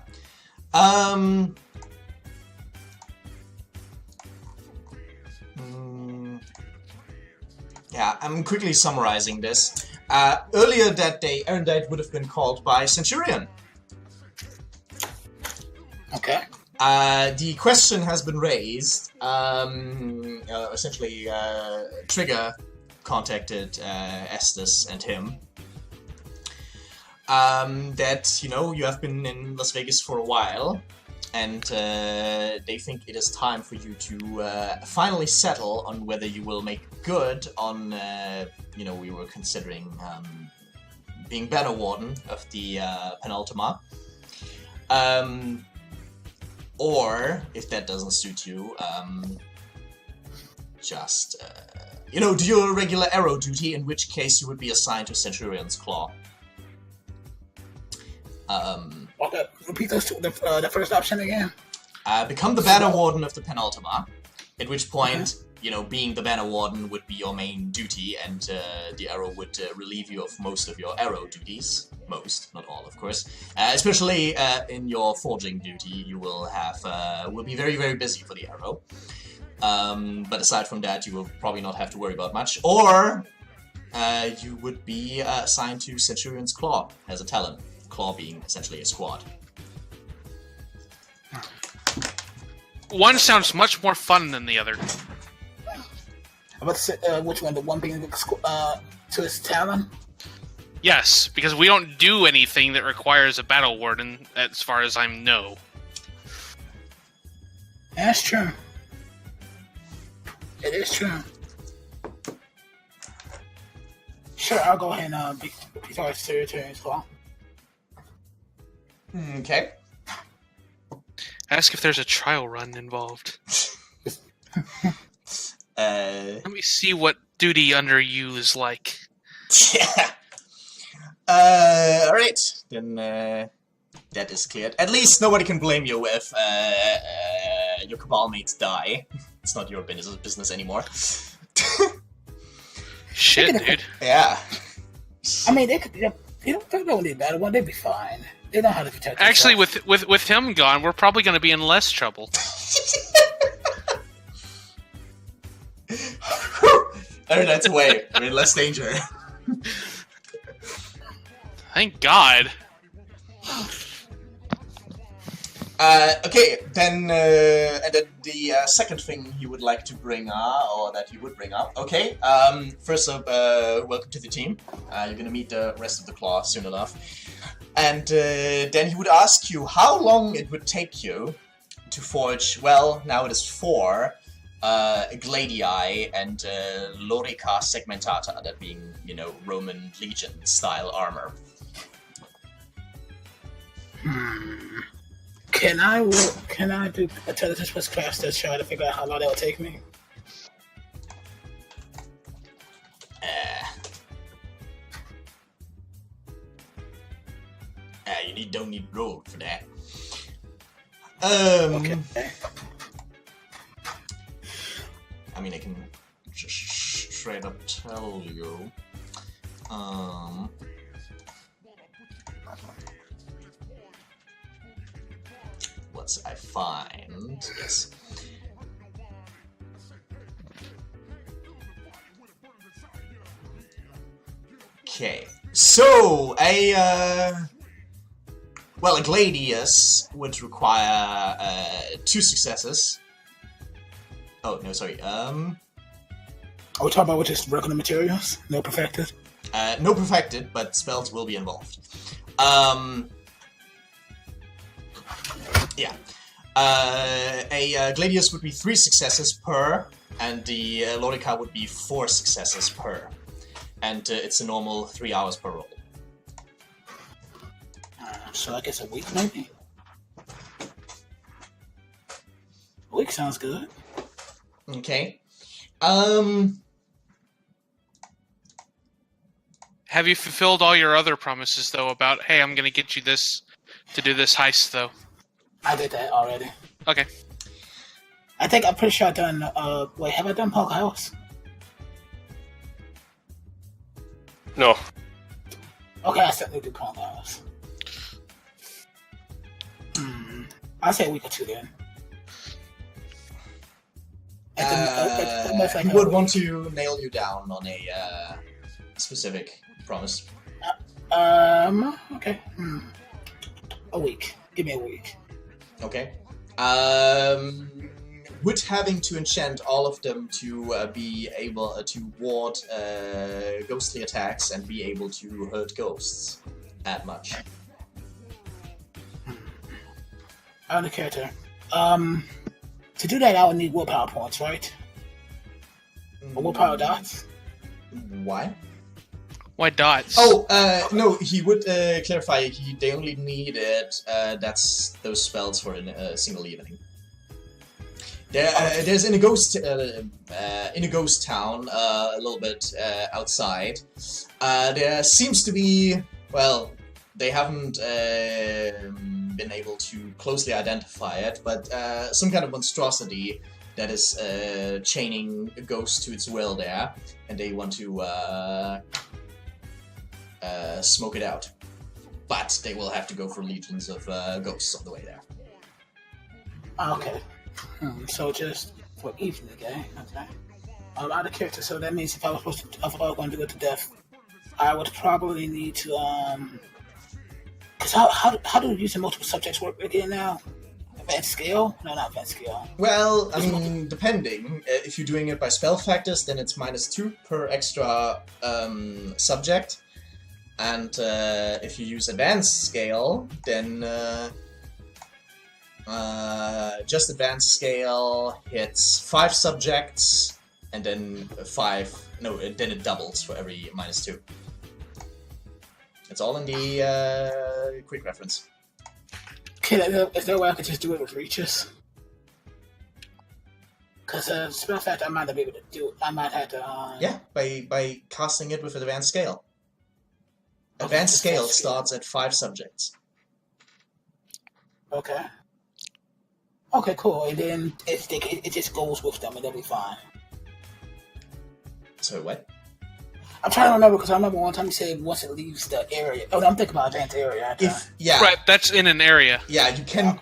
Yeah, I'm quickly summarizing this. Earlier that day, Erendite would have been called by Centurion. Okay. The question has been raised. Essentially, Trigger contacted Estes and him. That, you know, you have been in Las Vegas for a while, and they think it is time for you to finally settle on whether you will make good on, you know, we were considering being Banner Warden of the Penultima. Or, if that doesn't suit you, just do your regular arrow duty, in which case you would be assigned to Centurion's Claw. Okay, repeat those two, the first option again. Become the Banner Warden of the Penultima, at which point, being the Banner Warden would be your main duty, and the arrow would relieve you of most of your arrow duties. Most, not all, of course. Especially in your forging duty, you will be very, very busy for the arrow. But aside from that, you will probably not have to worry about much. Or you would be assigned to Centurion's Claw as a talent. Claw being essentially a squad. One sounds much more fun than the other. I'm about to say, which one? The one being to his talent? Yes, because we don't do anything that requires a battle warden, as far as I know. That's true. It is true. Sure, I'll go ahead and be towards Centurion's Claw. Okay. Ask if there's a trial run involved. Let me see what duty under you is like. Yeah. Alright. Then, that is cleared. At least nobody can blame you if, your Cabal mates die. It's not your business anymore. Shit, dude. Yeah. I mean, they don't need battle one. They'd be fine. They know how to protect themselves. Actually, with him gone, we're probably going to be in less trouble. Oh, that's away. We're in less danger. Thank God. Okay, then, and then the second thing you would like to bring up, or that you would bring up. Okay, first up, welcome to the team. You're gonna meet the rest of the Claw soon enough. And then he would ask you how long it would take you to forge, well, now it is 4, Gladii and Lorica Segmentata, that being, Roman Legion-style armor. Can I do a intelligence plus class to try to figure out how long that will take me? You don't need roll for that. Okay. I mean, I can just straight up tell you. Once I find yes. Okay, so a Gladius would require 2 successes. Oh no, sorry. Are we talking about just regular materials? No perfected? No perfected, but spells will be involved. Yeah. A Gladius would be 3 successes per, and the Lorica would be 4 successes per. And it's a normal 3 hours per roll. So I guess a week, maybe? A week sounds good. Okay. Have you fulfilled all your other promises, though, about, hey, I'm going to get you this to do this heist, though? I did that already. Okay. I'm pretty sure I've done, wait, have I done Punk House? No. Okay, I certainly do Punk House. I'll say a week or 2 then. He would want to nail you down on a specific promise. Okay. A week. Give me a week. Okay. Would having to enchant all of them to be able to ward ghostly attacks and be able to hurt ghosts add much? On the character. To do that, I would need willpower points, right? Or willpower dots? Why? Why dots? Oh, no, he would clarify they only needed those spells for a single evening. There's in a ghost town, a little bit outside. There seems to be, well, they haven't been able to closely identify it, but some kind of monstrosity that is chaining a ghost to its will there, and they want to smoke it out. But they will have to go for legions of ghosts on the way there. Okay. So just for evening, okay? Out of character, so that means if I was going to go to death, I would probably need to because how do using multiple subjects work again now? Advanced scale? No, not advanced scale. Well, I mean, depending. If you're doing it by spell factors, then it's -2 per extra subject. And if you use advanced scale, then just advanced scale hits 5 subjects, and then then it doubles for every -2. It's all in the quick reference. Okay, is there a way I could just do it with reaches? Because spell factor, I might not be able to do it. I might have to. Yeah, by casting it with advanced scale. Advanced scale starts at 5 subjects. Okay. Okay, cool. And then it just goes with them, and they'll be fine. So what? I'm trying to remember because I remember one time you said once it leaves the area. Oh, no, I'm thinking about advanced area. Right, that's in an area. Yeah, you can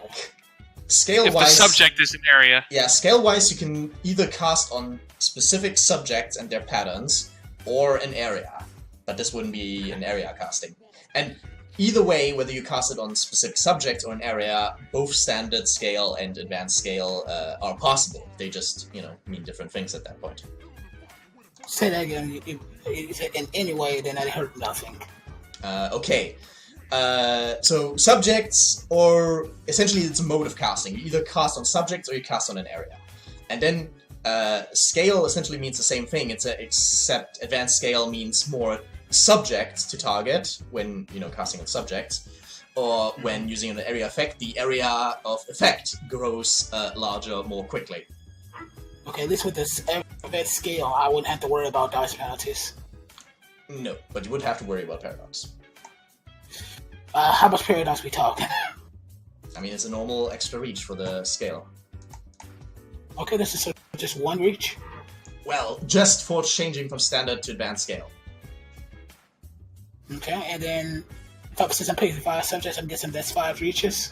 scale-wise. If the subject is an area. Yeah, scale-wise, you can either cast on specific subjects and their patterns, or an area. But this wouldn't be an area casting. And either way, whether you cast it on specific subjects or an area, both standard scale and advanced scale are possible. They just, mean different things at that point. Say that again. You said in any way, then I heard nothing. Okay. So subjects, or essentially it's a mode of casting. You either cast on subjects or you cast on an area. And then scale essentially means the same thing, except advanced scale means more subjects to target when, casting on subjects. Or when using an area effect, the area of effect grows larger more quickly. Okay, at least with this advanced scale, I wouldn't have to worry about dice penalties. No, but you would have to worry about paradox. How much paradox we talking? I mean, it's a normal extra reach for the scale. Okay, this is just 1 reach? Well, just for changing from standard to advanced scale. Okay, and then since I'm picking 5 subjects, I'm guessing that's 5 reaches?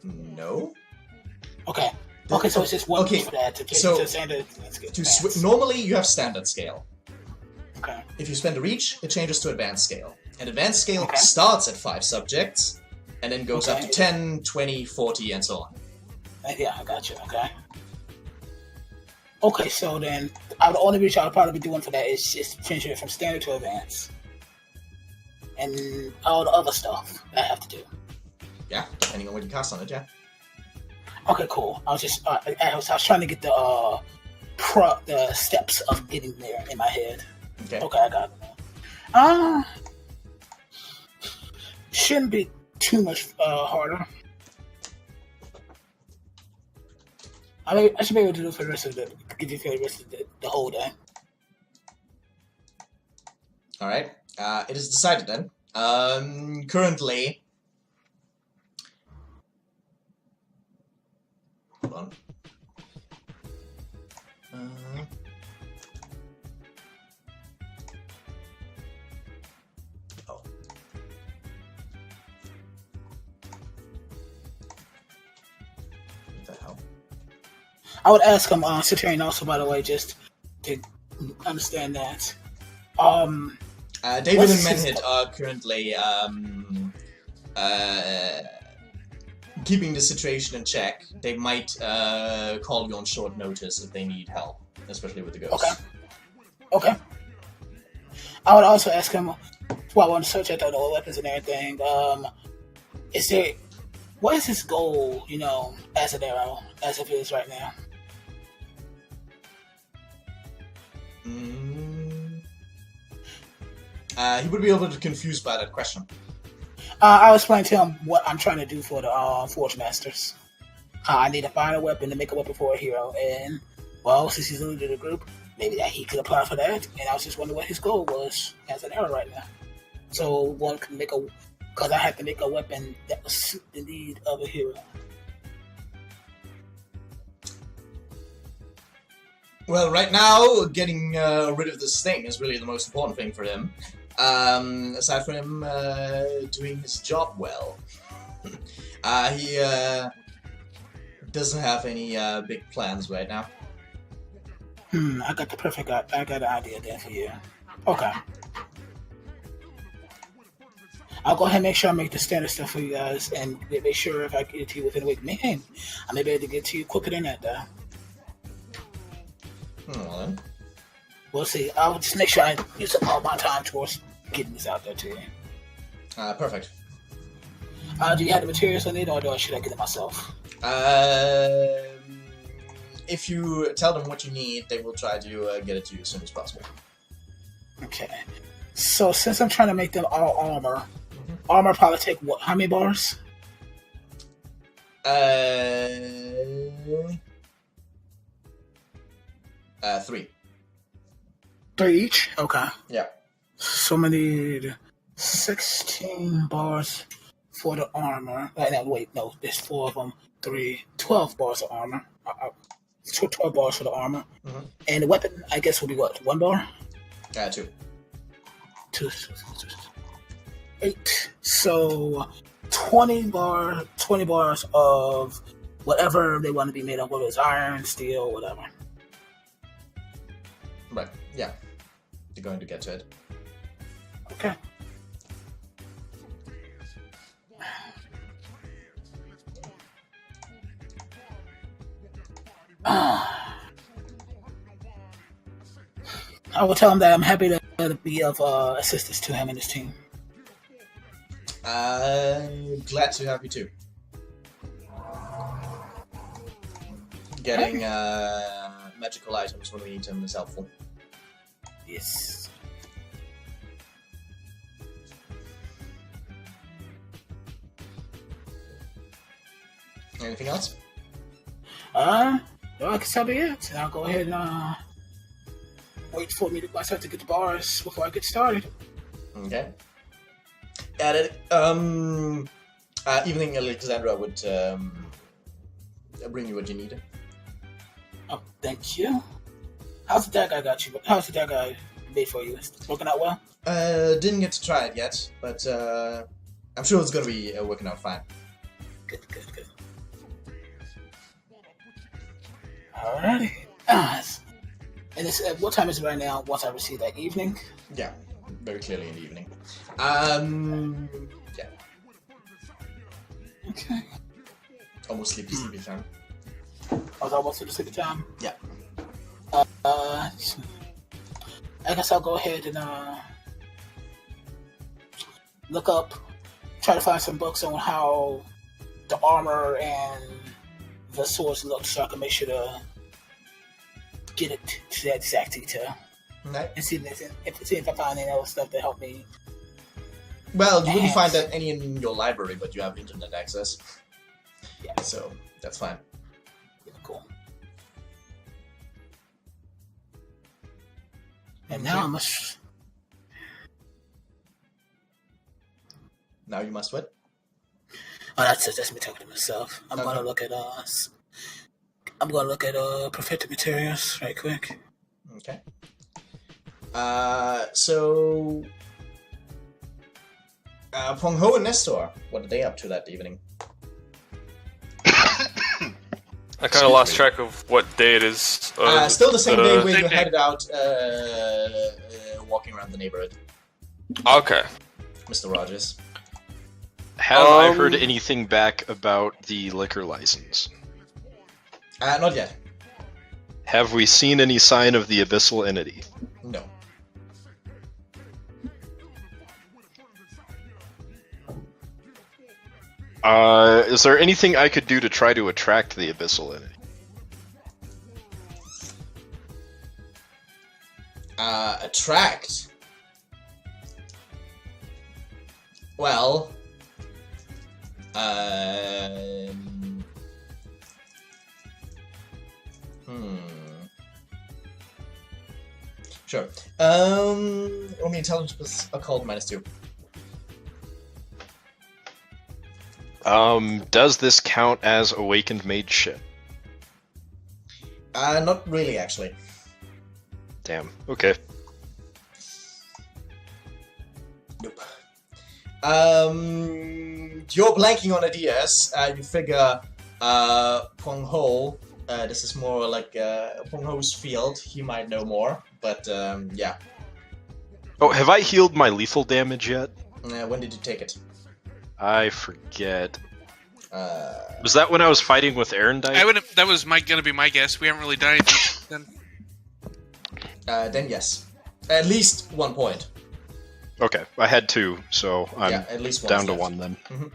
No. Okay. Okay, so it's just 1 reach for that to standard. Normally, you have standard scale. Okay. If you spend a reach, it changes to advanced scale. And advanced scale starts at 5 subjects, and then goes up to 10, 20, 40, and so on. Yeah, I got you. Okay. Okay, so then the only reach I'll probably be doing for that is just changing it from standard to advanced. And all the other stuff I have to do. Yeah, depending on what you cast on it, yeah. Okay, cool. I was trying to get the steps of getting there in my head. Okay, I got it. Shouldn't be too much harder. I should be able to do it for the rest of the whole day. All right. It is decided then. Currently. Hold on. Oh. What the hell? I would ask him, Citerian also, by the way, just to understand that. David and Menhit are currently keeping the situation in check. They might call you on short notice if they need help, especially with the ghosts. Okay. I would also ask him, while on the subject of the weapons and everything, what is his goal, as an arrow, as it is right now? He would be able to confused by that question. I'll explain to him what I'm trying to do for the Forge Masters. I need to find a weapon to make a weapon for a hero. And, well, since he's the leader of the group, maybe that he could apply for that. And I was just wondering what his goal was as an hero right now. So one could make because I had to make a weapon that would suit the need of a hero. Well, right now, getting rid of this thing is really the most important thing for him. Aside from him doing his job well. He doesn't have any big plans right now. I got I got an idea there for you. Okay. I'll go ahead and make sure I make the standard stuff for you guys and make sure if I get it to you within a week. Man, I may be able to get to you quicker than that, though. Well then. We'll see. I'll just make sure I use up all my time towards getting this out there to you. Perfect. Do you have the materials I need, or should I get it myself? If you tell them what you need, they will try to get it to you as soon as possible. Okay. So since I'm trying to make them all armor, armor probably take what? How many bars? 3. 3 each? Okay. Yeah. So I need 16 bars for the armor. Wait, no, there's 4 of them. 12 bars of armor. 12 bars for the armor. And the weapon, I guess, will be what? 1 bar? 2. 2. 8. So 20 bars of whatever they want to be made of, whether it's iron, steel, whatever. Right, yeah. You're going to get to it. Okay. I will tell him that I'm happy to be of assistance to him and his team. Glad to have you too. Getting magical items when we need them is helpful. Yes. Anything else? No, I guess that'll be it. I'll go ahead and wait for myself to get the bars before I get started. Okay. At it, evening, Alexandra would bring you what you need. Oh, thank you. How's the dagger How's the dagger made for you? Is it working out well? Didn't get to try it yet, but I'm sure it's gonna be working out fine. Good. Alrighty. And it's, what time is it right now? Once I receive that evening? Yeah, very clearly in the evening. Yeah. Okay. Almost sleepy time. I was almost to the sleepy time. Yeah. I guess I'll go ahead and look up, try to find some books on how the armor and the swords look, so I can make sure to get it to that exact detail. Right. And see if I find any other stuff to help me. Well, you wouldn't find that any in your library, but you have internet access. Yeah. So that's fine. Yeah, cool. And now I must. Now you must what? Oh, that's me talking to myself. I'm gonna look at protective materials right quick. Okay. So Pong Ho and Nestor, what are they up to that evening? I kind of lost track of what day it is. Still the same day where you headed out, walking around the neighborhood. Okay. Mr. Rogers. Have I heard anything back about the liquor license? Not yet. Have we seen any sign of the abyssal entity? No. Is there anything I could do to try to attract the abyssal entity? Attract? Well, Sure. Roll me intelligence plus occult -2. Does this count as awakened mage shit? Not really, actually. Damn. Okay. Nope. You're blanking on ideas. You figure, Peng Ho, this is more like, Peng Ho's field. He might know more, but, yeah. Oh, have I healed my lethal damage yet? When did you take it? I forget. Was that when I was fighting with Erendite? That was gonna be my guess. We haven't really done anything then. Then yes. At least 1 point. Okay, I had 2, so I'm at least down to left. 1 then. Mm-hmm.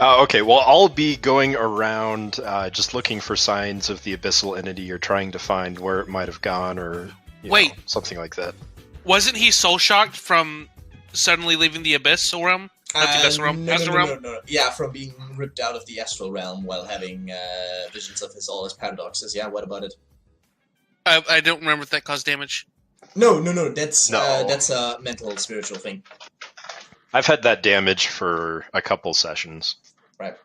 Okay, well, I'll be going around just looking for signs of the abyssal entity or trying to find where it might have gone or something like that. Wasn't he soul shocked from suddenly leaving the abyssal realm? Not the abyssal realm? Astral realm? No. Yeah, from being ripped out of the astral realm while having visions of all his paradoxes. Yeah, what about it? I don't remember if that caused damage. No. That's a mental, spiritual thing. I've had that damage for a couple sessions. Right.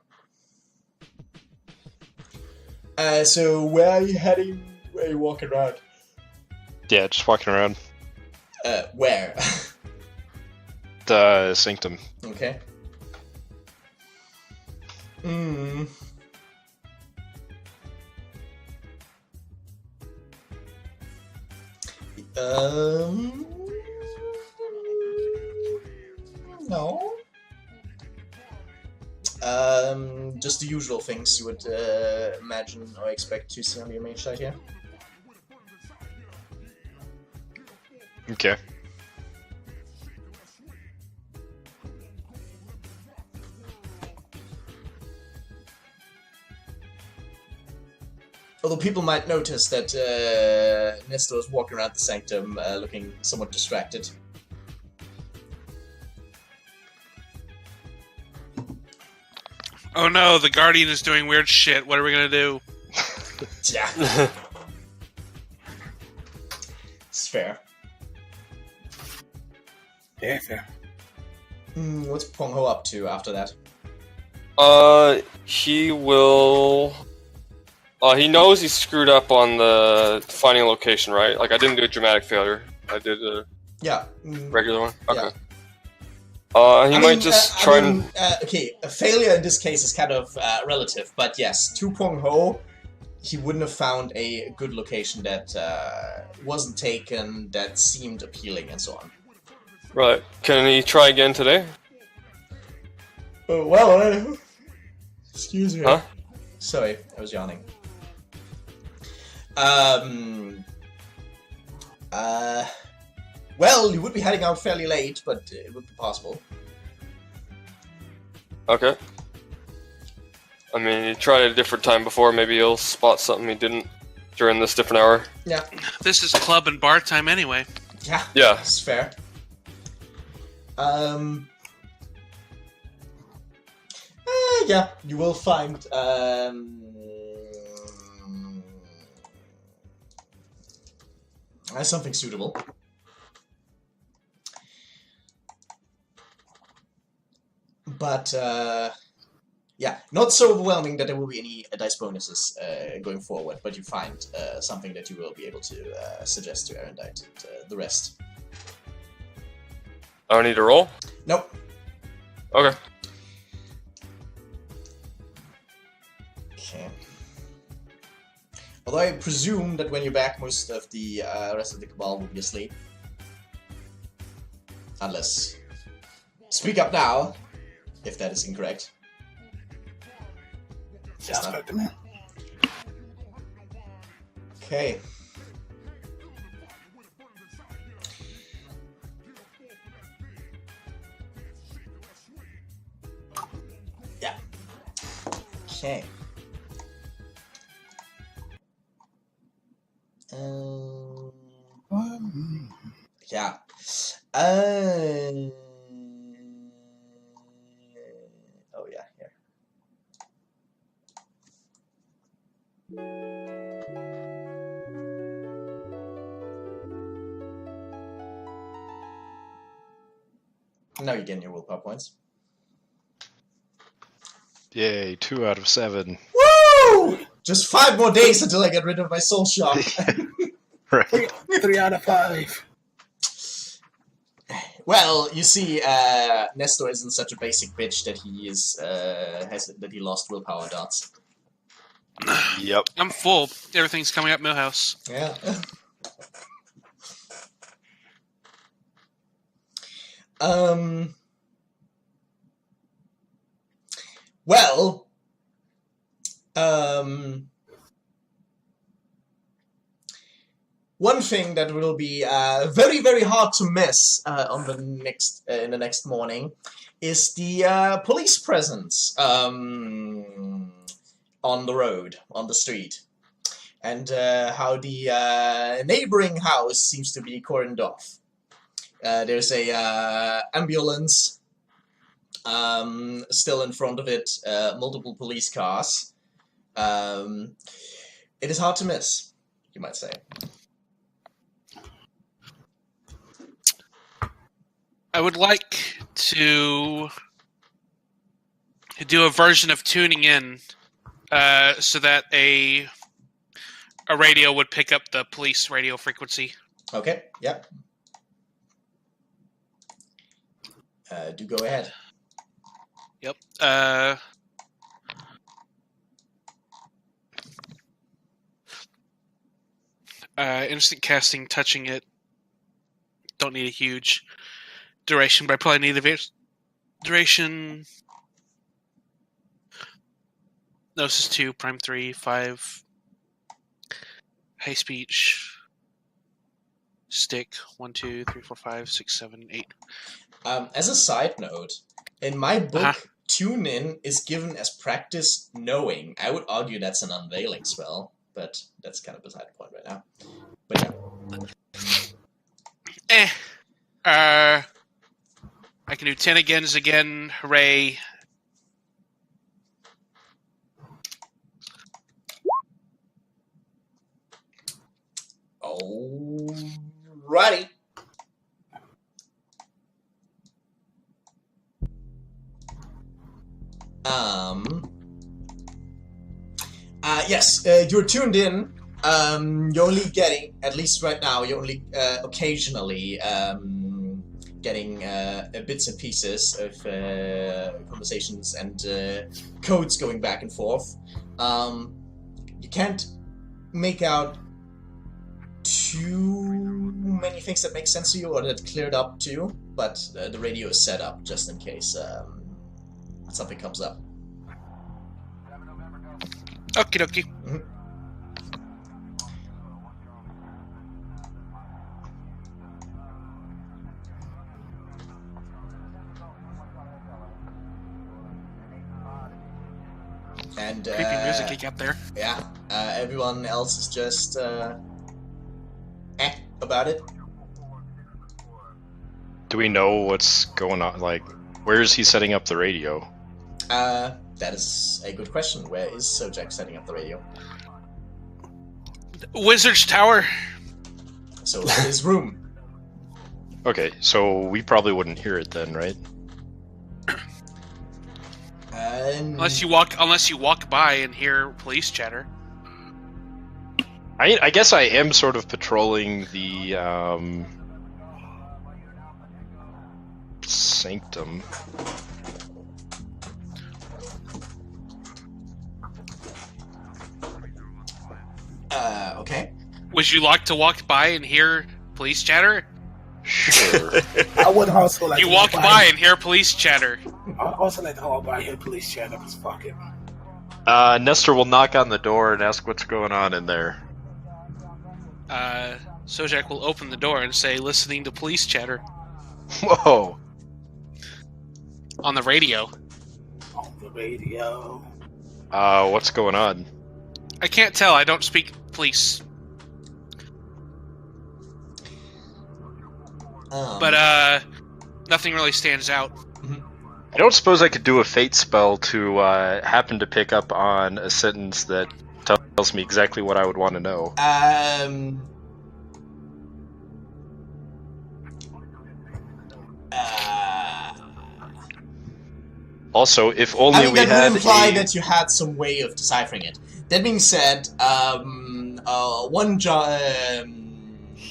So where are you heading? Where are you walking around? Yeah, just walking around. Where? The sanctum. Okay. No. Just the usual things you would imagine or expect to see on your mage side here. Okay. Although people might notice that Nestor is walking around the sanctum looking somewhat distracted. Oh no, the Guardian is doing weird shit. What are we gonna do? Yeah. It's fair. Yeah, fair. What's Peng Ho up to after that? He will... he knows he's screwed up on the finding a location, right? Like, I didn't do a dramatic failure. I did a regular one? Okay. He might just try and... okay, a failure in this case is kind of relative, but yes, to Peng Ho, he wouldn't have found a good location that wasn't taken, that seemed appealing, and so on. Right. Can he try again today? Oh, well, excuse me. Huh? Sorry, I was yawning. Well, you would be heading out fairly late, but it would be possible. Okay. I mean, he tried at a different time before, maybe he'll spot something he didn't during this different hour. Yeah. This is club and bar time anyway. Yeah. Yeah. That's fair. Yeah, you will find, something suitable. But, yeah, not so overwhelming that there will be any dice bonuses going forward, but you find something that you will be able to suggest to Erendite and the rest. I don't need to roll? Nope. Okay. Okay. Although I presume that when you're back, most of the rest of the Cabal will be asleep. Unless... Speak up now, if that is incorrect. Sounds good to me. Okay. Yeah. Okay. Yeah. Now you're getting your willpower points. Yay, 2 out of 7. Woo! Just 5 more days until I get rid of my soul shock. Right. 3 out of 5. Well, you see, Nestor isn't such a basic bitch that he is that he lost willpower dots. Yep. I'm full. Everything's coming up Millhouse. Yeah. Well, one thing that will be very, very hard to miss on the in the next morning is the police presence on the road, on the street, and how the neighboring house seems to be cordoned off. There's a ambulance still in front of it, multiple police cars. It is hard to miss, you might say. I would like to do a version of tuning in so that a radio would pick up the police radio frequency. Okay, yep. Do go ahead. Yep. Instant casting, touching it. Don't need a huge duration, but I probably need a duration. Gnosis 2, Prime 3, 5. High speech. Stick 1, 2, 3, 4, 5, 6, 7, 8. As a side note, in my book, Tune In is given as practice knowing. I would argue that's an unveiling spell, but that's kind of beside the point right now. But yeah. I can do 10 again, hooray. Alrighty. Yes, you're tuned in. You're only getting, at least right now, you're only occasionally getting bits and pieces of conversations and codes going back and forth. You can't make out too many things that make sense to you or that cleared up to you, but the radio is set up just in case something comes up. Okie dokie. Mm-hmm. And creepy music you got there. Yeah, everyone else is just about it. Do we know what's going on? Like, where is he setting up the radio? That is a good question. Where is Sojak setting up the radio? Wizard's Tower. So his room. Okay, so we probably wouldn't hear it then, right? Unless you walk by and hear police chatter. I guess I am sort of patrolling the sanctum. Okay. Would you like to walk by and hear police chatter? Sure. I would also like You to walk by and hear police chatter. I would also like to walk by and hear police chatter, because fuck it. Nestor will knock on the door and ask what's going on in there. Sojak will open the door and say, listening to police chatter. Whoa. On the radio. On the radio. What's going on? I can't tell. I don't speak police. But, nothing really stands out. Mm-hmm. I don't suppose I could do a fate spell to happen to pick up on a sentence that tells me exactly what I would want to know. Also, if only I mean, we that had would imply that you had some way of deciphering it. That being said, one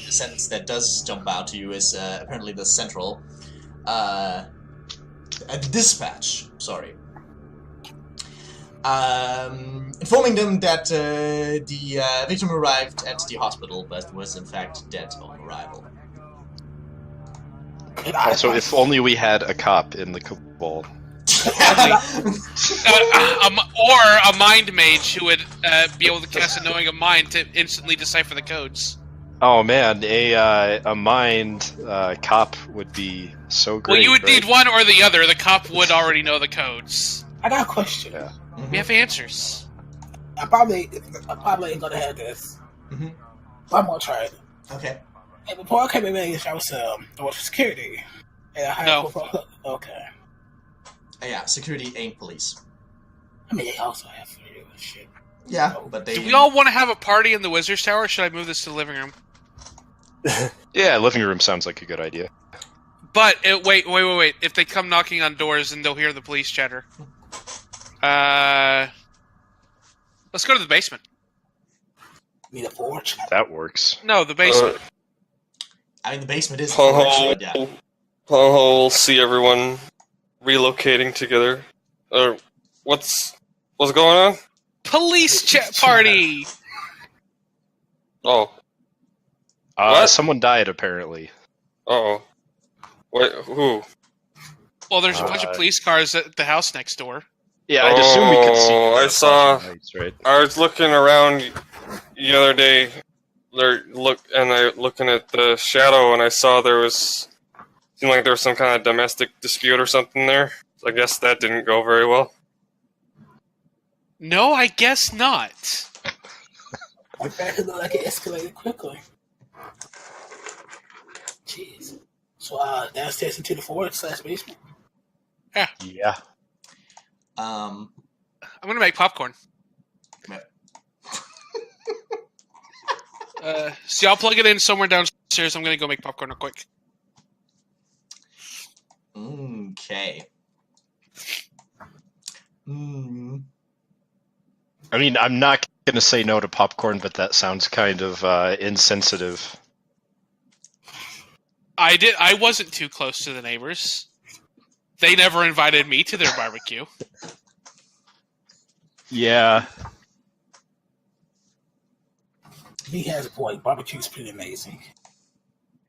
sentence that does jump out to you is apparently the central dispatch. Sorry, informing them that the victim arrived at the hospital, but was in fact dead on arrival. Also, if only we had a cop in the cabal. Or a mind mage who would be able to cast a knowing of mind to instantly decipher the codes. Oh man, a mind cop would be so great. Well, you would need one or the other. The cop would already know the codes. I got a question. Yeah. We have answers. I probably ain't gonna have this. Mm-hmm. But I'm gonna try it. Okay. And before I came in, I was for security. And I hired okay. Yeah, security ain't police. I mean, they also have to do shit. Yeah, but they... Do we all want to have a party in the Wizard's Tower, or should I move this to the living room? Yeah, living room sounds like a good idea. But, wait. If they come knocking on doors, then they'll hear the police chatter. Let's go to the basement. Need a forge? That works. No, the basement. I mean, the basement is... Plumhole will see everyone relocating together. What's going on? Police chat party! Oh. What? Someone died, apparently. Uh-oh. Wait, who? Well, there's a bunch of police cars at the house next door. Yeah, I'd assume we could see. I saw... Lights, right? I was looking around the other day, looking at the shadow, and I saw seemed like there was some kind of domestic dispute or something there. So I guess that didn't go very well. No, I guess not. In fact, it looked like it escalated quickly. Jeez. So, downstairs into the forge/basement? Yeah. I'm gonna make popcorn. So y'all plug it in somewhere downstairs. I'm gonna go make popcorn real quick. Okay. I mean, I'm not going to say no to popcorn, but that sounds kind of insensitive. I wasn't too close to the neighbors. They never invited me to their barbecue. Yeah. He has a point. Barbecue's pretty amazing.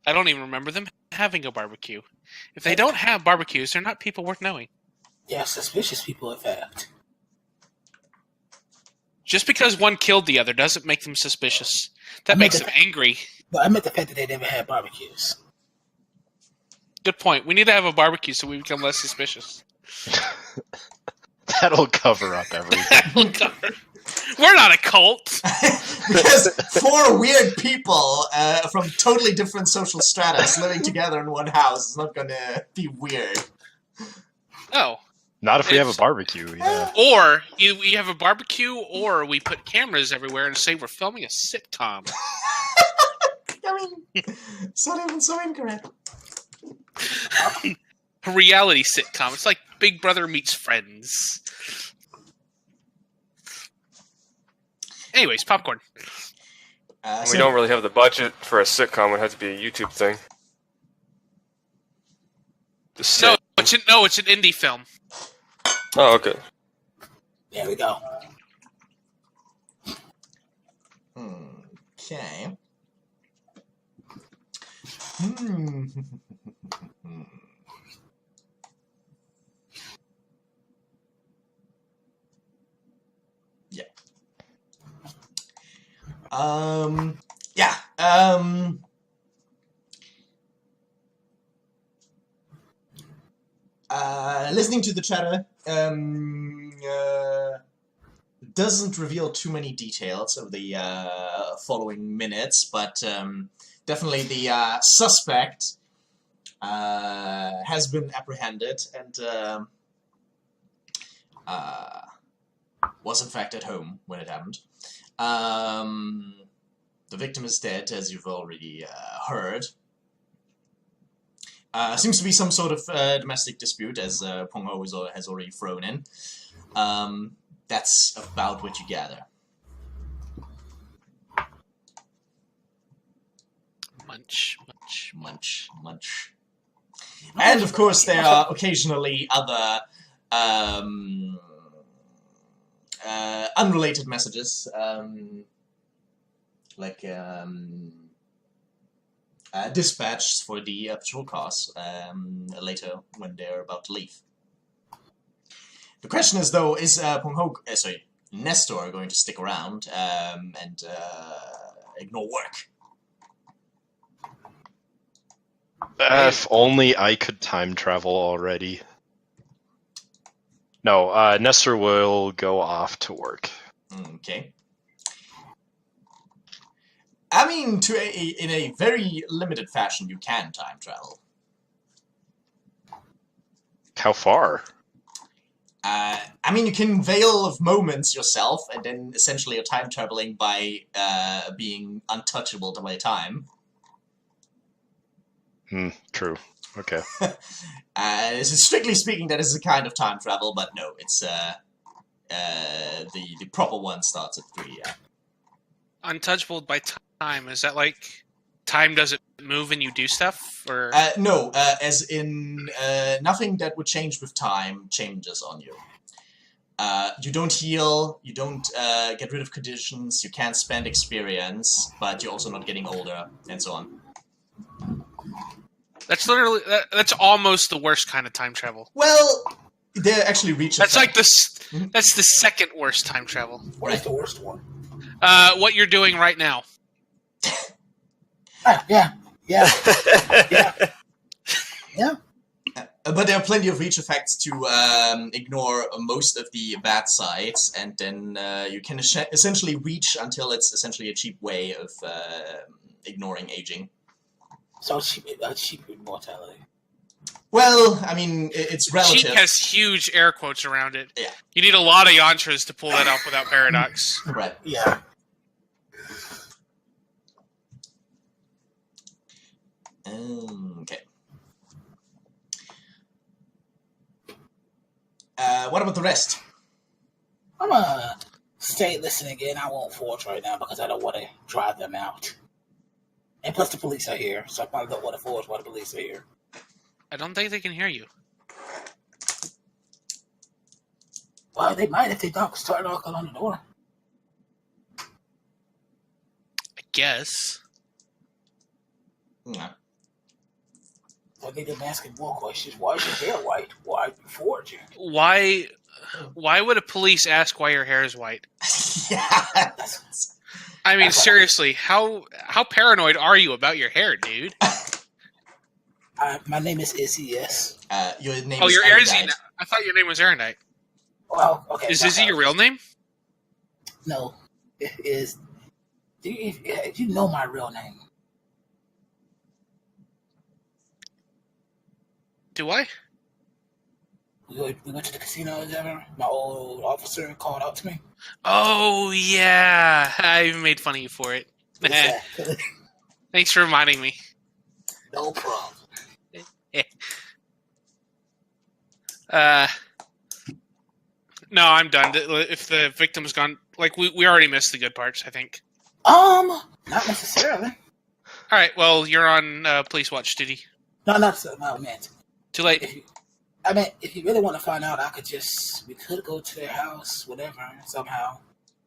I don't even remember them having a barbecue. If they don't have barbecues, they're not people worth knowing. Yeah, suspicious people, in fact. Just because one killed the other doesn't make them suspicious. That makes them angry. But I meant the fact that they never had barbecues. Good point. We need to have a barbecue so we become less suspicious. That'll cover up everything. We're not a cult. Because four weird people from totally different social stratas living together in one house is not gonna be weird. No. Not if we have a barbecue. Yeah. Or we have a barbecue, or we put cameras everywhere and say we're filming a sitcom. I mean, it's not even so incorrect. A reality sitcom. It's like Big Brother meets Friends. Anyways, popcorn. We don't really have the budget for a sitcom. It would have to be a YouTube thing. No, it's an indie film. Oh, okay. There we go. Okay. Yeah. Listening to the chatter doesn't reveal too many details of the following minutes, but definitely the suspect has been apprehended, and was in fact at home when it happened. The victim is dead, as you've already heard. Seems to be some sort of domestic dispute, as Peng Ho has already thrown in. That's about what you gather. Munch. And of course, there are occasionally other unrelated messages, like dispatched for the patrol cars later when they're about to leave. The question is, though, is Nestor going to stick around and ignore work? If only I could time travel already. No, Nestor will go off to work. Okay. I mean, in a very limited fashion, you can time travel. How far? I mean, you can Veil of Moments yourself, and then essentially you're time traveling by being untouchable by time. True. Okay. Strictly speaking, that is a kind of time travel, but no, it's the proper one starts at 3. Yeah. Untouchable by time, is that like time doesn't move and you do stuff, or no, as in nothing that would change with time changes on you. You don't heal, you don't get rid of conditions, you can't spend experience, but you're also not getting older, and so on. That's literally that's almost the worst kind of time travel. Well, they actually reach. That's like That's the second worst time travel. What is the worst one? What you're doing right now. Yeah. But there are plenty of reach effects to ignore most of the bad sides, and then you can essentially reach until it's essentially a cheap way of ignoring aging. So cheap mortality. Well, I mean, it's relative. Cheap has huge air quotes around it. Yeah. You need a lot of yantras to pull that off without paradox. Right. Yeah. Okay. What about the rest? I'm gonna stay listening again. I won't forge right now because I don't want to drive them out. And plus the police are here, so I probably don't want to forge while the police are here. I don't think they can hear you. Well, they might if they start knocking on the door. I guess. Yeah. I need them asking more questions. Why is your hair white? Why are you forging? Why would a police ask why your hair is white? Yeah. I mean, seriously, how paranoid are you about your hair, dude? My name is Izzy, yes. Your name Oh, is you're Izzy Erudite. now. I thought your name was Erendite. Well, okay. Is Izzy your real name? No. It is... Do you know my real name? Do I? We went to the casino together. My old officer called out to me. Oh, yeah. I made fun of you for it. Exactly. Thanks for reminding me. No problem. No, I'm done. If the victim's gone, like, we already missed the good parts, I think. Not necessarily. All right, well, you're on police watch duty. No, not so. No, man. Too late. If you really want to find out, we could go to their house, whatever, somehow.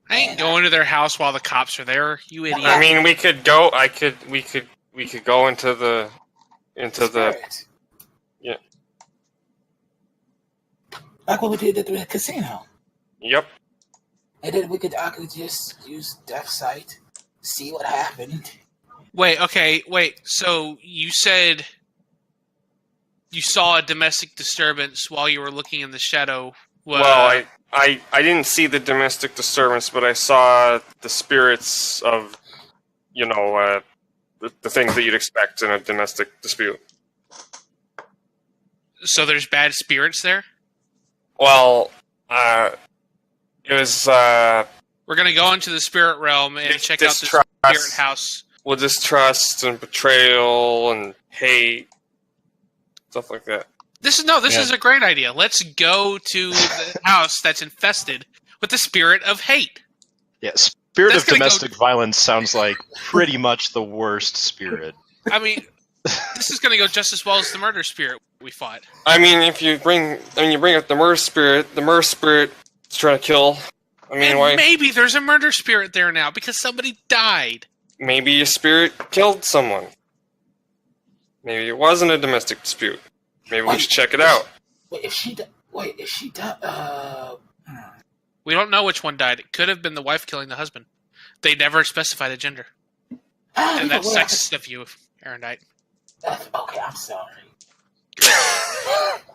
I ain't going to their house while the cops are there, you idiot. I mean, we could go. We could go into the. Yeah. Like what we did at the casino. Yep. And then I could just use Death Sight, see what happened. Wait. So you said you saw a domestic disturbance while you were looking in the shadow. Well, I didn't see the domestic disturbance, but I saw the spirits of, the things that you'd expect in a domestic dispute. So there's bad spirits there? Well, It was, We're gonna go into the spirit realm and check out the distrust. spirit house. Well, distrust and betrayal and hate, stuff like that. This is a great idea. Let's go to the house that's infested with the spirit of hate. Yeah, spirit That's of gonna domestic violence sounds like pretty much the worst spirit. I mean, this is gonna go just as well as the murder spirit we fought. I mean, you bring up the Murder spirit is trying to kill. I mean, And why? maybe there's a murder spirit there now because somebody died. Maybe a spirit killed someone. Maybe it wasn't a domestic dispute. Maybe we should check it out. Wait, if she died, We don't know which one died. It could have been the wife killing the husband. They never specified a gender. And that's sexist of you, Erendite. Okay, I'm sorry.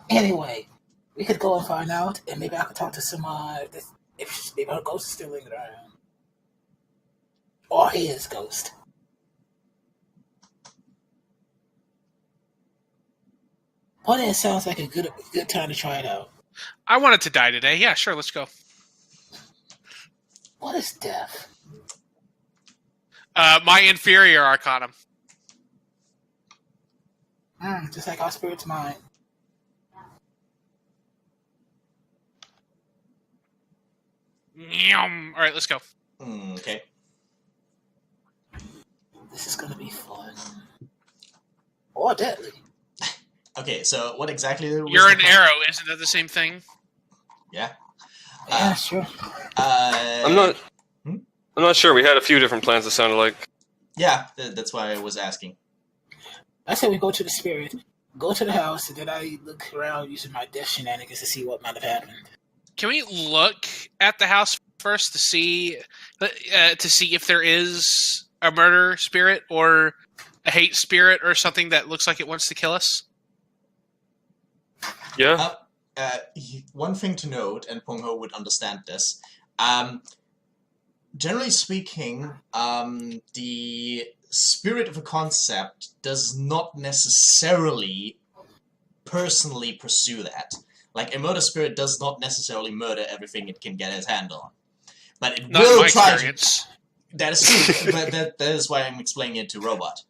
Anyway, we could go and find out, and maybe I could talk to some, if maybe her ghost is still lingering around. Or his ghost. Well, it sounds like a good time to try it out. I wanted to die today. Yeah, sure, let's go. What is death? My inferior arcanum. Just like our spirit's mind. Yum. All right, let's go. Okay. This is gonna be fun. Or deadly. Okay, so what exactly was You're the an plan? arrow. Isn't that the same thing? Yeah. Yeah, sure. I'm not sure. We had a few different plans that sounded like. Yeah, that's why I was asking. I said we go to the spirit, go to the house, and then I look around using my death shenanigans to see what might have happened. Can we look at the house first to see if there is a murder spirit or a hate spirit or something that looks like it wants to kill us? Yeah. One thing to note, and Peng Ho would understand this. Generally speaking, the spirit of a concept does not necessarily personally pursue that. Like, a murder spirit does not necessarily murder everything it can get its hand on. But it Not will my try experience. to... That is true, but that is why I'm explaining it to Robot.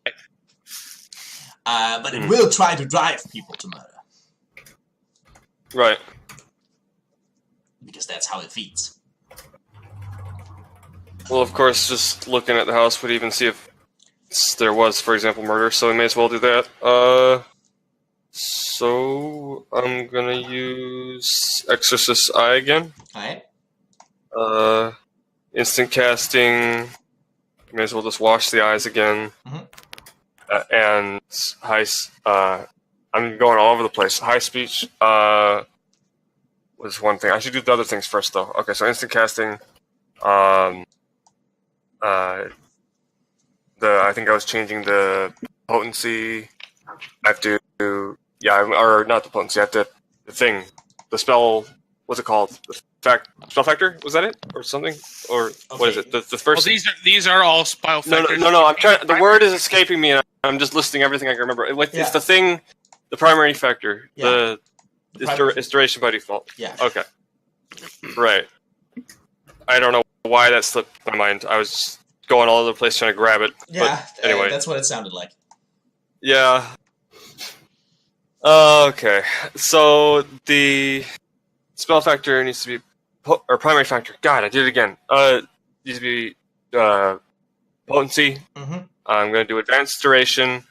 But it will try to drive people to murder. Right. Because that's how it feeds. Well, of course, just looking at the house would even see if there was, for example, murder, so we may as well do that. So I'm gonna use Exorcist Eye again. Alright. Instant casting. May as well just wash the eyes again. And I'm going all over the place. High speech was one thing. I should do the other things first, though. Okay, so instant casting. I think I was changing the potency. I have to, or not the potency. I have to the spell. What's it called? Spell factor? Was that it, or something? Or what is it? The first. Well, these are all spell factors. No. I'm trying. The word is escaping me, and I'm just listing everything I can remember. It's the thing, the primary factor. Yeah. It's duration by default. Yeah. Okay. Right. I don't know why that slipped my mind. I was just going all over the place trying to grab it. Yeah, but anyway. that's what it sounded like. Yeah. Okay. So the spell factor needs to be, or primary factor. God, I did it again. Needs to be potency. I'm going to do advanced duration.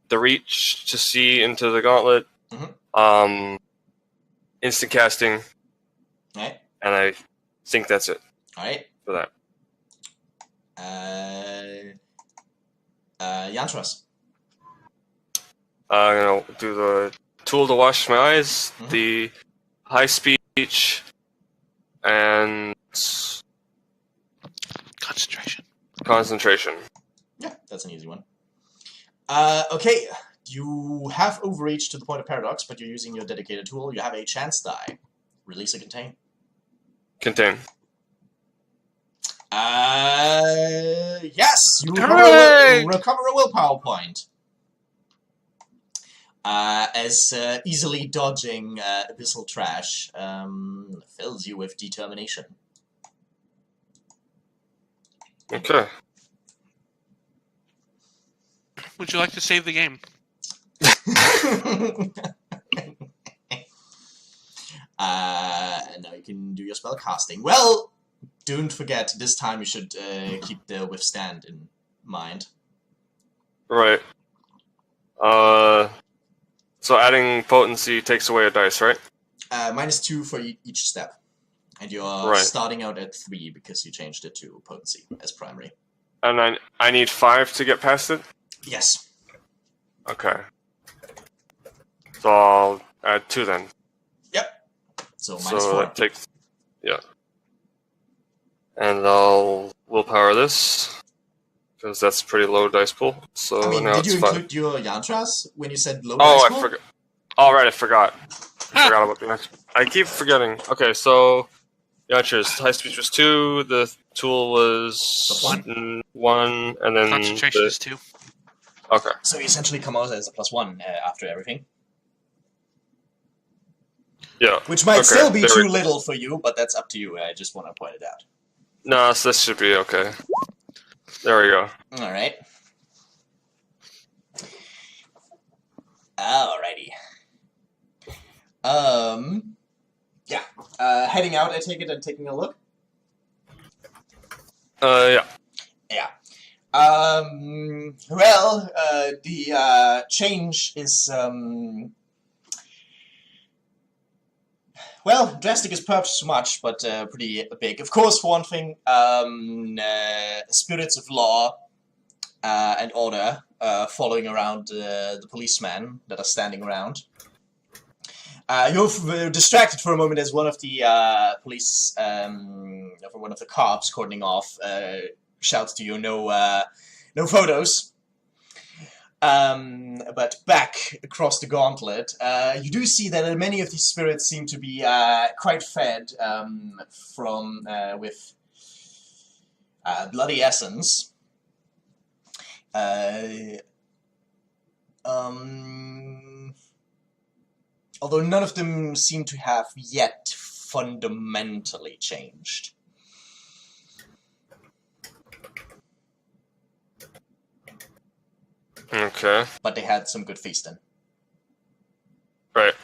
The reach to see into the gauntlet. Instant casting. Alright. And I think that's it. Alright. For that. Yantras. I'm going to do the tool to wash my eyes, the high speech, and concentration. Yeah, that's an easy one. Okay, you have overreached to the point of paradox, but you're using your dedicated tool. You have a chance die. Release a contain. Contain. Yes! You recover a willpower point. as easily dodging abyssal trash fills you with determination. Okay. Would you like to save the game? And now you can do your spell casting. Well, don't forget, this time you should keep the withstand in mind. Right. So adding potency takes away a dice, right? -2 for each step. And you're starting out at 3 because you changed it to potency as primary. And I need 5 to get past it? Yes. Okay. So I'll add 2 then. Yep. So -4. So that takes... Yeah. And I'll willpower this, because that's a pretty low dice pool. So I mean, now did you it's 5. include your yantras when you said low dice pool? I forgot. All right, I forgot. I forgot about the next. I keep forgetting. Okay, so yantras. High speech was 2. The tool was 1, and then Concentration is 2. Okay. So you essentially come out as a +1 after everything. Yeah. Which might still be too little for you, but that's up to you. I just want to point it out. No, so this should be okay. There we go. Alright. Alrighty. Yeah. Heading out, I take it, and taking a look? Yeah. Yeah. Well, the change is, well, drastic is perhaps too much, but pretty big. Of course, for one thing, spirits of law and order following around the policemen that are standing around. You're distracted for a moment as one of the police, one of the cops cordoning off, shouts to you, no photos. But back across the gauntlet, you do see that many of these spirits seem to be quite fed from with bloody essence. Although none of them seem to have yet fundamentally changed. Okay. But they had some good feasting. Right.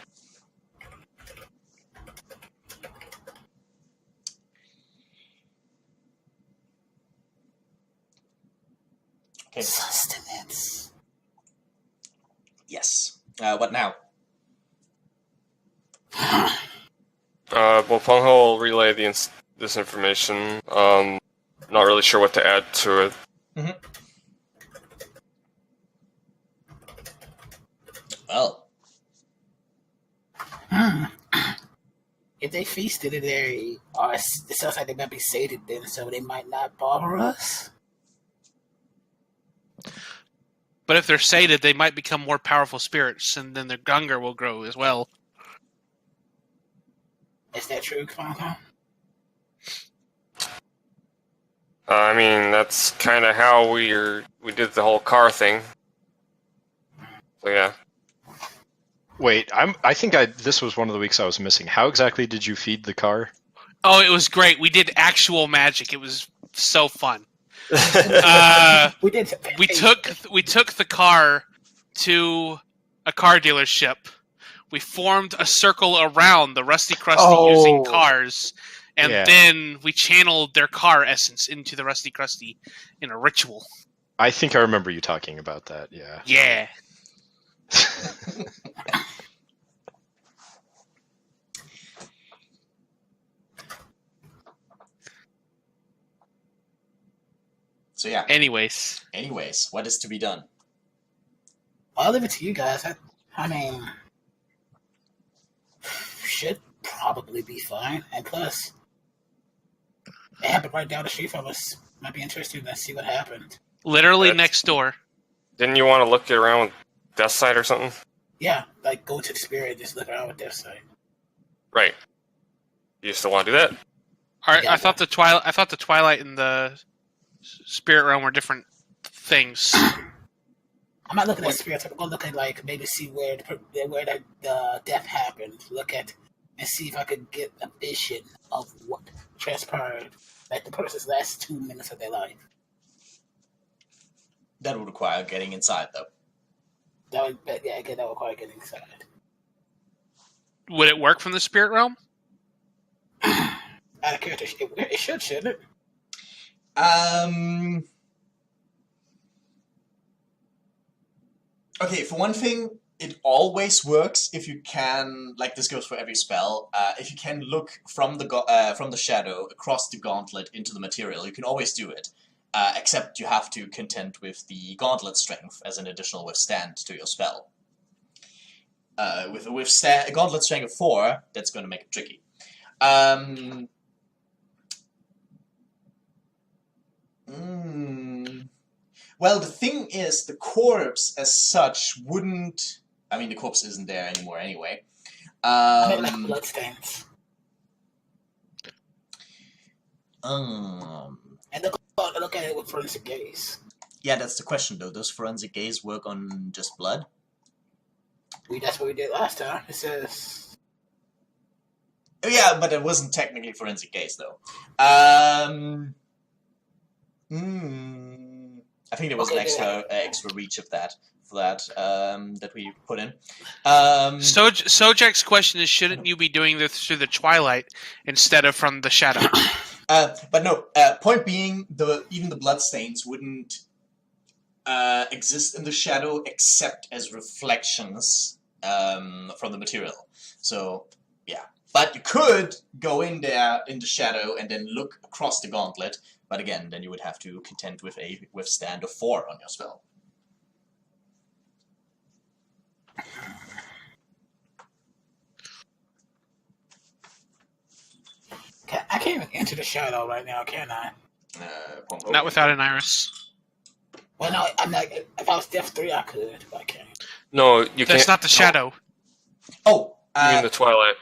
Okay. Sustenance. Yes. What now? Well, Pongho will relay this information. Not really sure what to add to it. Mm-hmm. Well. If they feasted in there, it sounds like they might be sated then, so they might not bother us. But if they're sated, they might become more powerful spirits, and then their hunger will grow as well. Is that true, Kwanko? I mean, that's kind of how we did the whole car thing. So yeah. Wait, I think this was one of the weeks I was missing. How exactly did you feed the car? Oh, it was great. We did actual magic. It was so fun. We did. We took the car to a car dealership. We formed a circle around the Rusty Krusty using cars, and then we channeled their car essence into the Rusty Krusty in a ritual. I think I remember you talking about that, yeah. Yeah. So yeah. Anyways, what is to be done? I'll leave it to you guys. I mean, should probably be fine. And plus, it happened right down the street from us. Might be interesting to see what happened. literally next door. Didn't you want to look around with Death Sight or something? Yeah, like go to the spirit and just look around with Death Sight. Right. You still want to do that? I thought the Twilight and the Spirit Realm were different things. I'm not looking at spirits. I'm gonna look at like maybe see where the death happened. Look at and see if I could get a vision of what transpired, like the person's last 2 minutes of their life. That would require getting inside, though. That would require getting inside. Would it work from the spirit realm? Out of character, it should, shouldn't it? Okay, for one thing, it always works if you can, like this goes for every spell, if you can look from the shadow across the gauntlet into the material, you can always do it. Except you have to contend with the gauntlet strength as an additional withstand to your spell. With a gauntlet strength of 4, that's going to make it tricky. Well, the thing is, the corpse as such wouldn't... I mean, the corpse isn't there anymore anyway. I mean, like bloodstains. And look at it with forensic gaze. Yeah, that's the question, though. Does forensic gaze work on just blood? That's what we did last time. It says... Yeah, but it wasn't technically forensic gaze, though. I think there was an extra reach of that that we put in. Sojak's question is, shouldn't you be doing this through the twilight instead of from the shadow? But no, point being, even the bloodstains wouldn't exist in the shadow except as reflections from the material. So, yeah. But you could go in there in the shadow and then look across the gauntlet, but again, then you would have to contend with a withstand of 4 on your spell. I can't even enter the shadow right now, can I? Not without an iris. Well, no, I'm not. If I was Def 3, I could, but I can't. No, you can't. That's not the shadow. Oh, you mean the twilight?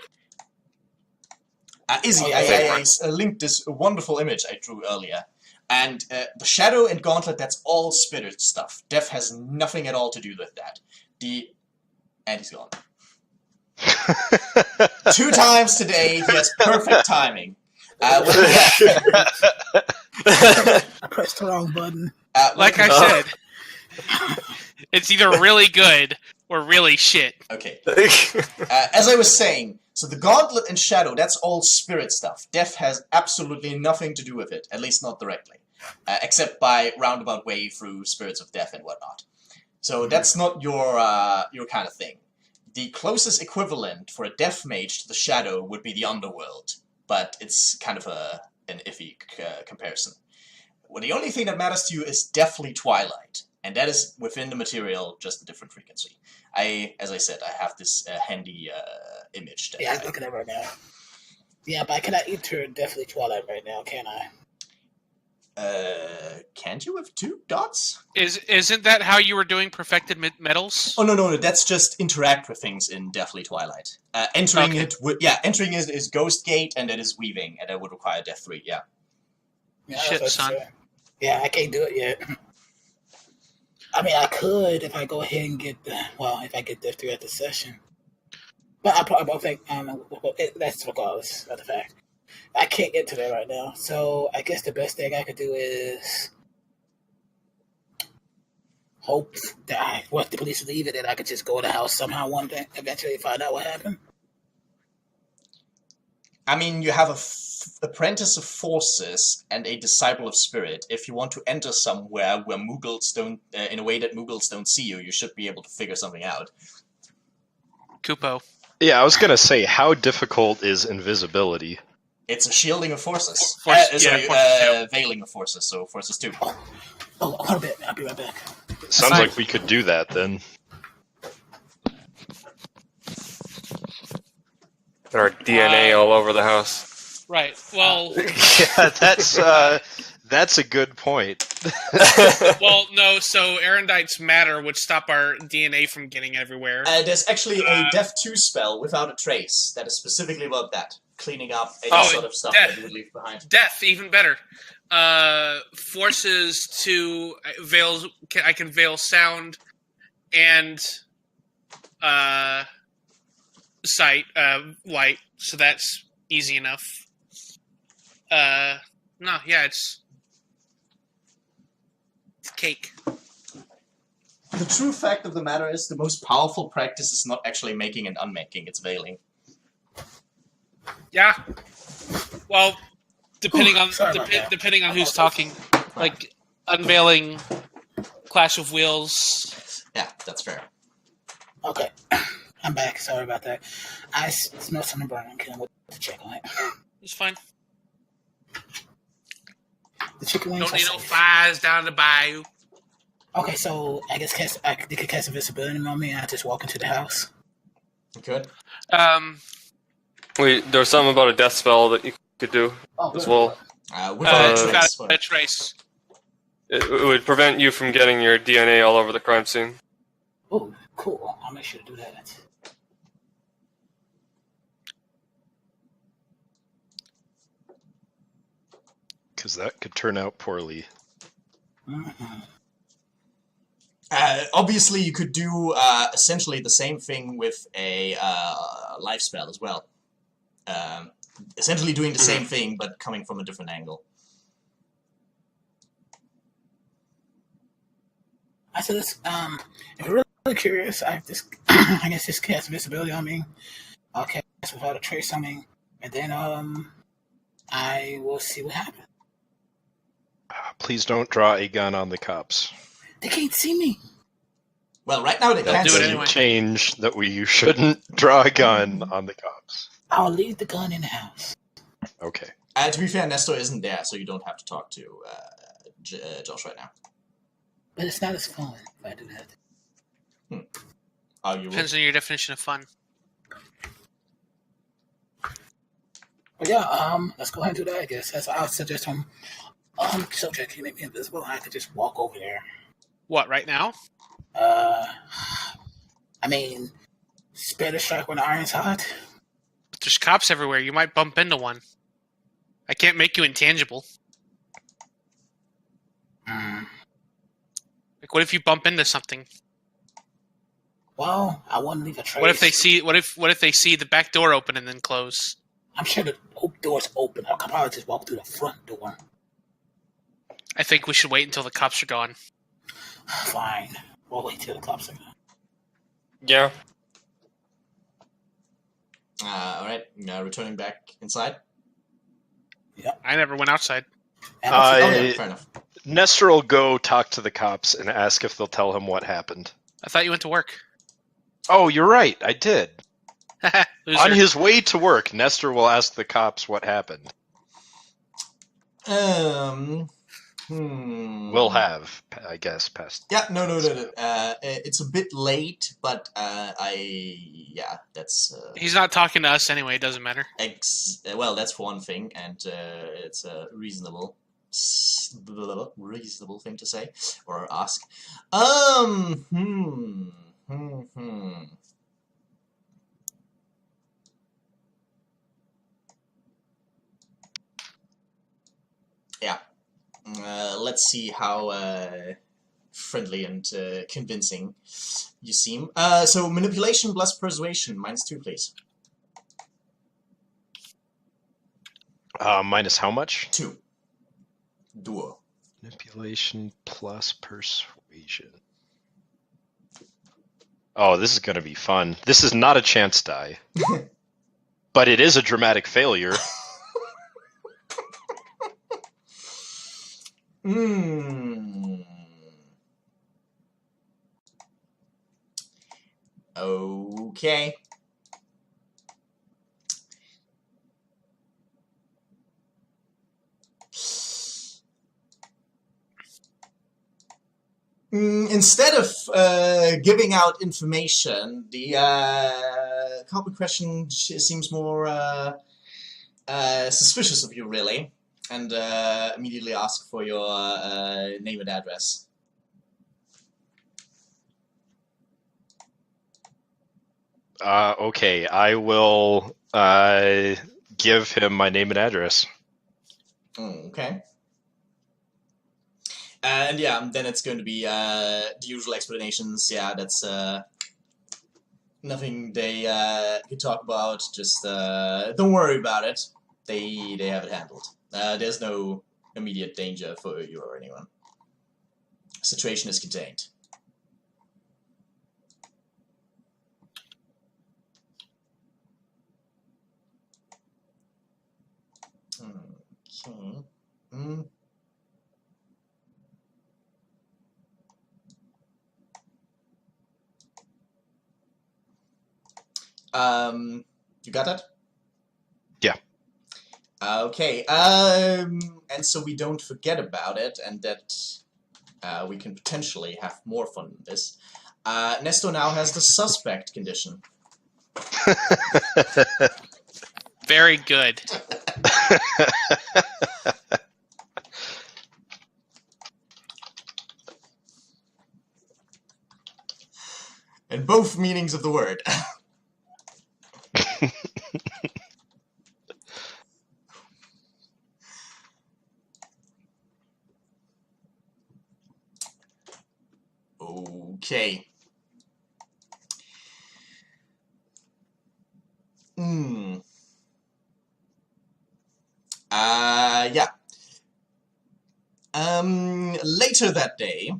Izzy, I linked this wonderful image I drew earlier. And the shadow and gauntlet, that's all spirit stuff. Def has nothing at all to do with that. And he's gone. 2 times today, he has perfect timing. I pressed the wrong button. Like I said, it's either really good or really shit. Okay. As I was saying, so the gauntlet and shadow, that's all spirit stuff. Def has absolutely nothing to do with it, at least not directly. Except by roundabout way through spirits of death and whatnot. So that's not your kind of thing. The closest equivalent for a death mage to the shadow would be the underworld, but it's kind of an iffy comparison. Well, the only thing that matters to you is deathly twilight, and that is within the material, just a different frequency. As I said, I have this handy image. That I'm looking at it right now. Yeah, but I cannot enter deathly twilight right now, can I? Can't you with 2 dots? Isn't that how you were doing perfected metals? Oh, no, that's just interact with things in Deathly Twilight. Entering it is Ghost Gate, and that is Weaving, and that would require Death 3, yeah. Shit, son. Yeah, I can't do it yet. I mean, I could if I go ahead and get if I get Death 3 at the session. But I probably think, that's regardless of the fact. I can't get to that right now, so I guess the best thing I could do is hope that once the police leave it, that I could just go to the house somehow one day, eventually find out what happened. I mean, you have a apprentice of forces and a disciple of spirit. If you want to enter somewhere where Muggles don't, in a way that Muggles don't see you, you should be able to figure something out. Kupo. Yeah, I was gonna say, how difficult is invisibility? It's a shielding of forces. Veiling of forces, so forces 2. Oh, hold a bit. I'll be right back. Sounds like we could do that, then. Our DNA all over the house. Right. Well. Yeah, that's a good point. Well, no. So Erendite's matter would stop our DNA from getting everywhere. There's actually a Death 2 spell without a trace that is specifically about that. Cleaning up any sort of stuff that you would leave behind. Death, even better. Forces to veils. I can veil sound, and sight, light, so that's easy enough. No, yeah, it's cake. The true fact of the matter is the most powerful practice is not actually making and unmaking, it's veiling. Yeah. Well, depending on sorry about that. depending on who's talking, like unveiling Clash of Wheels. Yeah, that's fair. Okay, I'm back. Sorry about that. I smell something burning. Can I wait to check on it? It's fine. The chicken wings. Don't need no fires down the bayou. Okay, so I guess they could cast invisibility on me, and I just walk into the house. You could. Wait, there was something about a death spell that you could do as well. Without a trace. It would prevent you from getting your DNA all over the crime scene. Oh, cool. I'll make sure to do that. Because that could turn out poorly. Mm-hmm. Obviously, you could do essentially the same thing with a life spell as well. Essentially doing the same thing, but coming from a different angle. I said this. If you're really curious, I guess just cast visibility on me. I'll cast without a trace on me, and then I will see what happens. Please don't draw a gun on the cops. They can't see me. Well, right now they can't do it see anyway. Change that you shouldn't draw a gun on the cops. I'll leave the gun in the house. Okay. To be fair, Nestor isn't there, so you don't have to talk to Josh right now. But it's not as fun if I do that. Oh, you Depends on your definition of fun. But yeah, let's go ahead and do that, I guess. That's what I would suggest. Subject can make me invisible. I could just walk over there. What, right now? I mean, spare the strike when the iron's hot. But there's cops everywhere. You might bump into one. I can't make you intangible. Like, what if you bump into something? Well, I want to leave a trace. What if they see? What if they see the back door open and then close? I'm sure the door's open. I could probably just walk through the front door. I think we should wait until the cops are gone. Fine. We'll wait till the cops are gone. Yeah. Alright, returning back inside. Yep. I never went outside. Yeah, fair enough. Nestor will go talk to the cops and ask if they'll tell him what happened. I thought you went to work. Oh, you're right. I did. Loser. On his way to work, Nestor will ask the cops what happened. Will have, I guess, past. Yeah, no. It's a bit late, but that's... He's not talking to us anyway, it doesn't matter. Well, that's for one thing, and it's a reasonable thing to say, or ask. Yeah. Let's see how friendly and convincing you seem. So manipulation plus persuasion, -2, please. Minus how much? 2. Duo. Manipulation plus persuasion. Oh, this is going to be fun. This is not a chance die. But it is a dramatic failure. Okay. Instead of giving out information, the copy question seems more suspicious of you, really, and immediately ask for your name and address. Okay, I will give him my name and address. Okay. And yeah, then it's going to be the usual explanations. Yeah, that's nothing they can talk about. Just don't worry about it. They have it handled. There's no immediate danger for you or anyone. Situation is contained. Okay. You got that? Yeah. Okay. And so we don't forget about it, and that we can potentially have more fun in this. Nestor now has the suspect condition. Very good. In both meanings of the word. Okay. Yeah. Later that day,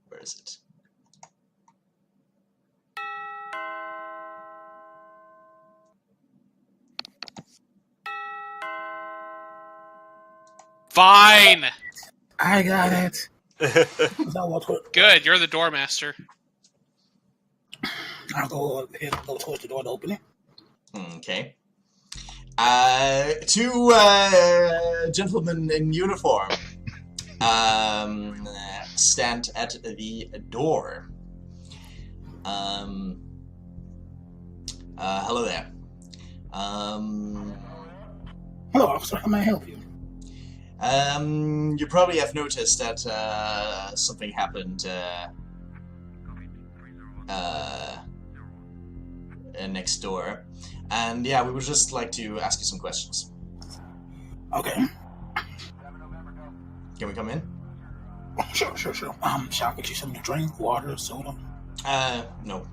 where is it? Fine. I got it. Good. You're the doormaster. I'll go ahead and go towards the door to open it. Okay. Two gentlemen in uniform stand at the door. Hello there. Hello, officer. How may I help you? You probably have noticed that something happened next door. And yeah, we would just like to ask you some questions. Okay. Can we come in? Sure. Shall I get you something to drink? Water, soda? No.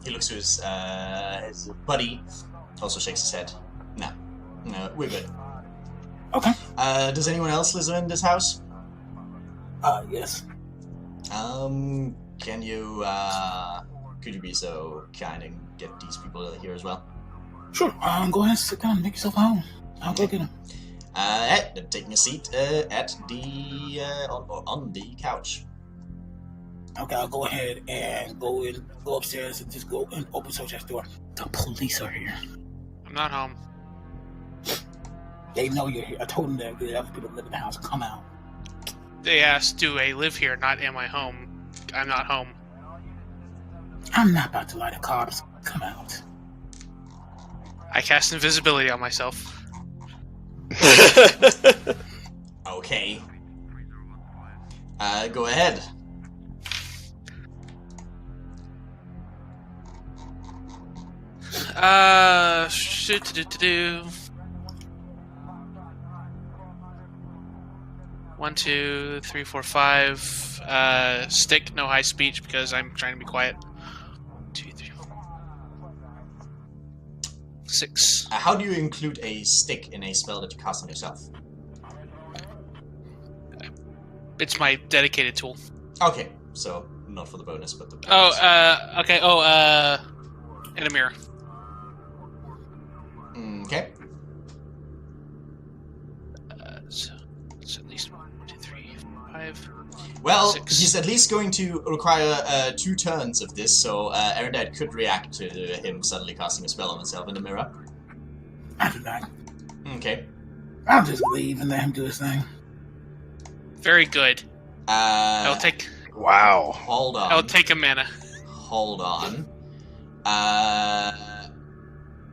He looks to his buddy, also shakes his head. No, we're good. Okay. Does anyone else live in this house? Yes. Can you, could you be so kind and get these people here as well? Sure. Go ahead and sit down and make yourself home. I'll go get them. Taking a seat at the on the couch. Okay, I'll go ahead and go upstairs and just go and open Soch's door. The police are here. I'm not home. They know you're here. I told them that the other people live in the house. Come out. They asked, do I live here, not am I home? I'm not home. I'm not about to lie to cops. Come out. I cast invisibility on myself. Okay. Go ahead. Shoot. 1, 2, 3, 4, 5. Stick, no high speech because I'm trying to be quiet. 2, 3, 4, 6. How do you include a stick in a spell that you cast on yourself? It's my dedicated tool. Okay, so not for the bonus, but the bonus. Oh, okay. In a mirror. Okay. So at least 1, 2, 3, 4, 5. Well, 6. he's at least going to require 2 turns of this, so Erendite could react to him suddenly casting a spell on himself in the mirror. After that, Okay. I'll just leave and let him do his thing. Very good. I'll take. Wow. Hold on. I'll take a mana. Hold on.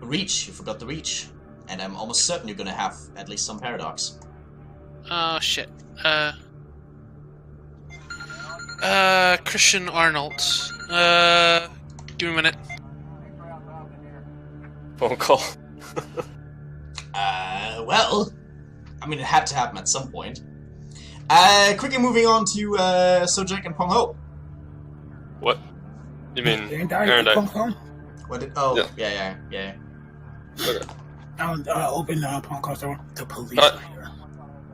Reach. You forgot the reach. And I'm almost certain you're gonna have at least some paradox. Oh shit. Christian Arnold. Give me a minute. Phone call. Well, I mean, it had to happen at some point. Quickly moving on to Sojak and Pong Ho. What? You mean Erendite? What did? Oh, yeah. Okay. I'll open Pong Ho's door. The police are here.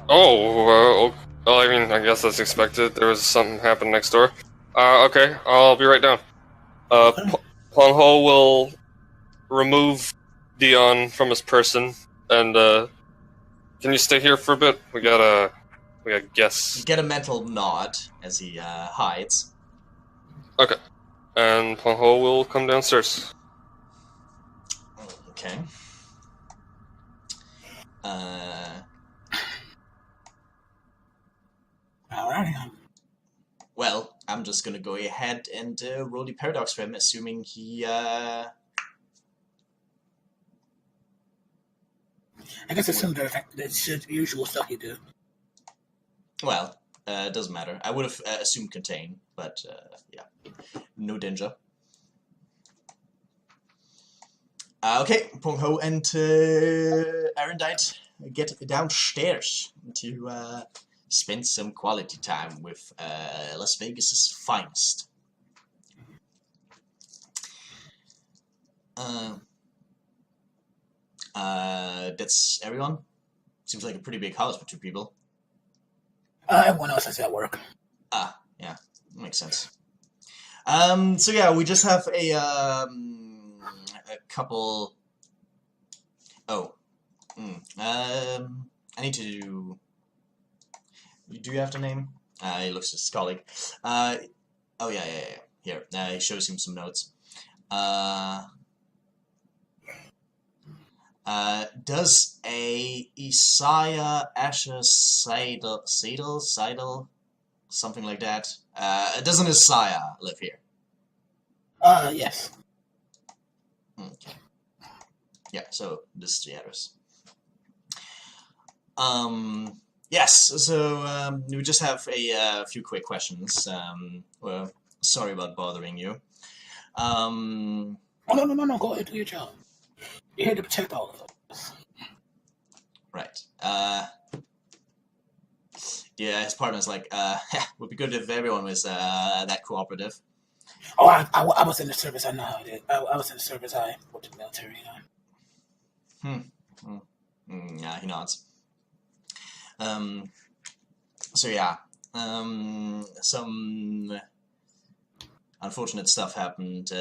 Oh, I mean, I guess that's expected. There was something happened next door. Okay, I'll be right down. Pong Ho will remove Dion from his person, and can you stay here for a bit? We got guests. You get a mental nod as he hides. Okay, and Pong Ho will come downstairs. Okay. Alrighty. Well, I'm just gonna go ahead and roll the paradox for him, assuming he. I guess assume that that's the usual stuff you do. Well, it doesn't matter. I would have assumed contain, but yeah, no danger. Okay, Pong Ho and Erendite get downstairs to spend some quality time with Las Vegas's finest. That's everyone? Seems like a pretty big house for two people. Everyone else is at work. Yeah, makes sense. So yeah, we just have a couple. Oh, I need to. Do you have the name? He looks at his colleague. Oh yeah. Here, he shows him some notes. Does a Isaiah Asher Seidel, something like that? Does an Isaiah live here? Yes. Okay. Yeah, so this is the address. Yes, so we just have a few quick questions. Well, sorry about bothering you. Oh, no, go ahead, do your job. You're here to protect all of us. Right. Yeah, his partner's like, would be good if everyone was that cooperative. Oh, I was in the service, I know how it is. I was in the service, I worked in the military. Yeah, he nods. So yeah, some unfortunate stuff happened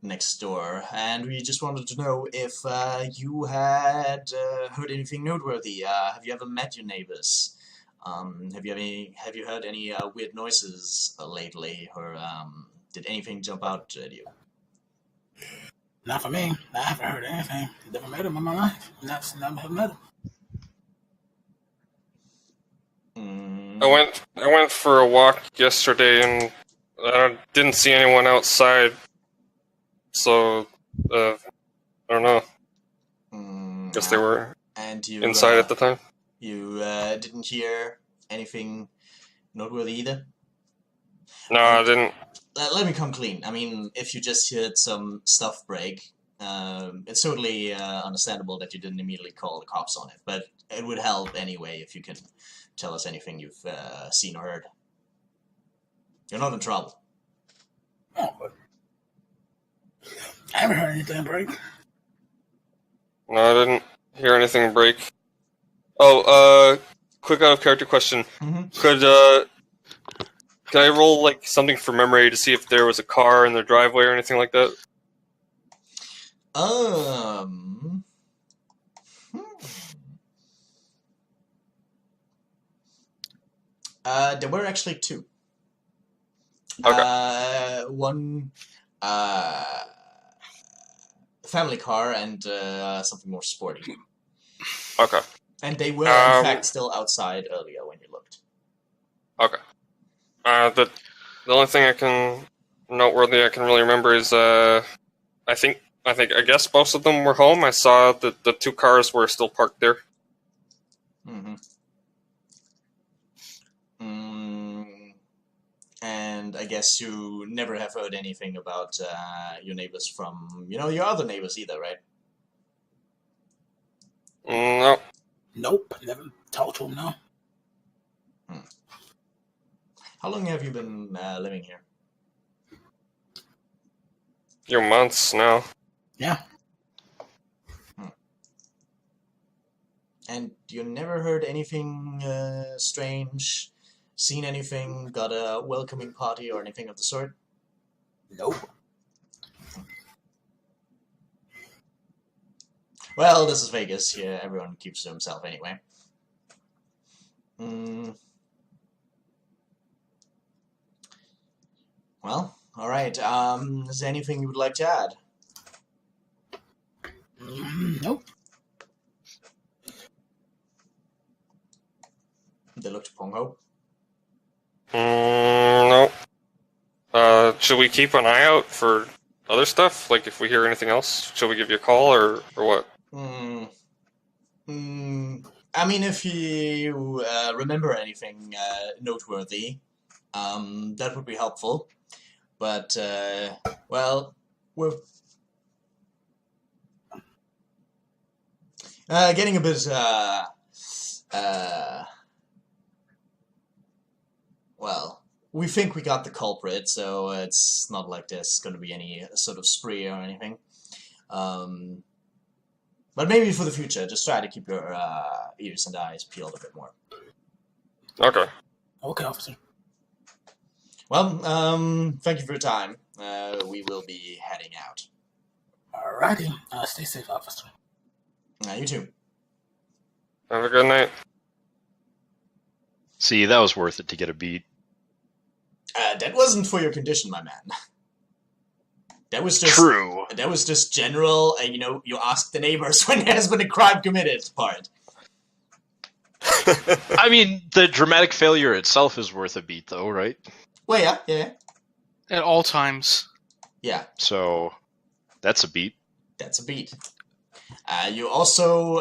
next door, and we just wanted to know if you had heard anything noteworthy. Have you ever met your neighbors? Have you heard any weird noises lately, or did anything jump out at you? Not for me. I haven't heard anything. Never met him in my life. Never met him. I went for a walk yesterday and I didn't see anyone outside, so I don't know. Guess they were inside at the time. You didn't hear anything noteworthy either? No, I didn't. Let me come clean. I mean, if you just heard some stuff break, it's totally understandable that you didn't immediately call the cops on it, but it would help anyway if you can tell us anything you've seen or heard. You're not in trouble. Oh, but I haven't heard anything break. No, I didn't hear anything break. Oh, quick out of character question. Mm-hmm. Can I roll like something for memory to see if there was a car in their driveway or anything like that? There were actually two. Okay. One family car and something more sporty. Okay. And they were in fact still outside earlier when you looked. Okay. The only thing noteworthy I can really remember is I guess most of them were home. I saw that the two cars were still parked there. Mm-hmm. And I guess you never have heard anything about your neighbors from, your other neighbors either, right? Nope, never talked to him, no. How long have you been living here? Your months now. Yeah. And you never heard anything strange, seen anything, got a welcoming party or anything of the sort? Nope. Well, this is Vegas. Yeah, everyone keeps to himself anyway. Well, alright. Is there anything you would like to add? Nope. They look to Pongho. No. Should we keep an eye out for other stuff? Like if we hear anything else, should we give you a call or what? I mean, if you remember anything noteworthy, that would be helpful. But, well, we're getting a bit, well, we think we got the culprit, so it's not like there's going to be any sort of spree or anything. But maybe for the future, just try to keep your ears and eyes peeled a bit more. Okay. Okay, officer. Well, thank you for your time. We will be heading out. Alrighty. Stay safe, officer. You too. Have a good night. See, that was worth it to get a beat. That wasn't for your condition, my man. That was just True. That was just general. You ask the neighbors when there has been a crime committed. Part. I mean, the dramatic failure itself is worth a beat, though, right? Well, yeah. At all times. Yeah. So, that's a beat. That's a beat. You also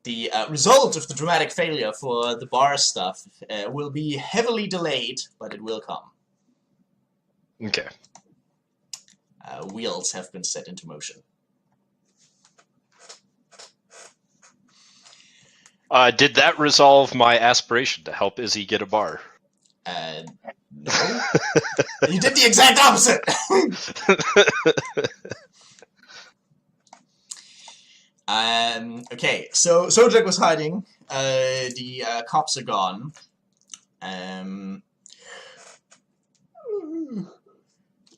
the result of the dramatic failure for the bar stuff will be heavily delayed, but it will come. Okay. Wheels have been set into motion. Did that resolve my aspiration to help Izzy get a bar? No. You did the exact opposite! Okay, so Sojak was hiding. The cops are gone.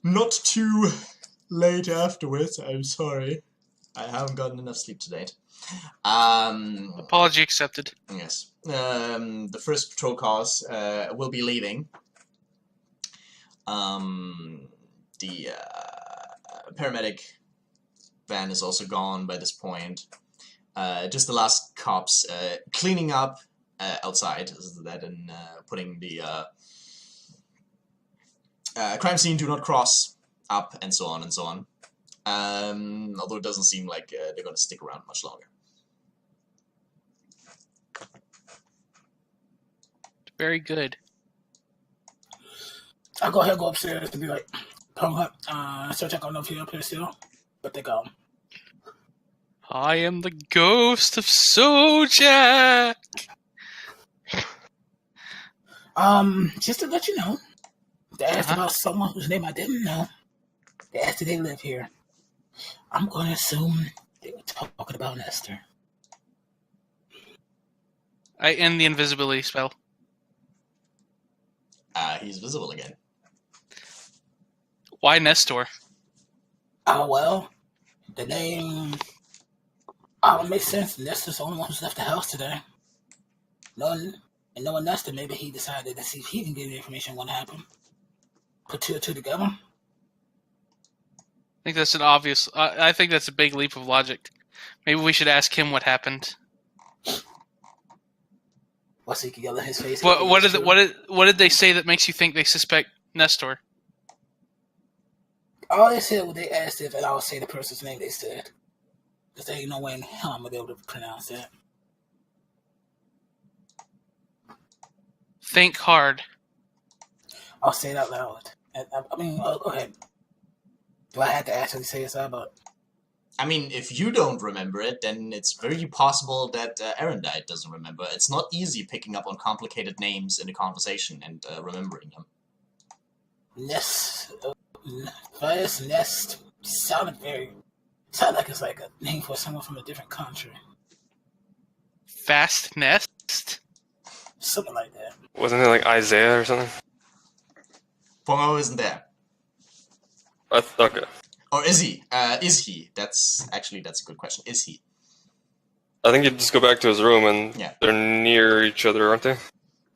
Not too late afterwards, I'm sorry. I haven't gotten enough sleep to date. Apology accepted. Yes. The first patrol cars will be leaving. The paramedic van is also gone by this point. Just the last cops cleaning up outside, and putting the crime scene do not cross up, and so on and so on. Although it doesn't seem like they're going to stick around much longer. Very good. I'll go ahead and go upstairs to be like, Pong, so check on if you're up here still. But they go. I am the ghost of Sojak. Just to let you know, they asked about someone whose name I didn't know. They asked if they live here. I'm going to assume they were talking about Nestor. I end the invisibility spell. He's visible again. Why Nestor? Oh, well, the name... makes sense. Nestor's the only one who's left the house today. Knowing Nestor, maybe he decided to see if he can get the information on what happened. Put two or two together. I think that's an obvious... I think that's a big leap of logic. Maybe we should ask him what happened. What's he can yell at his face? What did they say that makes you think they suspect Nestor? All they said was they asked if, and I'll say the person's name they said. Because there ain't no way in hell I'm going to be able to pronounce that. Think hard. I'll say it out loud. Go ahead. Do I have to actually say this out loud? I mean, if you don't remember it, then it's very possible that Erendite doesn't remember. It's not easy picking up on complicated names in a conversation and remembering them. Fast Nest sounded like it's like a name for someone from a different country. Fast Nest? Something like that. Wasn't it like Isaiah or something? Pongo isn't there. Okay. Or is he? Is he? That's a good question. Is he? I think you just go back to his room and they're near each other, aren't they?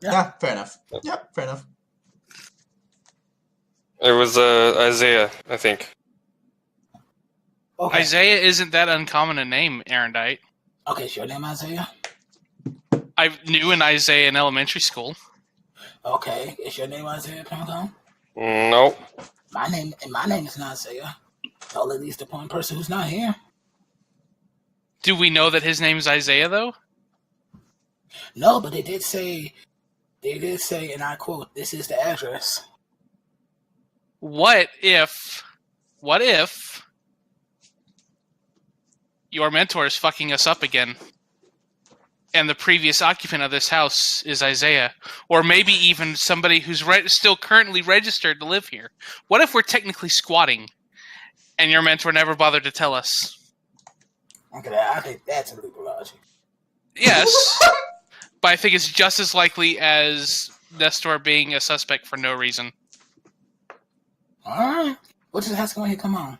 Yeah, fair enough. Yeah, fair enough. It was Isaiah, I think. Okay. Isaiah isn't that uncommon a name, Erendite. Okay, is your name Isaiah? I knew an Isaiah in elementary school. Okay, is your name Isaiah Pongo? No. My name is not Isaiah. Only leads to one person who's not here. Do we know that his name is Isaiah, though? No, but they did say, and I quote, "This is the address." What if your mentor is fucking us up again, and the previous occupant of this house is Isaiah, or maybe even somebody who's still currently registered to live here? What if we're technically squatting, and your mentor never bothered to tell us? Okay, I think that's a legal logic. Yes, but I think it's just as likely as Nestor being a suspect for no reason. Alright. We'll just ask him when he come home.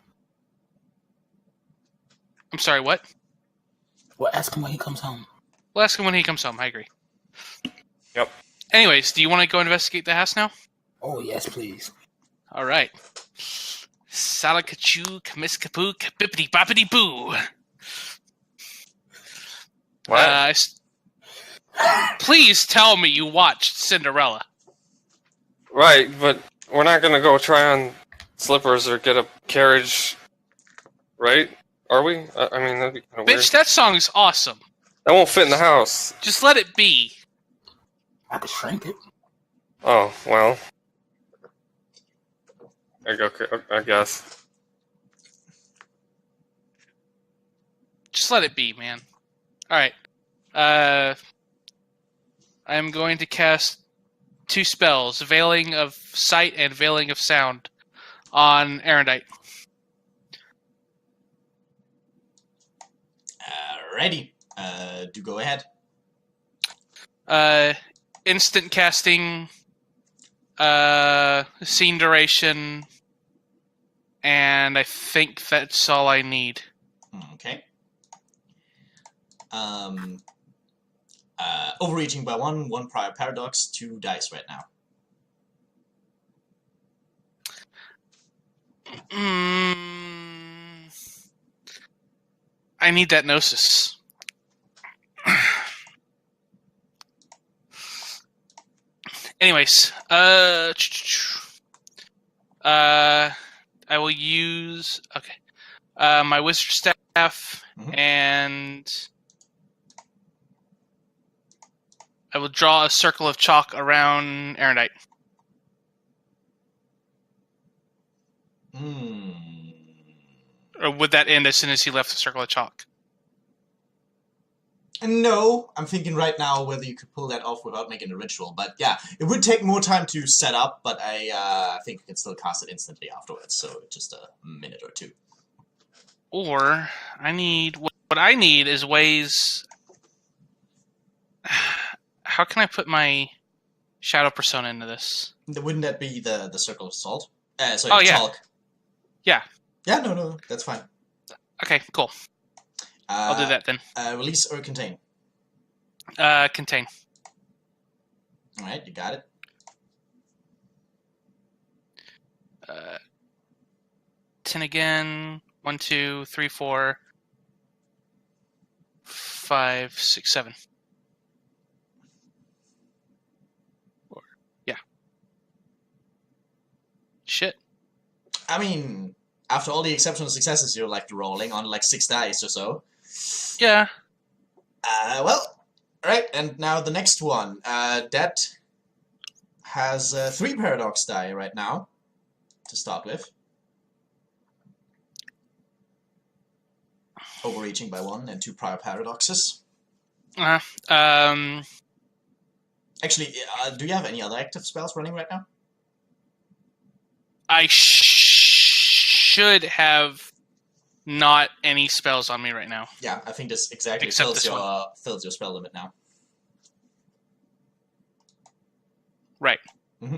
I'm sorry, what? We'll ask him when he comes home. We'll ask him when he comes home, I agree. Yep. Anyways, do you want to go investigate the house now? Oh, yes, please. Alright. Salakachu, kamiskapoo, kabippity boppity boo. What? Please tell me you watched Cinderella. Right, but we're not gonna go try on slippers or get a carriage, right? Are we? I mean, that'd be kind of weird. Bitch, that song's awesome. That won't fit in the house. Just let it be. I could shrink it. Oh, well. I guess. Just let it be, man. Alright. I am going to cast 2 spells, Veiling of Sight and Veiling of Sound, on Erendite. Alrighty. Do go ahead. Instant casting, scene duration, and I think that's all I need. Okay. Overreaching by one prior paradox, 2 dice right now. I need that gnosis. Anyways, I will use my wizard staff, and I will draw a circle of chalk around Erendite. Or would that end as soon as he left the circle of chalk? No, I'm thinking right now whether you could pull that off without making a ritual. But yeah, it would take more time to set up, but I think you can still cast it instantly afterwards, so just a minute or 2. Or, what I need is ways... How can I put my shadow persona into this? Wouldn't that be the circle of salt? Chalk. Yeah. Yeah, no, that's fine. Okay, cool. I'll do that then. Release or contain? Contain. Alright, you got it. 10 again. 1, 2, 3, 4, 5, 6, 7. Yeah. Shit. I mean, after all the exceptional successes you're rolling on 6 dice or so. Yeah. Well, alright, and now the next one. That has 3 paradox die right now to start with. overreaching by 1, and 2 prior paradoxes. Uh-huh. Actually, do you have any other active spells running right now? I should have not any spells on me right now. Yeah, I think this exactly Except fills this fills your spell limit now. Right. Mm-hmm.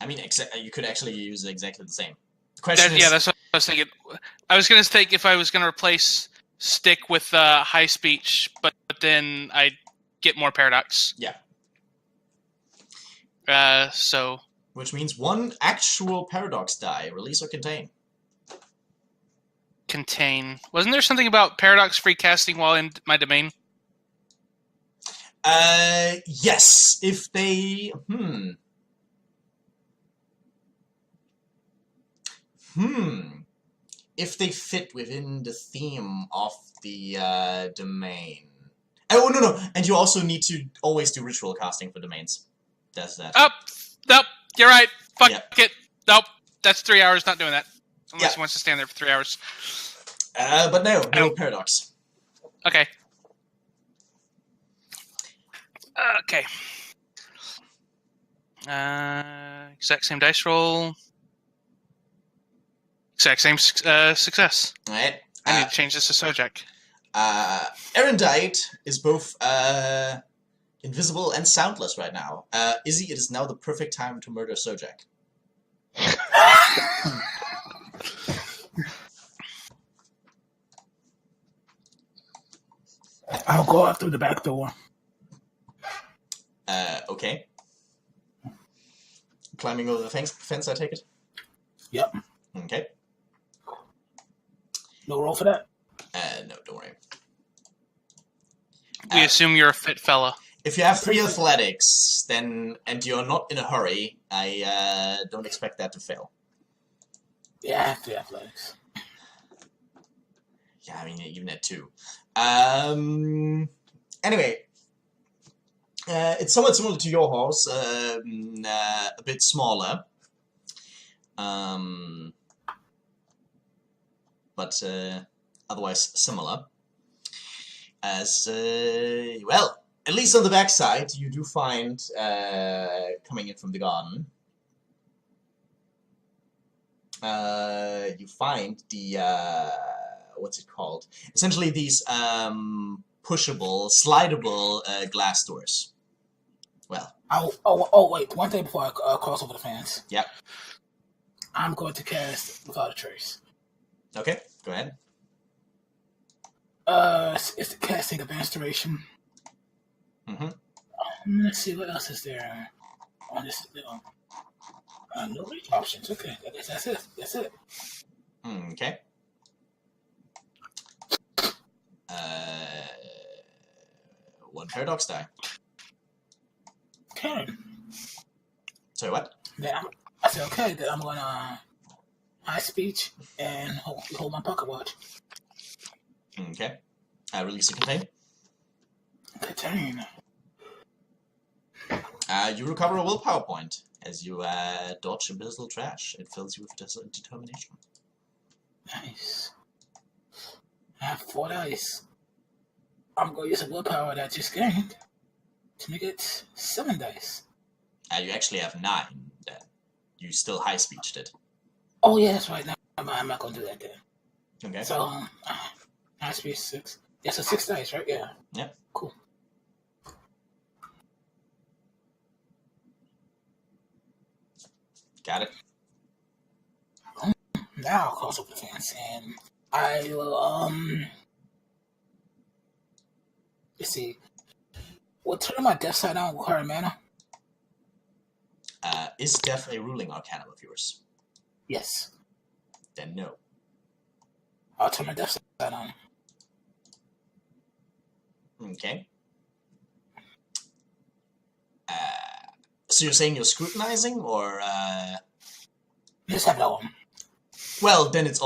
I mean, you could actually use exactly the same. The question is... Yeah, that's what I was thinking. I was going to think if I was going to replace stick with high speech, but then I'd get more paradox. Yeah. So... Which means 1 actual paradox die. Release or contain. Contain. Wasn't there something about paradox-free casting while in my domain? Yes. If they... If they fit within the theme of the domain. Oh, no. And you also need to always do ritual casting for domains. That's that. Nope. You're right. Fuck it. Nope. That's 3 hours. Not doing that. Unless he wants to stand there for 3 hours. But no paradox. Okay. Okay. Exact same dice roll. Exact same success. Alright. I need to change this to Sojak. Erendite is both invisible and soundless right now. Izzy, it is now the perfect time to murder Sojak. I'll go out through the back door. Okay. Climbing over the fence, I take it? Yep. Okay. No roll for that? No, don't worry. We assume you're a fit fella. If you have 3 athletics, and you're not in a hurry, I don't expect that to fail. Yeah, I have 3 athletics. Yeah, I mean, even at 2. Anyway, it's somewhat similar to your horse, a bit smaller. But otherwise similar. As, well, at least on the backside, you do find, coming in from the garden, you find the, what's it called? Essentially these, pushable, slidable, glass doors. Well. Oh, wait, one thing before I cross over the fence. Yep. I'm going to cast Without a Trace. Okay, go ahead. It's the casting Advanced Duration. Let's see, what else is there on this? No reach options. Okay, I guess that's it. That's it. Okay. 1 paradox die. Okay. Sorry, what? Then I said, okay, then I'm gonna high speech and hold my pocket watch. Okay. Release a contain. Contain. You recover a willpower point as you dodge abyssal trash. It fills you with determination. Nice. I have 4 dice. I'm going to use a willpower that I just gained to make it 7 dice. You actually have 9 then. You still high speeched it. Oh, yeah, that's right. No, I'm not going to do that then. Okay. So, high speech 6. Yeah, so 6 dice, right? Yeah. Yep. Cool. Got it. Now I'll cross over the fence and I will, let's see. Will turn my death side on require mana? Is death a ruling arcana of yours? Yes. Then no. I'll turn my death side on. Okay. So you're saying you're scrutinizing, or Just have it on. Well, then it's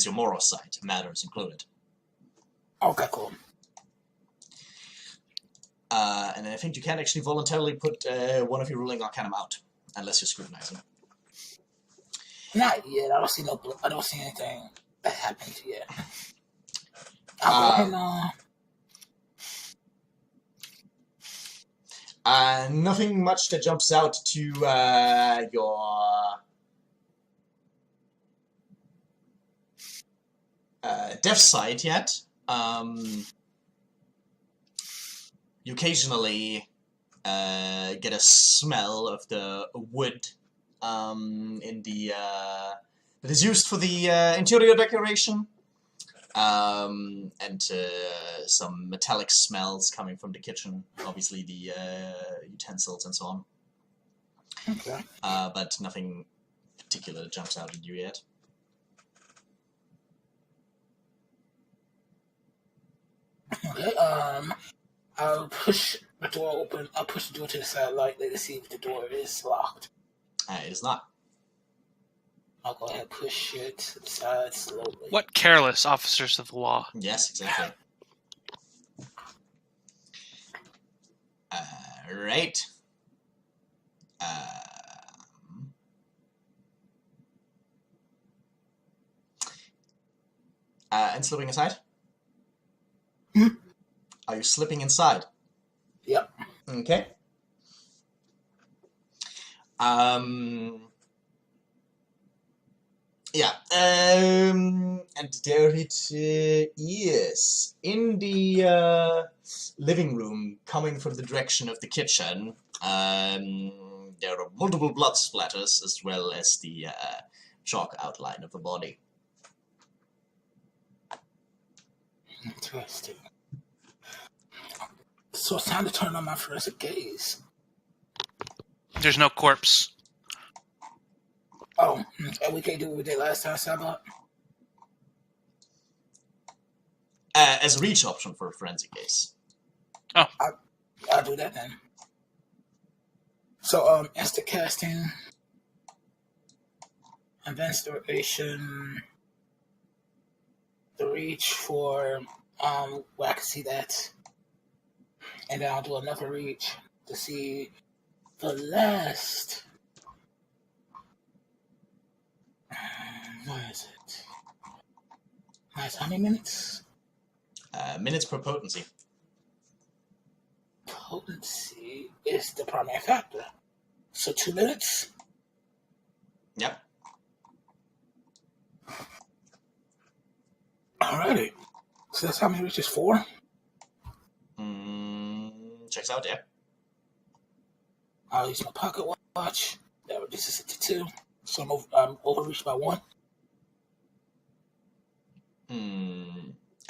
your Moros side, matters included. Okay, cool. And I think you can't actually voluntarily put one of your ruling arcanum out, unless you're scrutinizing. Not yet. I don't see I don't see anything that happened yet. Nothing much that jumps out to your deaf side yet. You occasionally get a smell of the wood in the that is used for the interior decoration, and some metallic smells coming from the kitchen. Obviously, the utensils and so on. Okay. But nothing particular jumps out at you yet. Okay. I'll push the door open. I'll push the door to the side lightly to see if the door is locked. It is not. I'll go ahead and push it to the side slowly. What careless officers of the law. Yes, exactly. Right. And slipping aside? Hmm? Are you slipping inside? Yep. Okay. Yeah. And there it is. In the living room, coming from the direction of the kitchen, there are multiple blood splatters, as well as the chalk outline of the body. Interesting. So it's time to turn on my forensic gaze. There's no corpse. Oh, and we can't do what we did last time, Saibot? As a reach option for a forensic case. Oh. I'll do that then. So, instant casting, advanced duration, the reach for, well, I can see that. And then I'll do another reach to see the last. What is it? Nice. How many minutes? Minutes per potency. Potency is the primary factor. So 2 minutes? Yep. Alrighty. So that's how many reaches? 4? Checks out, yeah. I'll use my pocket watch. That reduces it to 2. So I'm overreached by 1.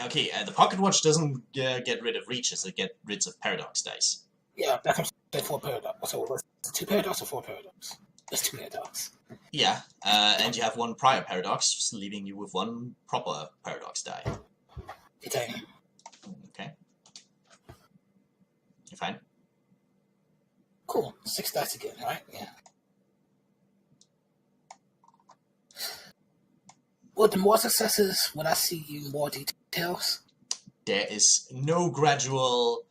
Okay, the pocket watch doesn't get rid of reaches, it gets rid of paradox dice. Yeah, that comes to 4 paradox. So was it 2 paradox or 4 paradox? It's 2 paradox. Yeah, and you have 1 prior paradox, leaving you with 1 proper paradox die. Dang. Okay. You're fine. Cool. 6 dice again, right? Yeah. With the more successes, would I see more details? There is no gradual...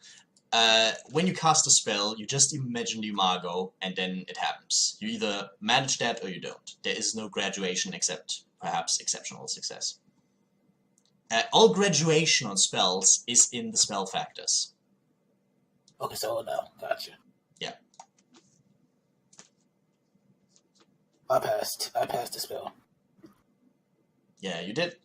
when you cast a spell, you just imagine the imago, and then it happens. You either manage that or you don't. There is no graduation except, perhaps, exceptional success. All graduation on spells is in the spell factors. Okay, so no. Gotcha. Yeah. I passed the spell. Yeah, you did.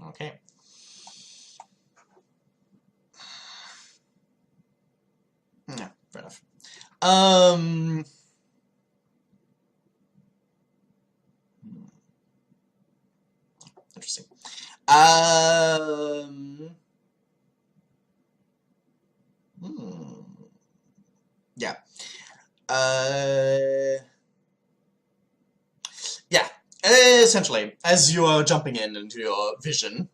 Okay. Yeah, fair enough. Interesting. Yeah. Yeah. Essentially, as you are jumping into your vision,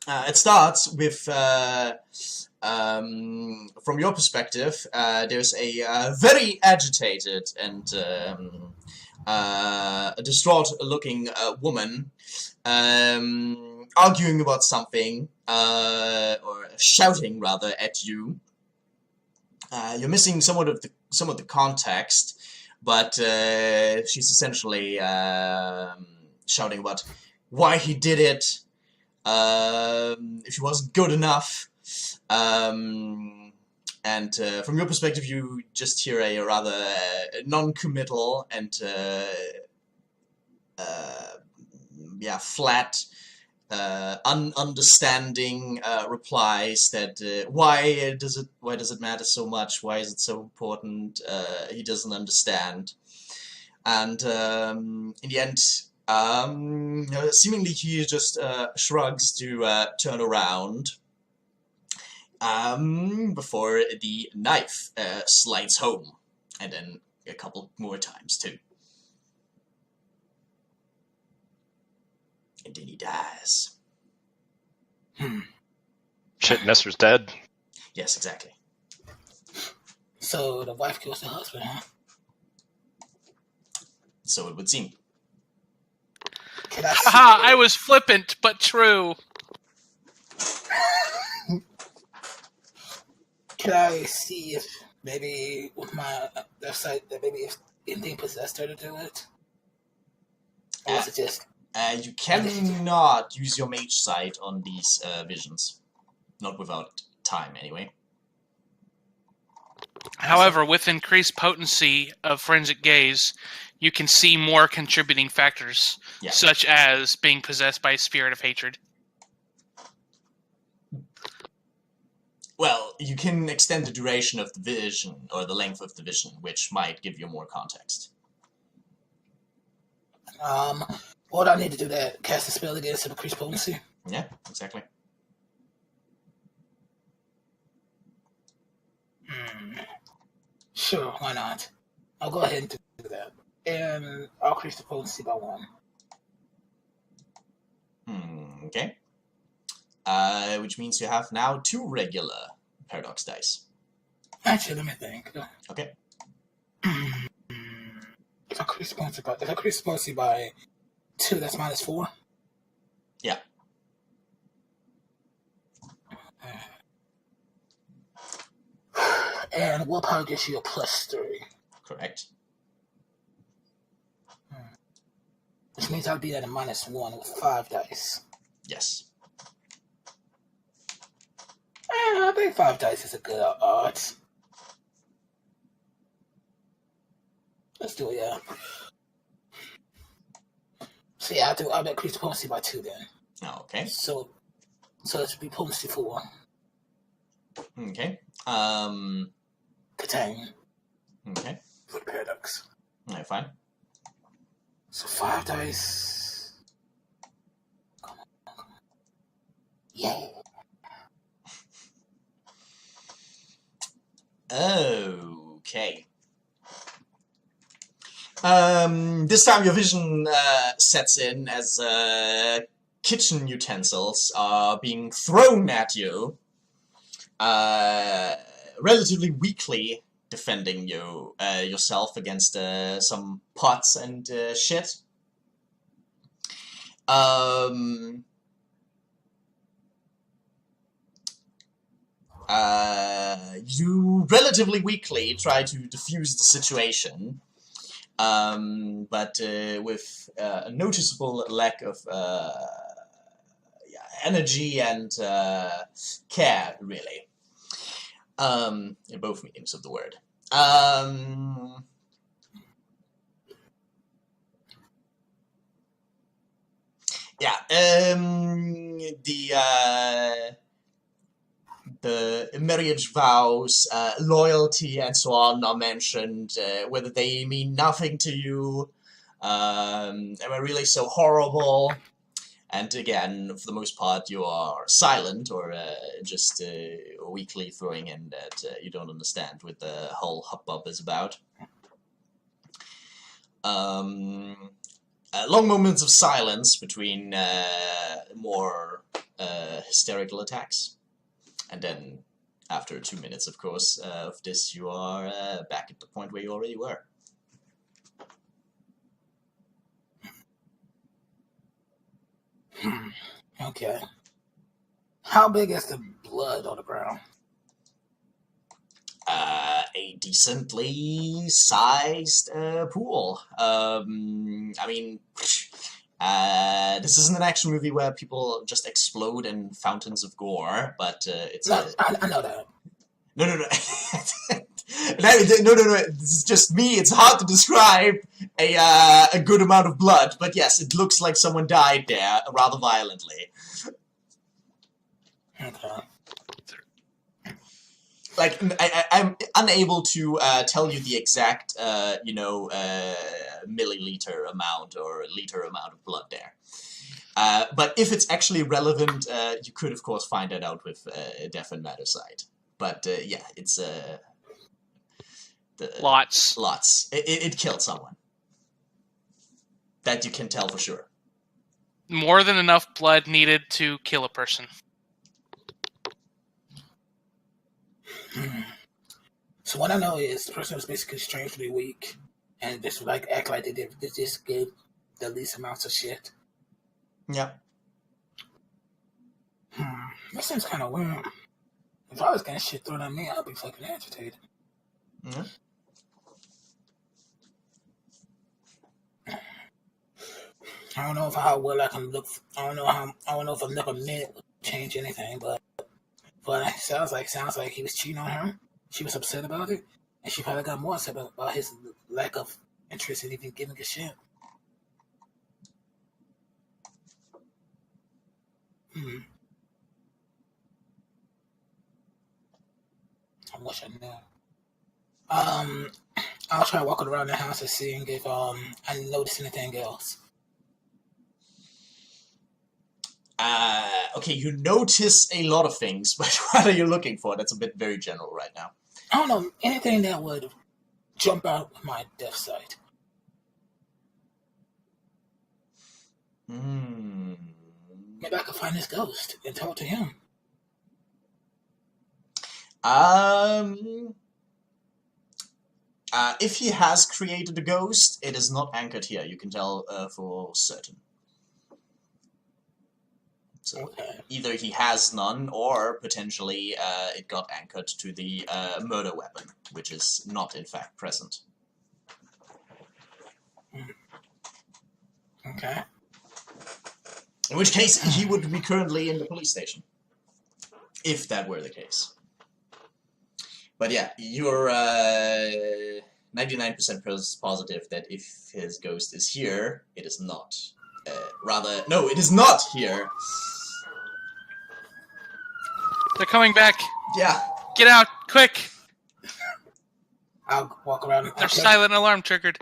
it starts with from your perspective, there's a very agitated and distraught-looking woman arguing about something, or shouting rather at you. You're missing some of the context, but she's essentially shouting about why he did it, if he wasn't good enough, and from your perspective, you just hear a rather non-committal and flat, ununderstanding replies that why does it matter so much? Why is it so important? He doesn't understand, and in the end, seemingly he just shrugs to turn around before the knife slides home, and then a couple more times too. And then he dies. Shit, Nestor's dead. Yes, exactly. So the wife kills the husband, huh? So it would seem. Haha, I was flippant, but true. Can I see if maybe with my website that maybe if anything possessed her to do it? Or is it just... you cannot use your mage sight on these visions. Not without time, anyway. However, with increased potency of forensic gaze, you can see more contributing factors, such as being possessed by a spirit of hatred. Well, you can extend the duration of the vision, or the length of the vision, which might give you more context. What do I need to do that? Cast a spell against some increased potency? Yeah, exactly. Sure, why not? I'll go ahead and do that. And I'll increase the potency by 1. Okay. Which means you have now 2 regular paradox dice. Actually, let me think. Okay. If I increase the potency by 2, that's -4? Yeah. And willpower gives you a +3. Correct. Which means I'll be at a -1 with 5 dice. Yes. I think 5 dice is a good odds. Let's do it, yeah. So yeah, I'll increase the potency by 2 then. Okay. So it should be potency 4. Okay. Contain. Okay. For the paradox. Alright, fine. So 5 dice. Come on. Yeah. Okay. This time your vision sets in as kitchen utensils are being thrown at you, relatively weakly defending you yourself against some pots and shit. You relatively weakly try to defuse the situation, but with a noticeable lack of energy and care, really, in both meanings of the word. The marriage vows, loyalty, and so on are mentioned, whether they mean nothing to you, am I really so horrible? And again, for the most part, you are silent, or just weakly throwing in that you don't understand what the whole hubbub is about. Long moments of silence between more hysterical attacks. And then After 2 minutes, of course, of this, you are back at the point where you already were. Okay. How big is the blood on the ground? A decently sized pool. I mean, this isn't an action movie where people just explode in fountains of gore, but it's I know that. No. No. This is just me. It's hard to describe a good amount of blood, but yes, it looks like someone died there rather violently. Okay. Like, I'm unable to tell you the exact, milliliter amount or liter amount of blood there. But if it's actually relevant, you could, of course, find that out with Death and Matter-side. But, yeah, it's... Lots. It killed someone. That you can tell for sure. More than enough blood needed to kill a person. So what I know is the person was basically strangely weak, and just like act like they just gave the least amounts of shit. Yeah. That seems kind of weird. If I was getting shit thrown at me, I'd be fucking agitated. Mm-hmm. I don't know how well I can look. I don't know if another minute would change anything, but it sounds like he was cheating on her. She was upset about it, and she probably got more upset about his lack of interest in even giving a shit. I wish I knew. I'll try walking around the house and seeing if I notice anything else. Okay, you notice a lot of things, but what are you looking for? That's a bit very general right now. I don't know, anything that would jump out of my death sight. Maybe I could find this ghost and talk to him. If he has created a ghost, it is not anchored here. You can tell for certain. So Okay. either he has none, or potentially it got anchored to the murder weapon, which is not in fact present. Okay. In which case, he would be currently in the police station. If that were the case. But yeah, you're 99% positive that if his ghost is here, it is not. No, it is not here. They're coming back. Yeah. Get out, quick! I'll walk around. Their silent alarm triggered.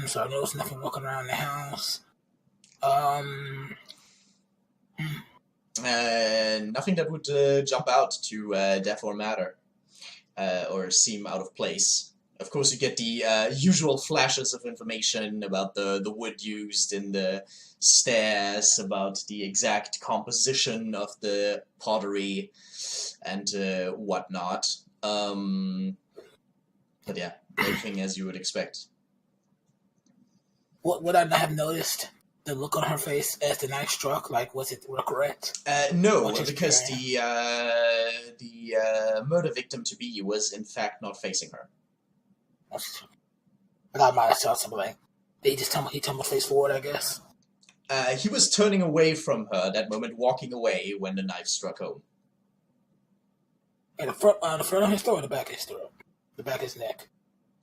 So I notice nothing walking around the house. Nothing that would jump out to Death or Matter, or seem out of place. Of course, you get the usual flashes of information about the wood used in the stairs, about the exact composition of the pottery, and whatnot. But yeah, everything as you would expect. What would I not have noticed? The look on her face as the knife struck, like, was it regret? No, because the murder victim-to-be was in fact not facing her. But I might have saw something like, he tumbled face forward, I guess. He was turning away from her that moment, walking away when the knife struck home. And the front of his throat or the back of his throat? The back of his neck.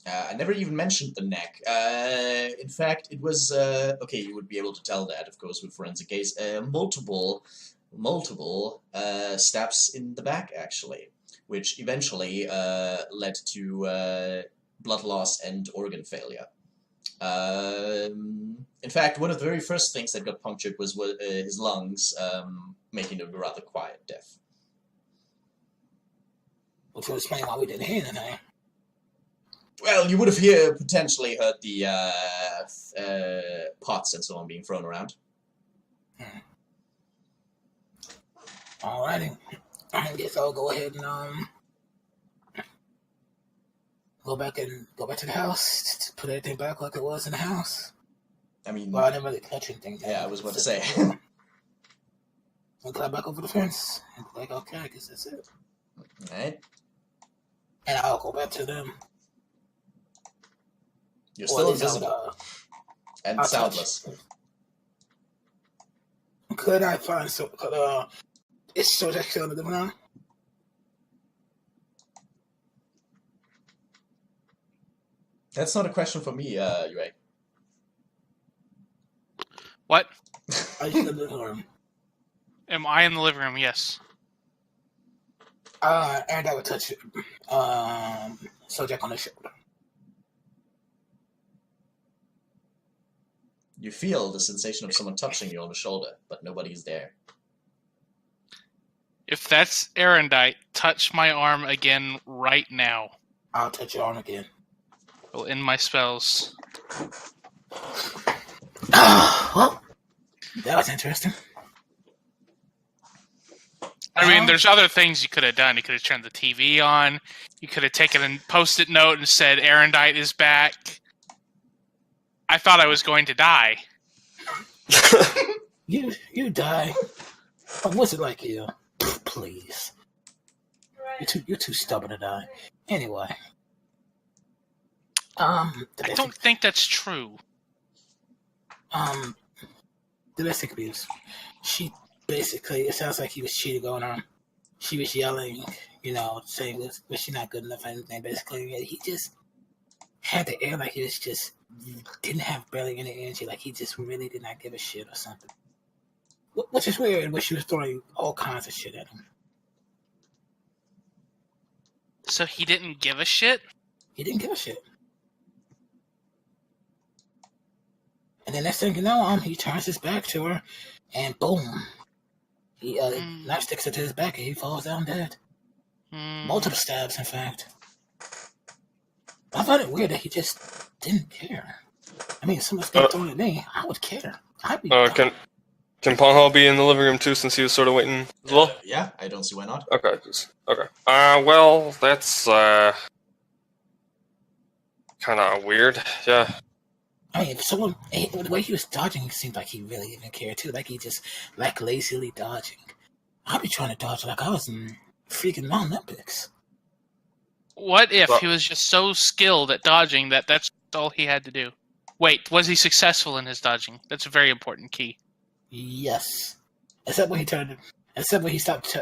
I never even mentioned the neck. In fact, it was, okay, you would be able to tell that, of course, with forensic case, multiple stabs in the back, actually, which eventually led to blood loss and organ failure. In fact, one of the very first things that got punctured was his lungs, making it a rather quiet death. Which would explain why we didn't hear anything. Well, you would have potentially heard the pots and so on being thrown around. Alrighty. I guess I'll go ahead and go back to the house, to put everything back like it was in the house. I mean, Well, I didn't really touch anything. yeah, I was about to say. And climb back over the fence. And like, okay, I guess that's it. Alright. And I'll go back to them. You're still invisible. And soundless. Could I find is Sojak still in the living room? That's not a question for me, Yue. What? Are you in the living room? Am I in the living room? Yes. And I would touch Sojak on the shoulder. You feel the sensation of someone touching you on the shoulder, but nobody's there. If that's Erendite, touch my arm again right now. I'll touch your arm again. I'll end my spells. Well, that was interesting. I mean, there's other things you could have done. You could have turned the TV on. You could have taken a post-it note and said, Erendite is back. I thought I was going to die. You die. What was it like you? Please. You're too stubborn to die. Anyway. I don't think that's true. The best thing could be is she basically, it sounds like he was cheating on her. She was yelling, saying was she not good enough or anything. Basically, he just had the air like he was just didn't have barely any energy, like he just really did not give a shit or something. Which is weird, but she was throwing all kinds of shit at him. So he didn't give a shit? He didn't give a shit. And then next thing you know, he turns his back to her, and boom. He knife sticks it to his back, and he falls down dead. Multiple stabs, in fact. I found it weird that he just didn't care. I mean, if someone's throwing at me, I would care. I'd be. Can Pongho be in the living room too, since he was sort of waiting as well? Yeah, I don't see why not. Okay, okay. Well, that's kind of weird. Yeah. I mean, the way he was dodging, it seemed like he really didn't care too. Like he just lazily dodging. I'd be trying to dodge like I was in freaking Mount Olympics. What if he was just so skilled at dodging that that's all he had to do? Wait, was he successful in his dodging? That's a very important key. Yes. Except when he decided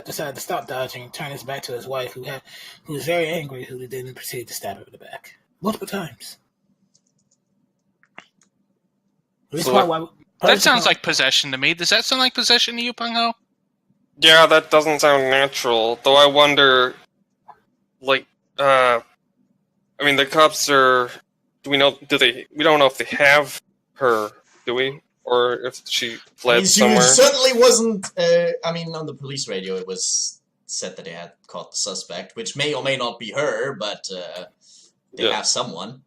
to stop dodging and turn his back to his wife, who was very angry, who then proceeded to stab her in the back. Multiple times. That sounds like possession to me. Does that sound like possession to you, Pongho? Yeah, that doesn't sound natural. Though I wonder, the cops are... we don't know if they have her, do we? Or if she fled somewhere? She certainly wasn't... on the police radio it was said that they had caught the suspect, which may or may not be her, but they have someone.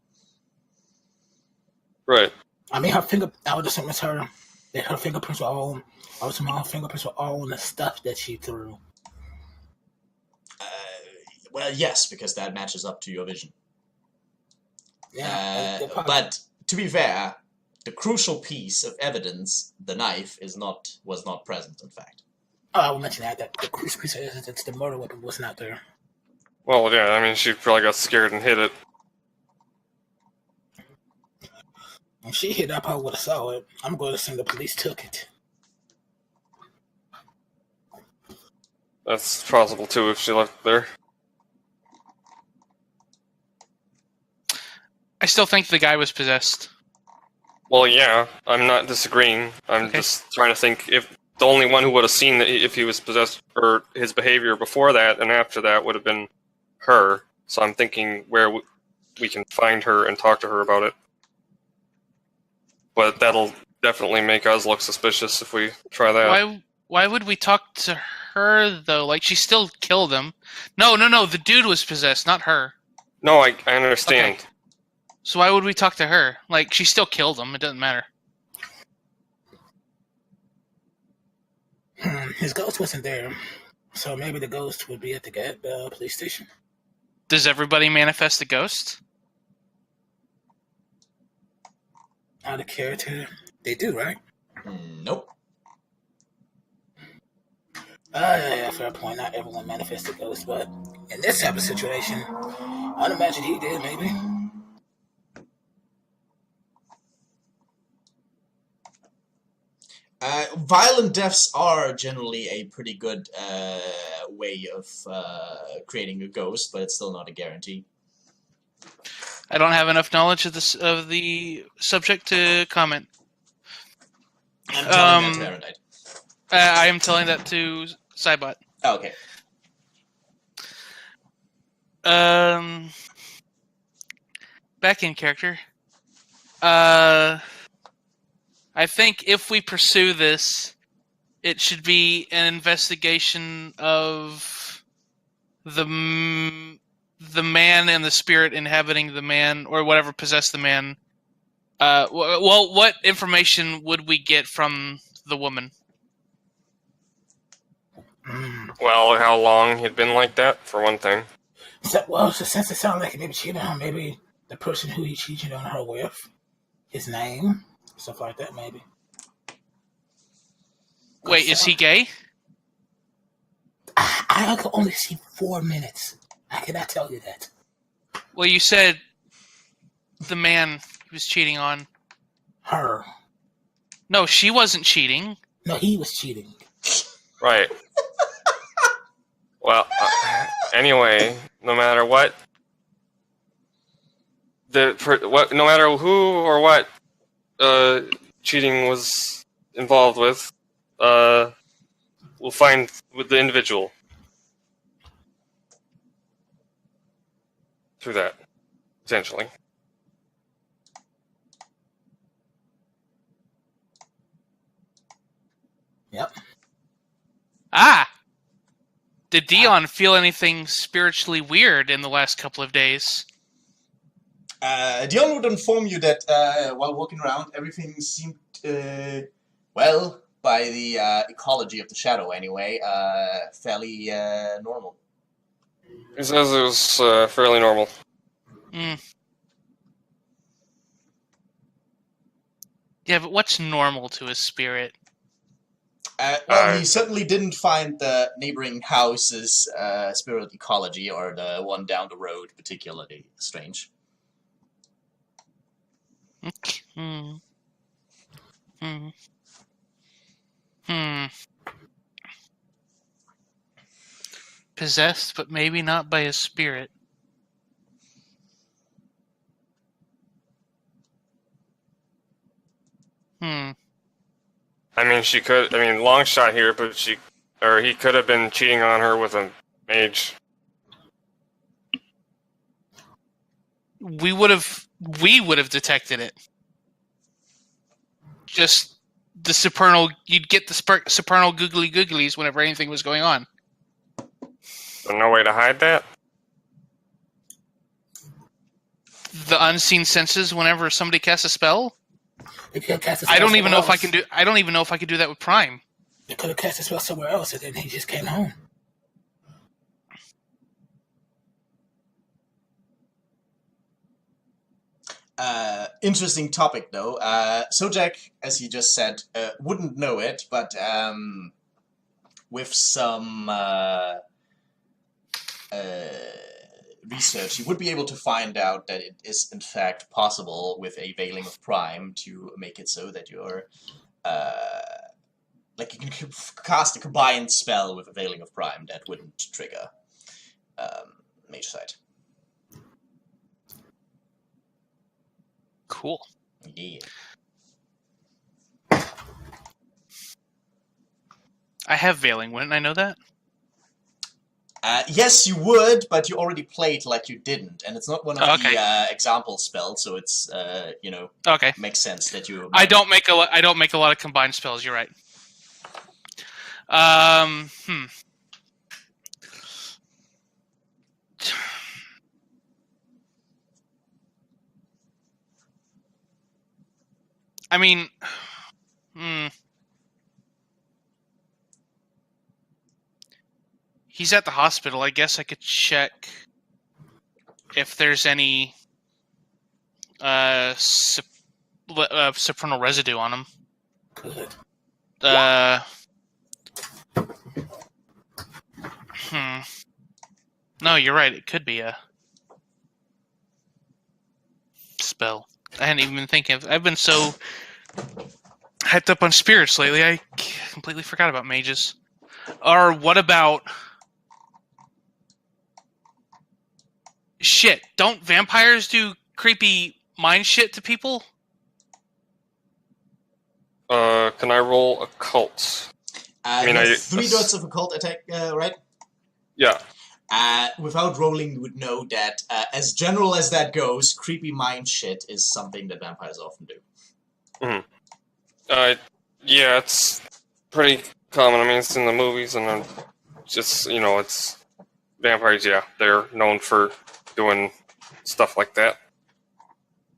Right. I would assume it's her. That her fingerprints were all... I would assume her fingerprints were all on the stuff that she threw. Well, yes, because that matches up to your vision. Yeah. But, to be fair, the crucial piece of evidence, the knife, was not present, in fact. Oh, I will mention that the crucial piece of evidence, the murder weapon, was not there. Well, yeah, she probably got scared and hid it. If she hid, I probably would have saw it. I'm going to assume the police took it. That's possible, too, if she left there. I still think the guy was possessed. Well, yeah, I'm not disagreeing. I'm just trying to think if the only one who would have seen if he was possessed, or his behavior before that and after that, would have been her. So I'm thinking where we can find her and talk to her about it. But that'll definitely make us look suspicious if we try that. Why would we talk to her, though? Like, she still killed him. No, the dude was possessed, not her. No, I understand. Okay. So why would we talk to her? Like, she still killed him. It doesn't matter. His ghost wasn't there. So maybe the ghost would be at the police station. Does everybody manifest a ghost? Out of character, they do, right? Nope. Yeah, fair point. Not everyone manifests a ghost, but in this type of situation, I'd imagine he did, maybe. Violent deaths are generally a pretty good way of creating a ghost, but it's still not a guarantee. I don't have enough knowledge of the subject to comment. I'm telling that to Erendite. I am telling that to Saibot. Oh, okay. Back in character. I think if we pursue this, it should be an investigation of the man and the spirit inhabiting the man, or whatever possessed the man. Well, what information would we get from the woman? Well, how long he'd been like that, for one thing. So since it sounds like he maybe cheated on maybe the person who he cheated on her with, his name, stuff like that, maybe. Wait, is he gay? I could only see 4 minutes. I cannot tell you that. Well, you said the man he was cheating on. Her. No, she wasn't cheating. No, he was cheating. Right. Well, anyway, no matter what, no matter who or what cheating was involved with, we'll find with the individual through that, essentially. Yep. Ah! Did Dion feel anything spiritually weird in the last couple of days? Dion would inform you that while walking around, everything seemed, well, by the ecology of the shadow anyway, fairly normal. He says it was fairly normal. Yeah, but what's normal to a spirit? Well, he certainly didn't find the neighboring house's spirit ecology, or the one down the road, particularly strange. Possessed, but maybe not by a spirit. I mean, long shot here, but he could have been cheating on her with a mage. We would have detected it. Just the supernal, you'd get the supernal googly googlies whenever anything was going on. So no way to hide that? The unseen senses whenever somebody casts a spell? They could have cast a spell I don't even know if I else. can do. I don't even know if I could do that with Prime. They could have cast a spell somewhere else, and then he just came home. Interesting topic, though. Sojak, as he just said, wouldn't know it, but with some research, he would be able to find out that it is, in fact, possible with a veiling of Prime to make it so that you're... like, you can cast a combined spell with a veiling of Prime that wouldn't trigger Mage Sight. Cool. Yeah. I have veiling, wouldn't I know that? Yes, you would, but you already played like you didn't, and it's not one of Okay. the example spells, so it's Okay. makes sense that you. I don't make a lot of combined spells. You're right. I mean, he's at the hospital. I guess I could check if there's any supernal residue on them. Good. No, you're right. It could be a spell. I hadn't even been thinking of. I've been so hyped up on spirits lately, I completely forgot about mages. Or what about... Shit, don't vampires do creepy mind shit to people? Can I roll occult? You have 3 dots of occult attack, right? Yeah. Without rolling, you would know that, as general as that goes, creepy mind shit is something that vampires often do. Mm-hmm. Yeah, it's pretty common. I mean, it's in the movies, and just, it's vampires, yeah. They're known for doing stuff like that.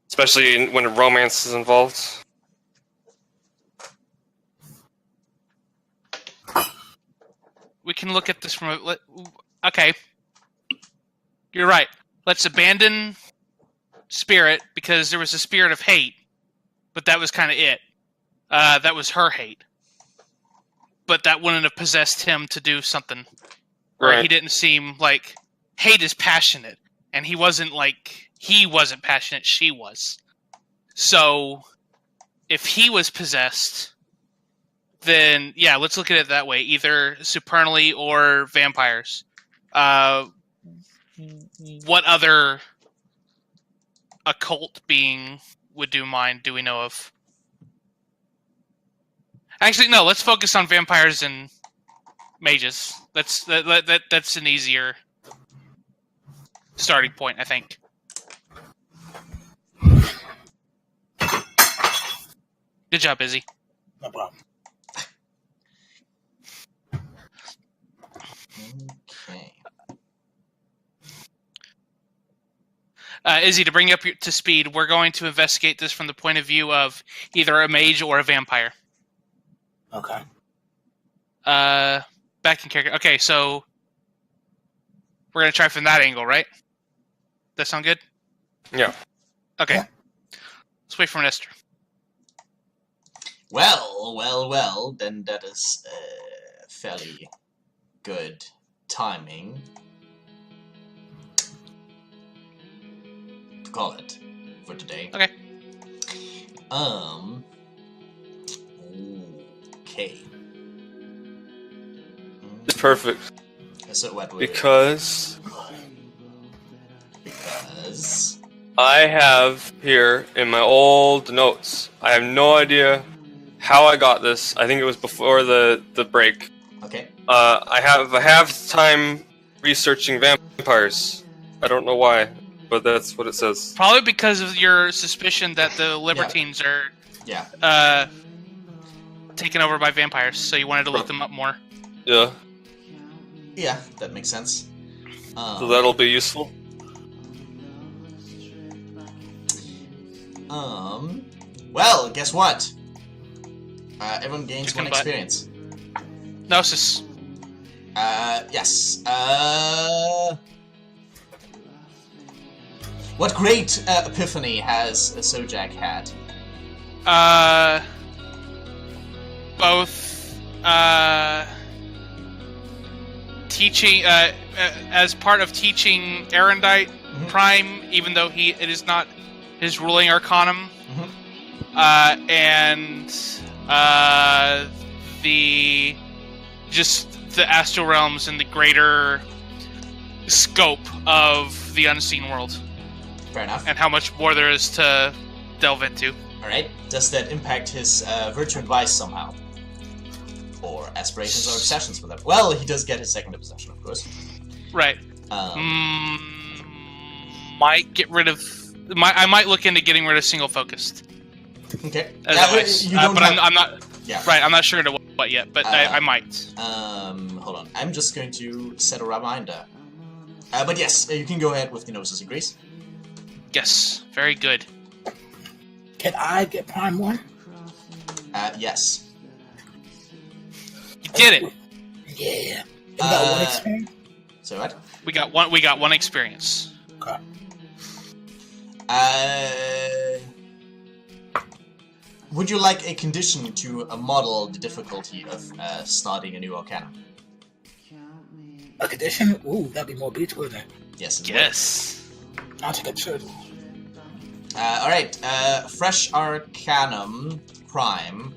Especially when romance is involved. We can look at this from okay. You're right. Let's abandon spirit because there was a spirit of hate, but that was kind of it. That was her hate. But that wouldn't have possessed him to do something. Right. He didn't seem like... Hate is passionate, and he wasn't passionate, she was. So, if he was possessed, then, yeah, let's look at it that way. Either supernally or vampires. What other occult being would do mine do we know of? Actually, no, let's focus on vampires and mages. That's an easier starting point, I think. Good job, Izzy. No problem. Okay. Izzy, to bring you up to speed, we're going to investigate this from the point of view of either a mage or a vampire. Okay. Back in character. Okay, so we're going to try from that angle, right? That sound good? Yeah. Okay. Yeah. Let's wait for Nestor. Well, then that is fairly good timing to call it for today. Okay. Okay. It's perfect. So what? Because I have here in my old notes. I have no idea how I got this. I think it was before the break. Okay. I have time researching vampires. I don't know why, but that's what it says. Probably because of your suspicion that the Libertines are taken over by vampires, so you wanted to look them up more. Yeah. Yeah, that makes sense. So that'll be useful. Well, guess what? Everyone gains one experience. Gnosis. Yes. What great epiphany has Sojak had? Both, teaching, as part of teaching Erendite Prime, even though it is not his ruling arcanum, and the astral realms and the greater scope of the unseen world. Fair enough. And how much more there is to delve into. Alright. Does that impact his virtue and vice somehow? Or aspirations or obsessions with them? Well, he does get his second obsession, of course. Right. Might get rid of... I might look into getting rid of single focused. Okay. I'm not... Yeah. Right, I'm not sure to what yet, but I might. Hold on. I'm just going to set a reminder. But yes, you can go ahead with the Gnosis Increase. Yes, very good. Can I get Prime 1? Yes. You did it! Yeah. You got one experience? So what? We got one experience. Okay. Would you like a condition to model the difficulty of starting a new Arcana? A condition? Ooh, that'd be more beautiful than. Yes. Yes. I'll take a shirt. Alright, Fresh Arcanum Prime.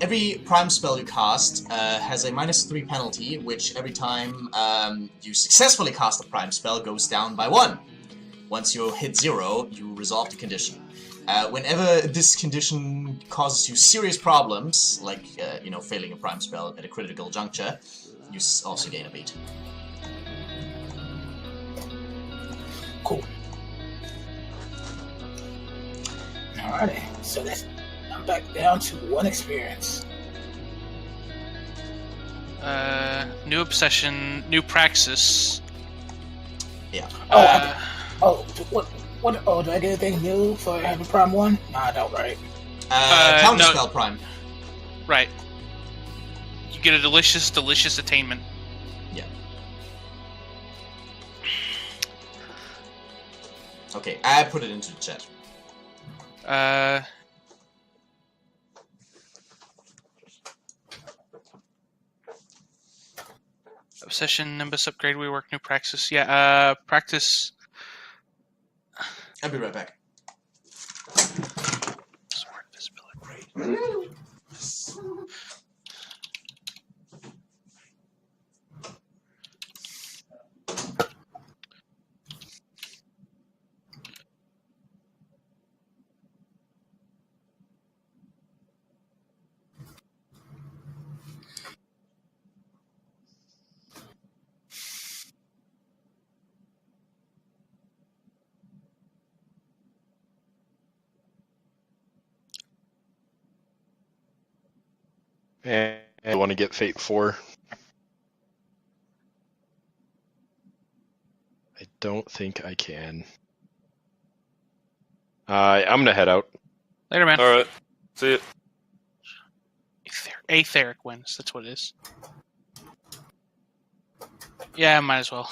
Every Prime spell you cast has a -3 penalty, which every time you successfully cast a Prime spell goes down by 1. Once you hit 0, you resolve the condition. Whenever this condition causes you serious problems, like, failing a Prime spell at a critical juncture, you also gain a beat. Cool. Alrighty, so I'm back down to 1 experience. New obsession, new praxis. Yeah. What? Oh, do I get anything new for having Prime 1? Nah, I don't, right? Counterspell Prime. Right. You get a delicious attainment. Yeah. Okay, I put it into the chat. Obsession, Nimbus upgrade, we work new praxis. Yeah, practice. I'll be right back. Smart visibility. And I want to get Fate 4. I don't think I can. I'm gonna head out. Later, man. Alright. See ya. Aetheric wins. That's what it is. Yeah, might as well.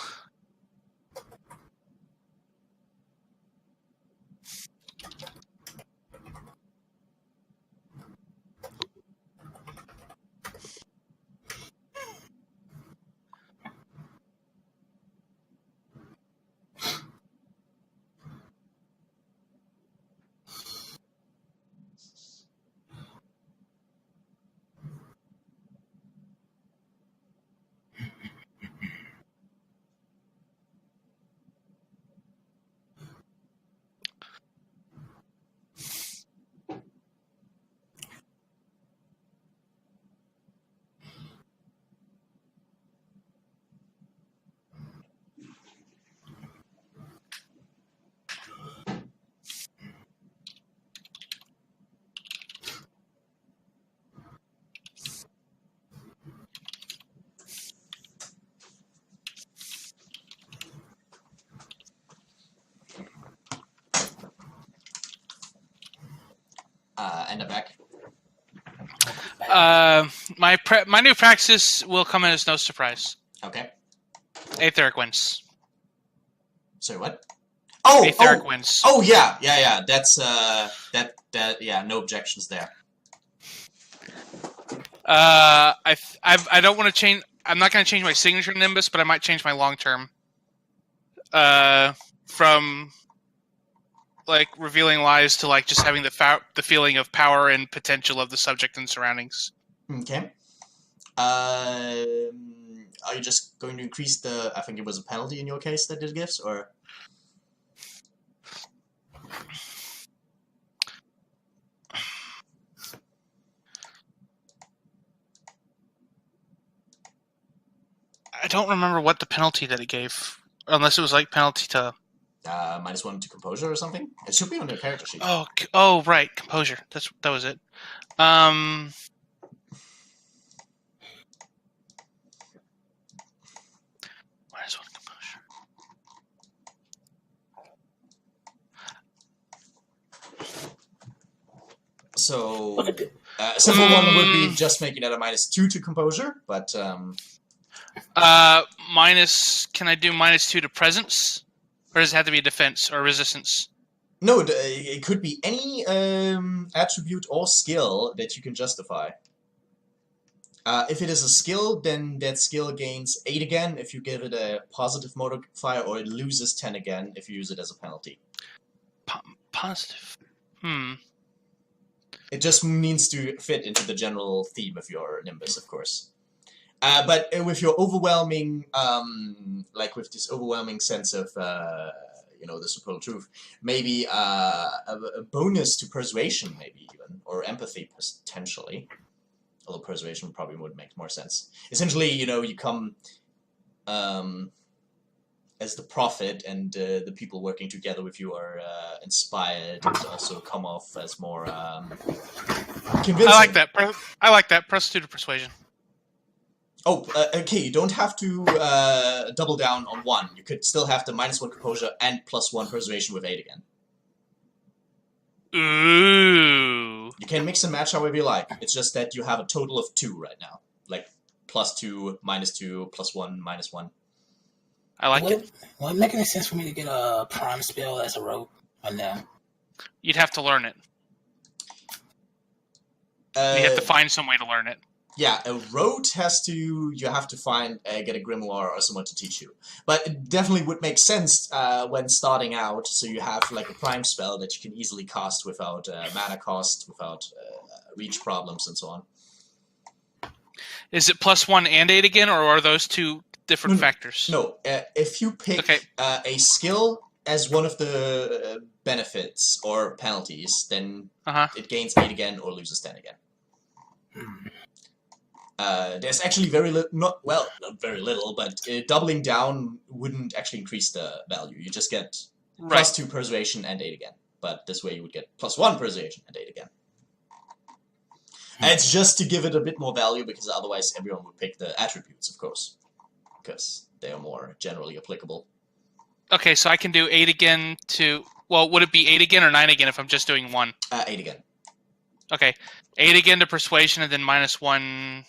And I'm back. My new praxis will come in as no surprise. Okay. Aetheric wins. Sorry, what? Oh, Aetheric wins. Oh, yeah. That's yeah. No objections there. I don't want to change. I'm not going to change my signature Nimbus, but I might change my long term. From like revealing lies to like just having the feeling of power and potential of the subject and surroundings. Okay. Are you just going to increase the? I think it was a penalty in your case that did gifts, or? I don't remember what the penalty that it gave, unless it was like penalty to. -1 to composure or something. It should be on the character sheet. Oh, right, composure. That was it. -1 composure. So, simple one would be just making it a -2 to composure, but minus. Can I do -2 to presence? Or does it have to be a defense or resistance? No, it could be any attribute or skill that you can justify. If it is a skill, then that skill gains 8 again if you give it a positive modifier, or it loses 10 again if you use it as a penalty. Positive. It just needs to fit into the general theme of your Nimbus, of course. But with your overwhelming, like with this overwhelming sense of, the supernal truth, maybe a bonus to persuasion, maybe even, or empathy potentially. Although persuasion probably would make more sense. Essentially, you come as the prophet, and the people working together with you are inspired, and also come off as more convincing. I like that. Plus 2 to persuasion. Oh, okay, you don't have to double down on 1. You could still have the -1 composure and +1 persuasion with 8 again. Ooh. You can mix and match however you like. It's just that you have a total of 2 right now. Like, +2, -2, +1, -1. I like it. Would it make any sense for me to get a prime spell as a rogue? Or no? You'd have to learn it. You have to find some way to learn it. Yeah, a road you have to find, get a grimoire or someone to teach you. But it definitely would make sense when starting out, so you have like a prime spell that you can easily cast without mana cost, without reach problems, and so on. Is it +1 and 8 again, or are those two different factors? No, if you pick a skill as one of the benefits or penalties, then it gains 8 again or loses 10 again. There's actually not very little, but doubling down wouldn't actually increase the value. You just get +2 persuasion and 8 again. But this way you would get +1 persuasion and 8 again. And it's just to give it a bit more value, because otherwise everyone would pick the attributes, of course. Because they are more generally applicable. Okay, so I can do 8 again to... Well, would it be 8 again or 9 again if I'm just doing 1? 8 again. Okay, 8 again to persuasion, and then -1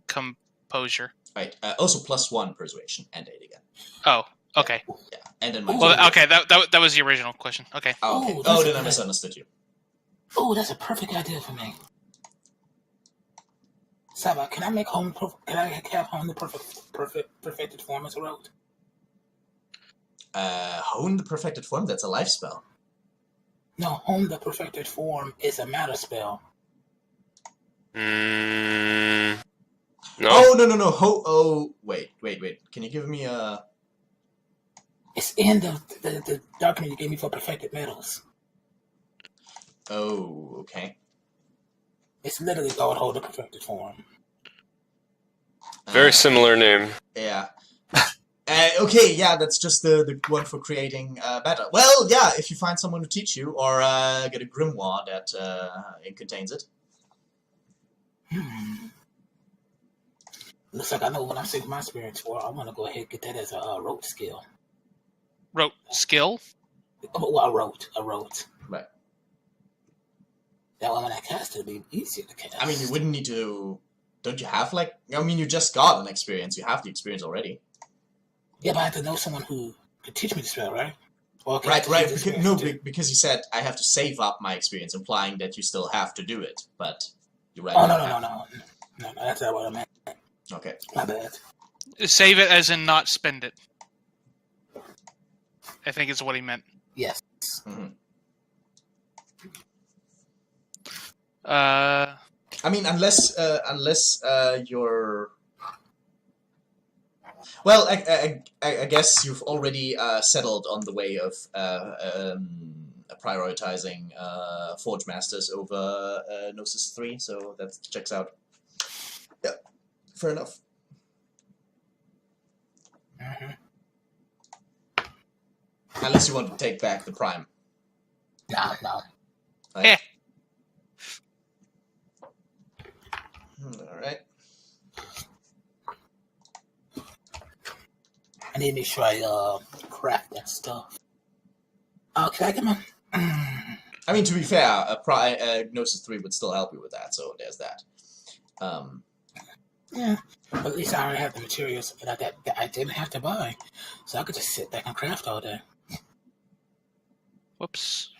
composure. Right, also +1 persuasion and 8 again. Oh, okay. Yeah, and then okay, that was the original question. Okay. Oh, okay. Then I misunderstood you. Oh, that's a perfect idea for me. Saba, can I make home? Can I have home the perfected form as a rogue? Hone the perfected form? That's a life spell. No, home the perfected form is a matter spell. No. Oh, no. Wait. Can you give me a... It's in the document you gave me for perfected metals. Oh, okay. It's literally called hold the perfected form. Very similar name. Yeah. Okay, yeah, that's just the one for creating better. Well, yeah, if you find someone to teach you, or get a grimoire that it contains it. Looks like I know what I'm saving my experience for. I want to go ahead and get that as a rote skill. Rote skill? Oh, well, a rote. Right. That way when I cast it, it'll be easier to cast. I mean, you wouldn't need to... Don't you have, like... I mean, you just got an experience. You have the experience already. Yeah, but I have to know someone who could teach me the spell, right? Right. Because you said I have to save up my experience, implying that you still have to do it. But you're right. Oh, no. No, that's not what I meant. Okay. My bad. Save it as in not spend it. I think is what he meant. Yes. Mm-hmm. I mean, unless you're... Well, I guess you've already settled on the way of prioritizing Forge Masters over Gnosis 3, so that checks out. Yeah, fair enough. Mm-hmm. Unless you want to take back the Prime. No. Yeah. Alright. I need to make sure I craft that stuff. Can I get my... I mean, to be fair, Gnosis 3 would still help you with that, so there's that. Yeah, but at least I already have the materials that I didn't have to buy, so I could just sit back and craft all day. Whoops.